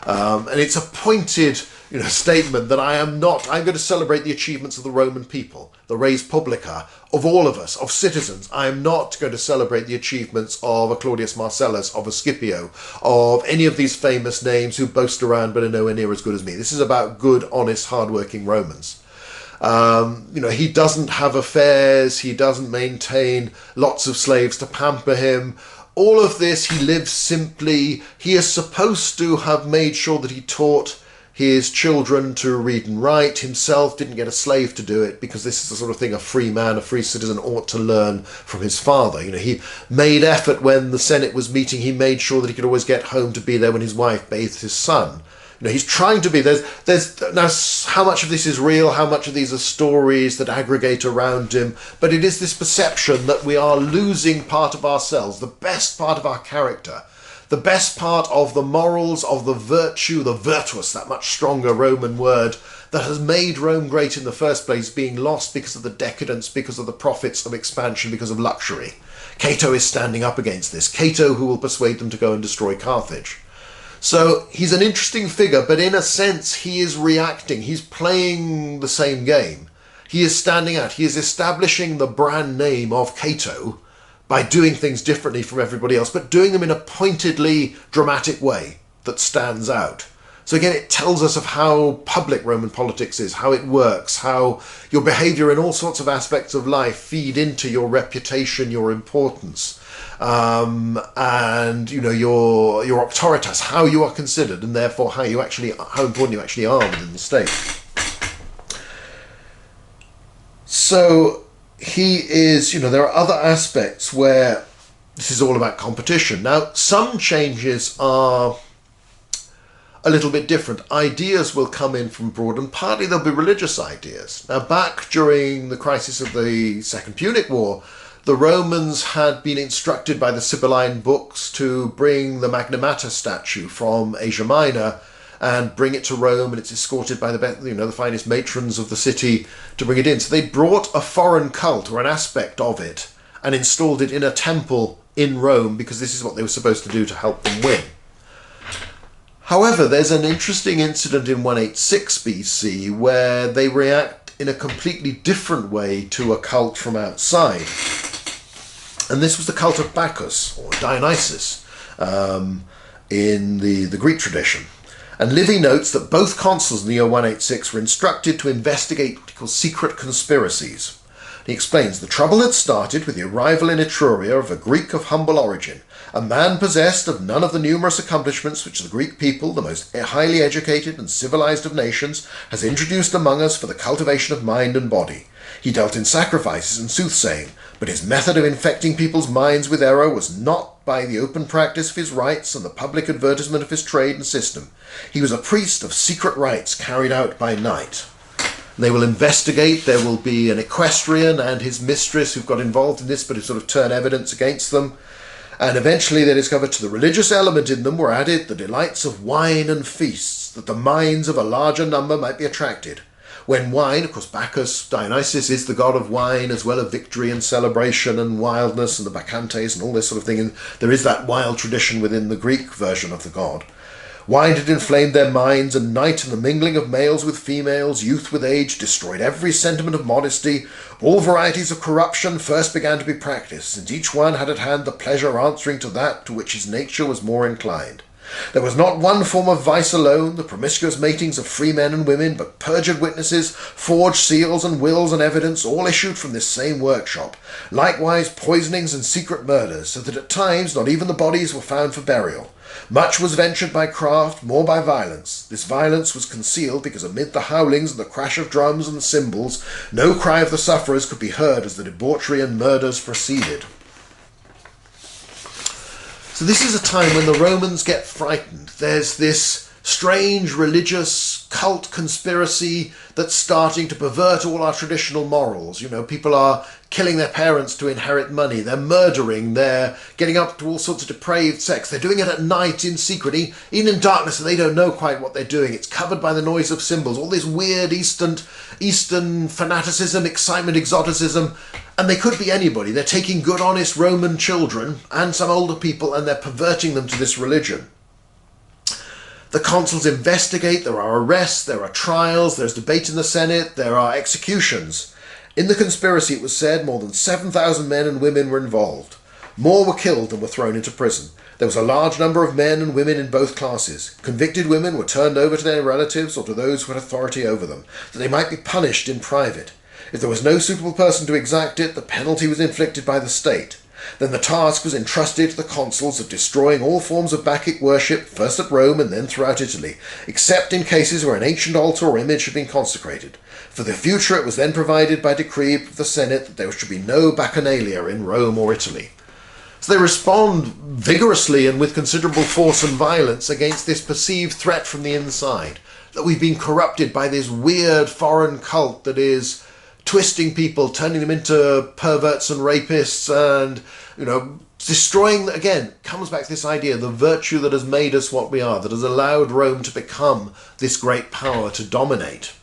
And it's a pointed statement that I'm going to celebrate the achievements of the Roman people, the res publica, of all of us, of citizens. I am not going to celebrate the achievements of a Claudius Marcellus, of a Scipio, of any of these famous names who boast around but are nowhere near as good as me. This is about good, honest, hard-working Romans. He doesn't have affairs, he doesn't maintain lots of slaves to pamper him. All of this, he lives simply. He is supposed to have made sure that he taught his children to read and write. Himself didn't get a slave to do it, because this is the sort of thing a free man, a free citizen ought to learn from his father. He made effort when the Senate was meeting. He made sure that he could always get home to be there when his wife bathed his son. He's trying to be. There's now, how much of this is real, how much of these are stories that aggregate around him, but it is this perception that we are losing part of ourselves, the best part of our character, the best part of the morals, of the virtue, the virtus, that much stronger Roman word that has made Rome great in the first place, being lost because of the decadence, because of the profits of expansion, because of luxury. Cato is standing up against this. Cato, who will persuade them to go and destroy Carthage. So he's an interesting figure, but in a sense he is reacting. He's playing the same game. He is standing out. He is establishing the brand name of Cato by doing things differently from everybody else, but doing them in a pointedly dramatic way that stands out. So again, it tells us of how public Roman politics is, how it works, how your behaviour in all sorts of aspects of life feed into your reputation, your importance. And your auctoritas, how you are considered, and therefore how important you actually are within the state. So he is, there are other aspects where this is all about competition. Now, some changes are a little bit different. Ideas will come in from abroad, and partly they'll be religious ideas. Now, back during the crisis of the Second Punic War, the Romans had been instructed by the Sibylline books to bring the Magna Mater statue from Asia Minor and bring it to Rome, and it's escorted by the finest matrons of the city to bring it in. So they brought a foreign cult or an aspect of it and installed it in a temple in Rome because this is what they were supposed to do to help them win. However, there's an interesting incident in 186 BC where they react in a completely different way to a cult from outside. And this was the cult of Bacchus, or Dionysus, in the Greek tradition. And Livy notes that both consuls in the year 186 were instructed to investigate what he calls secret conspiracies. He explains, the trouble had started with the arrival in Etruria of a Greek of humble origin, a man possessed of none of the numerous accomplishments which the Greek people, the most highly educated and civilized of nations, has introduced among us for the cultivation of mind and body. He dealt in sacrifices and soothsaying, but his method of infecting people's minds with error was not by the open practice of his rites and the public advertisement of his trade and system. He was a priest of secret rites carried out by night. They will investigate. There will be an equestrian and his mistress who've got involved in this, but who sort of turn evidence against them. And eventually they discovered to the religious element in them were added the delights of wine and feasts, that the minds of a larger number might be attracted. When wine, of course Bacchus, Dionysus, is the god of wine, as well as victory and celebration and wildness and the bacchantes and all this sort of thing. And there is that wild tradition within the Greek version of the god. Wine had inflamed their minds, and night and the mingling of males with females, youth with age, destroyed every sentiment of modesty. All varieties of corruption first began to be practised, since each one had at hand the pleasure answering to that to which his nature was more inclined. There was not one form of vice alone, the promiscuous matings of free men and women, but perjured witnesses, forged seals and wills and evidence, all issued from this same workshop. Likewise poisonings and secret murders, so that at times not even the bodies were found for burial. Much was ventured by craft, more by violence. This violence was concealed because amid the howlings and the crash of drums and cymbals, no cry of the sufferers could be heard as the debauchery and murders proceeded. So this is a time when the Romans get frightened. There's this strange religious cult conspiracy that's starting to pervert all our traditional morals. People are killing their parents to inherit money. They're murdering. They're getting up to all sorts of depraved sex. They're doing it at night in secret, even in darkness, and they don't know quite what they're doing. It's covered by the noise of cymbals, all this weird Eastern fanaticism, excitement, exoticism. And they could be anybody. They're taking good, honest Roman children and some older people, and they're perverting them to this religion. The consuls investigate, there are arrests, there are trials, there's debate in the Senate, there are executions. In the conspiracy, it was said, more than 7,000 men and women were involved. More were killed than were thrown into prison. There was a large number of men and women in both classes. Convicted women were turned over to their relatives or to those who had authority over them, that they might be punished in private. If there was no suitable person to exact it, the penalty was inflicted by the state. Then the task was entrusted to the consuls of destroying all forms of Bacchic worship, first at Rome and then throughout Italy, except in cases where an ancient altar or image had been consecrated. For the future it was then provided by decree of the Senate that there should be no Bacchanalia in Rome or Italy. So they respond vigorously and with considerable force and violence against this perceived threat from the inside, that we've been corrupted by this weird foreign cult that is twisting people, turning them into perverts and rapists, and destroying, again, comes back to this idea, the virtue that has made us what we are, that has allowed Rome to become this great power to dominate.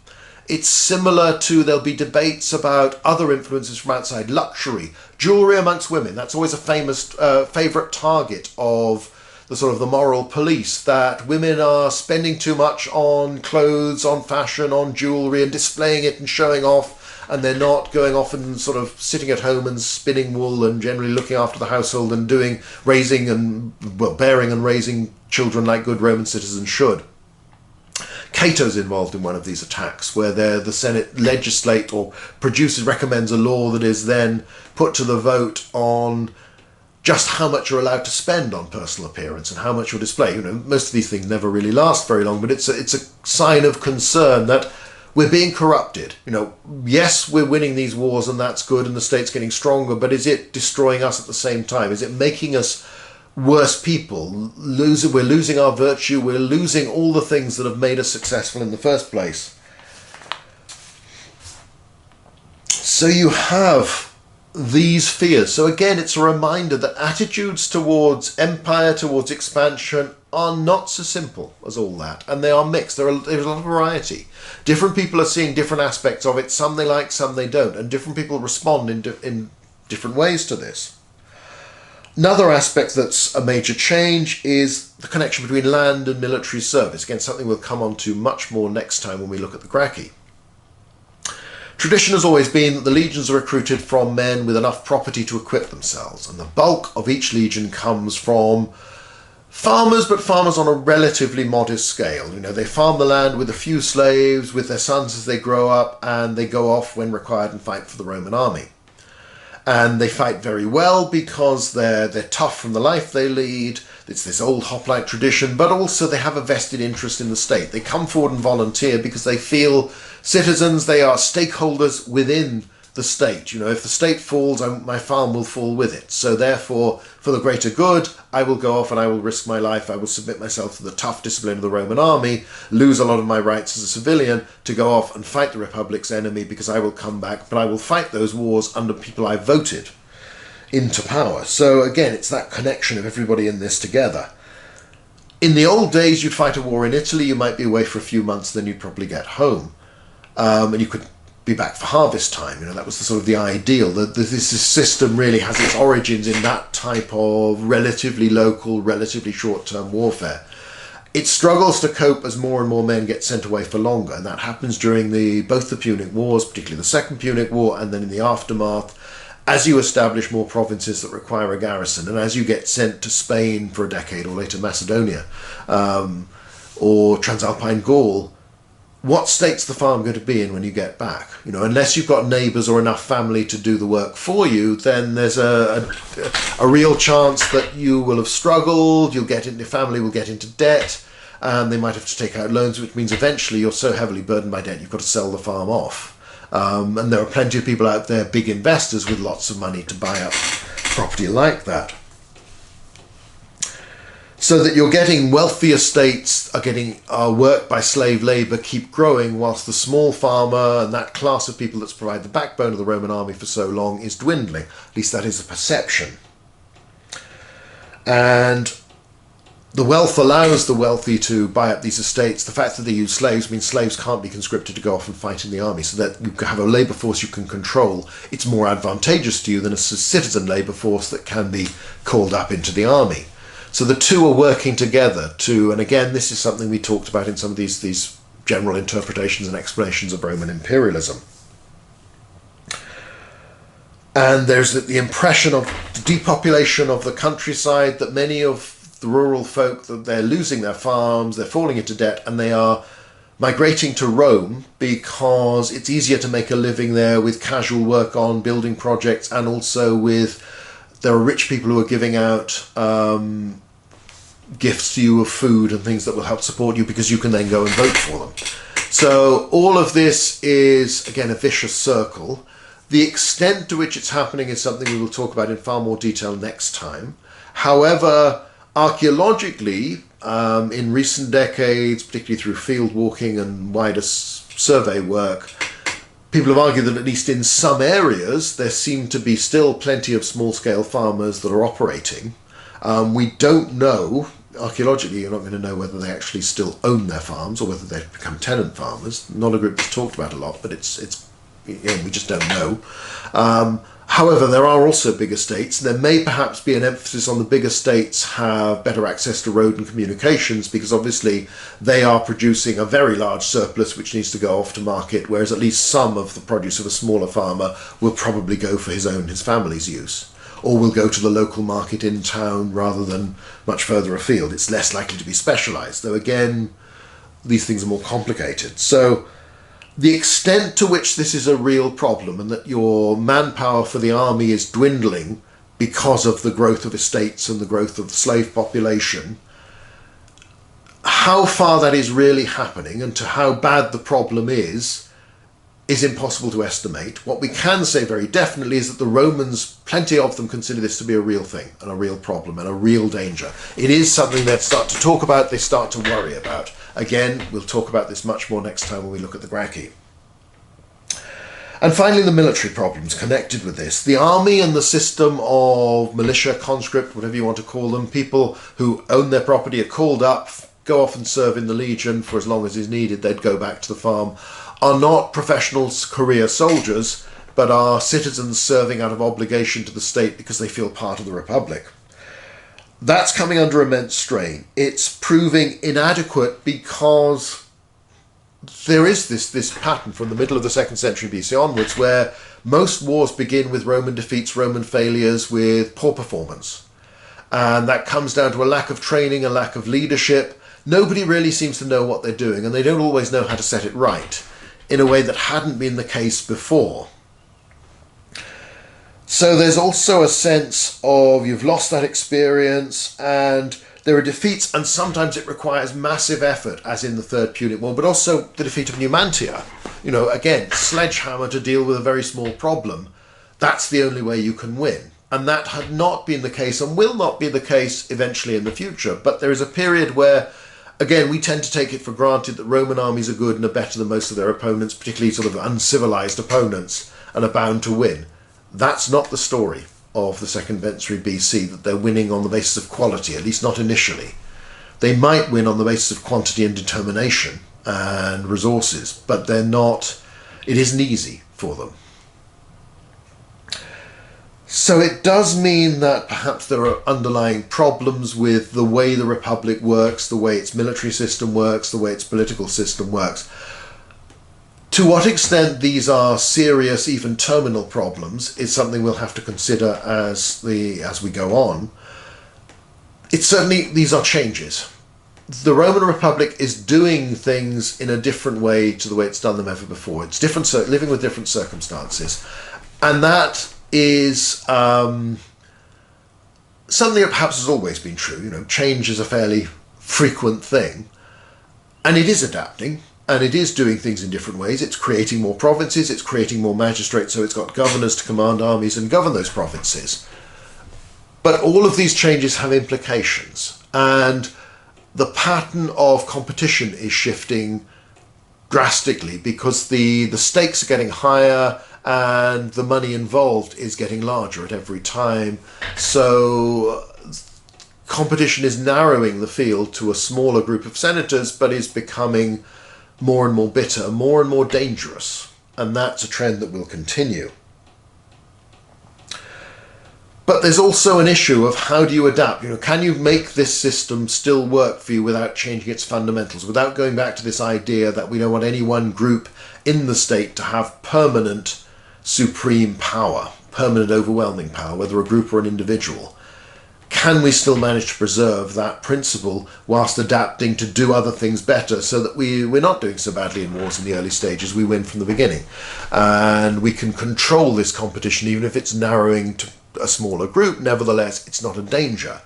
It's similar to, there'll be debates about other influences from outside, luxury, jewellery amongst women. That's always a famous favourite target of the moral police, that women are spending too much on clothes, on fashion, on jewellery, and displaying it and showing off, and they're not going off and sitting at home and spinning wool and generally looking after the household and bearing and raising children like good Roman citizens should. Cato's involved in one of these attacks where the Senate legislates or recommends a law that is then put to the vote on just how much you're allowed to spend on personal appearance and how much you'll display. Most of these things never really last very long, but it's a sign of concern that we're being corrupted. Yes, we're winning these wars and that's good and the state's getting stronger, but is it destroying us at the same time? Is it making us worse people. We're losing our virtue. We're losing all the things that have made us successful in the first place. So you have these fears. So again, it's a reminder that attitudes towards empire, towards expansion, are not so simple as all that, and they are mixed. There's a lot of variety. Different people are seeing different aspects of it. Some they like, some they don't, and different people respond in different ways to this. Another aspect that's a major change is the connection between land and military service. Again, something we'll come on to much more next time when we look at the Gracchi. Tradition has always been that the legions are recruited from men with enough property to equip themselves, and the bulk of each legion comes from farmers, but farmers on a relatively modest scale. You know, they farm the land with a few slaves, with their sons as they grow up, and they go off when required and fight for the Roman army. And they fight very well because they're tough from the life they lead. It's this old hoplite tradition, but also they have a vested interest in the state. They come forward and volunteer because they feel citizens, they are stakeholders within the state. You know, if the state falls, my farm will fall with it. So therefore, for the greater good, I will go off and I will risk my life. I will submit myself to the tough discipline of the Roman army, lose a lot of my rights as a civilian to go off and fight the Republic's enemy, because I will come back, but I will fight those wars under people I voted into power. So again, it's that connection of everybody in this together. In the old days, you'd fight a war in Italy, you might be away for a few months, then you'd probably get home. And you could be back for harvest time. You know, that was the sort of the ideal. This system really has its origins in that type of relatively local, relatively short-term warfare. It struggles to cope as more and more men get sent away for longer, and that happens during both the Punic Wars, particularly the Second Punic War, and then in the aftermath, as you establish more provinces that require a garrison, and as you get sent to Spain for a decade, or later Macedonia, or Transalpine Gaul. What state's the farm going to be in when you get back? You know, unless you've got neighbours or enough family to do the work for you, then there's a real chance that you will have struggled, your family will get into debt, and they might have to take out loans, which means eventually you're so heavily burdened by debt you've got to sell the farm off. And there are plenty of people out there, big investors with lots of money to buy up property like that. So that you're getting wealthy estates are getting work by slave labour keep growing, whilst the small farmer and that class of people that's provided the backbone of the Roman army for so long is dwindling. At least that is a perception. And the wealth allows the wealthy to buy up these estates. The fact that they use slaves means slaves can't be conscripted to go off and fight in the army, so that you have a labour force you can control. It's more advantageous to you than a citizen labour force that can be called up into the army. So the two are working together and again, this is something we talked about in some of these general interpretations and explanations of Roman imperialism. And there's the impression of depopulation of the countryside, that many of the rural folk, that they're losing their farms, they're falling into debt, and they are migrating to Rome because it's easier to make a living there with casual work on building projects, and also there are rich people who are giving out gifts to you of food and things that will help support you, because you can then go and vote for them. So all of this is, again, a vicious circle. The extent to which it's happening is something we will talk about in far more detail next time. However, archaeologically, in recent decades, particularly through field walking and wider survey work, people have argued that at least in some areas there seem to be still plenty of small-scale farmers that are operating. We don't know, archaeologically you're not going to know whether they actually still own their farms or whether they've become tenant farmers. Not a group that's talked about a lot, but we just don't know. However, there are also big estates. There may perhaps be an emphasis on the big estates have better access to road and communications, because obviously they are producing a very large surplus which needs to go off to market, whereas at least some of the produce of a smaller farmer will probably go for his family's use, or will go to the local market in town rather than much further afield. It's less likely to be specialised, though again, these things are more complicated. So the extent to which this is a real problem, and that your manpower for the army is dwindling because of the growth of estates and the growth of the slave population, how far that is really happening and to how bad the problem is is impossible to estimate. What we can say very definitely is that the Romans, plenty of them, consider this to be a real thing and a real problem and a real danger. It is something they start to talk about, they start to worry about. Again, we'll talk about this much more next time when we look at the Gracchi. And finally, the military problems connected with this. The army and the system of militia, conscript, whatever you want to call them, people who own their property are called up, go off and serve in the legion for as long as is needed, they'd go back to the farm, are not professional career soldiers, but are citizens serving out of obligation to the state because they feel part of the Republic. That's coming under immense strain. It's proving inadequate because there is this pattern from the middle of the 2nd century BC onwards where most wars begin with Roman defeats, Roman failures, with poor performance. And that comes down to a lack of training, a lack of leadership. Nobody really seems to know what they're doing, and they don't always know how to set it right in a way that hadn't been the case before. So there's also a sense of you've lost that experience, and there are defeats, and sometimes it requires massive effort, as in the Third Punic War, but also the defeat of Numantia. You know, again, sledgehammer to deal with a very small problem. That's the only way you can win. And that had not been the case and will not be the case eventually in the future. But there is a period where, again, we tend to take it for granted that Roman armies are good and are better than most of their opponents, particularly sort of uncivilized opponents, and are bound to win. That's not the story of the 2nd century BC, that they're winning on the basis of quality, at least not initially. They might win on the basis of quantity and determination and resources, but they're not, it isn't easy for them. So it does mean that perhaps there are underlying problems with the way the Republic works, the way its military system works, the way its political system works. To what extent these are serious, even terminal problems is something we'll have to consider as we go on. It's certainly, these are changes. The Roman Republic is doing things in a different way to the way it's done them ever before. It's different, living with different circumstances. And that is something that perhaps has always been true. You know, change is a fairly frequent thing. And it is adapting. And it is doing things in different ways. It's creating more provinces, it's creating more magistrates, so it's got governors to command armies and govern those provinces. But all of these changes have implications, and the pattern of competition is shifting drastically because the stakes are getting higher and the money involved is getting larger at every time. So competition is narrowing the field to a smaller group of senators, but is becoming more and more bitter, more and more dangerous, and that's a trend that will continue. But there's also an issue of how do you adapt? You know, can you make this system still work for you without changing its fundamentals, without going back to this idea that we don't want any one group in the state to have permanent supreme power, permanent overwhelming power, whether a group or an individual? Can we still manage to preserve that principle whilst adapting to do other things better so that we're not doing so badly in wars in the early stages, we win from the beginning? And we can control this competition even if it's narrowing to a smaller group. Nevertheless, it's not a danger.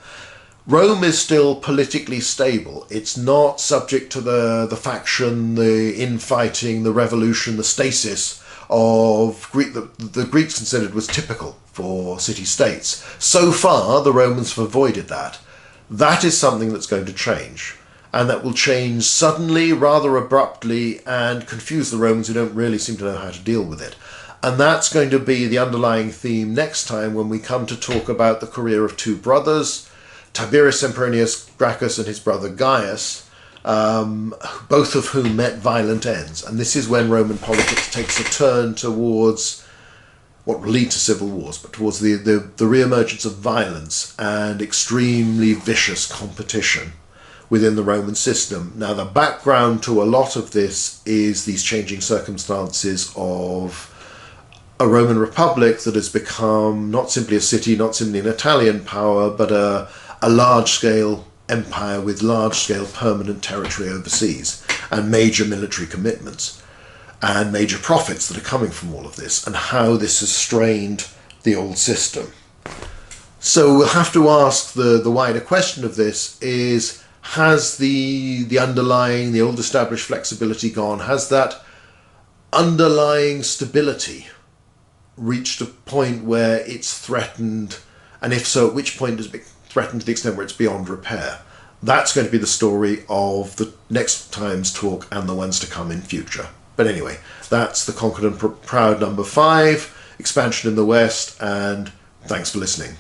Rome is still politically stable. It's not subject to the faction, the infighting, the revolution, the stasis of Greek, the Greeks considered was typical for city-states. So far, the Romans have avoided that. That is something that's going to change, and that will change suddenly, rather abruptly, and confuse the Romans who don't really seem to know how to deal with it. And that's going to be the underlying theme next time when we come to talk about the career of two brothers, Tiberius Sempronius Gracchus and his brother Gaius, both of whom met violent ends. And this is when Roman politics takes a turn towards what will lead to civil wars, but towards the re-emergence of violence and extremely vicious competition within the Roman system. Now, the background to a lot of this is these changing circumstances of a Roman Republic that has become not simply a city, not simply an Italian power, but a large-scale empire with large-scale permanent territory overseas and major military commitments and major profits that are coming from all of this, and how this has strained the old system. So we'll have to ask the wider question of this is, has the underlying, the old established flexibility gone? Has that underlying stability reached a point where it's threatened, and if so, at which point does it become threatened to the extent where it's beyond repair? That's going to be the story of the next time's talk and the ones to come in future. But anyway, that's The Conquered and Proud number 5, Expansion in the West, and thanks for listening.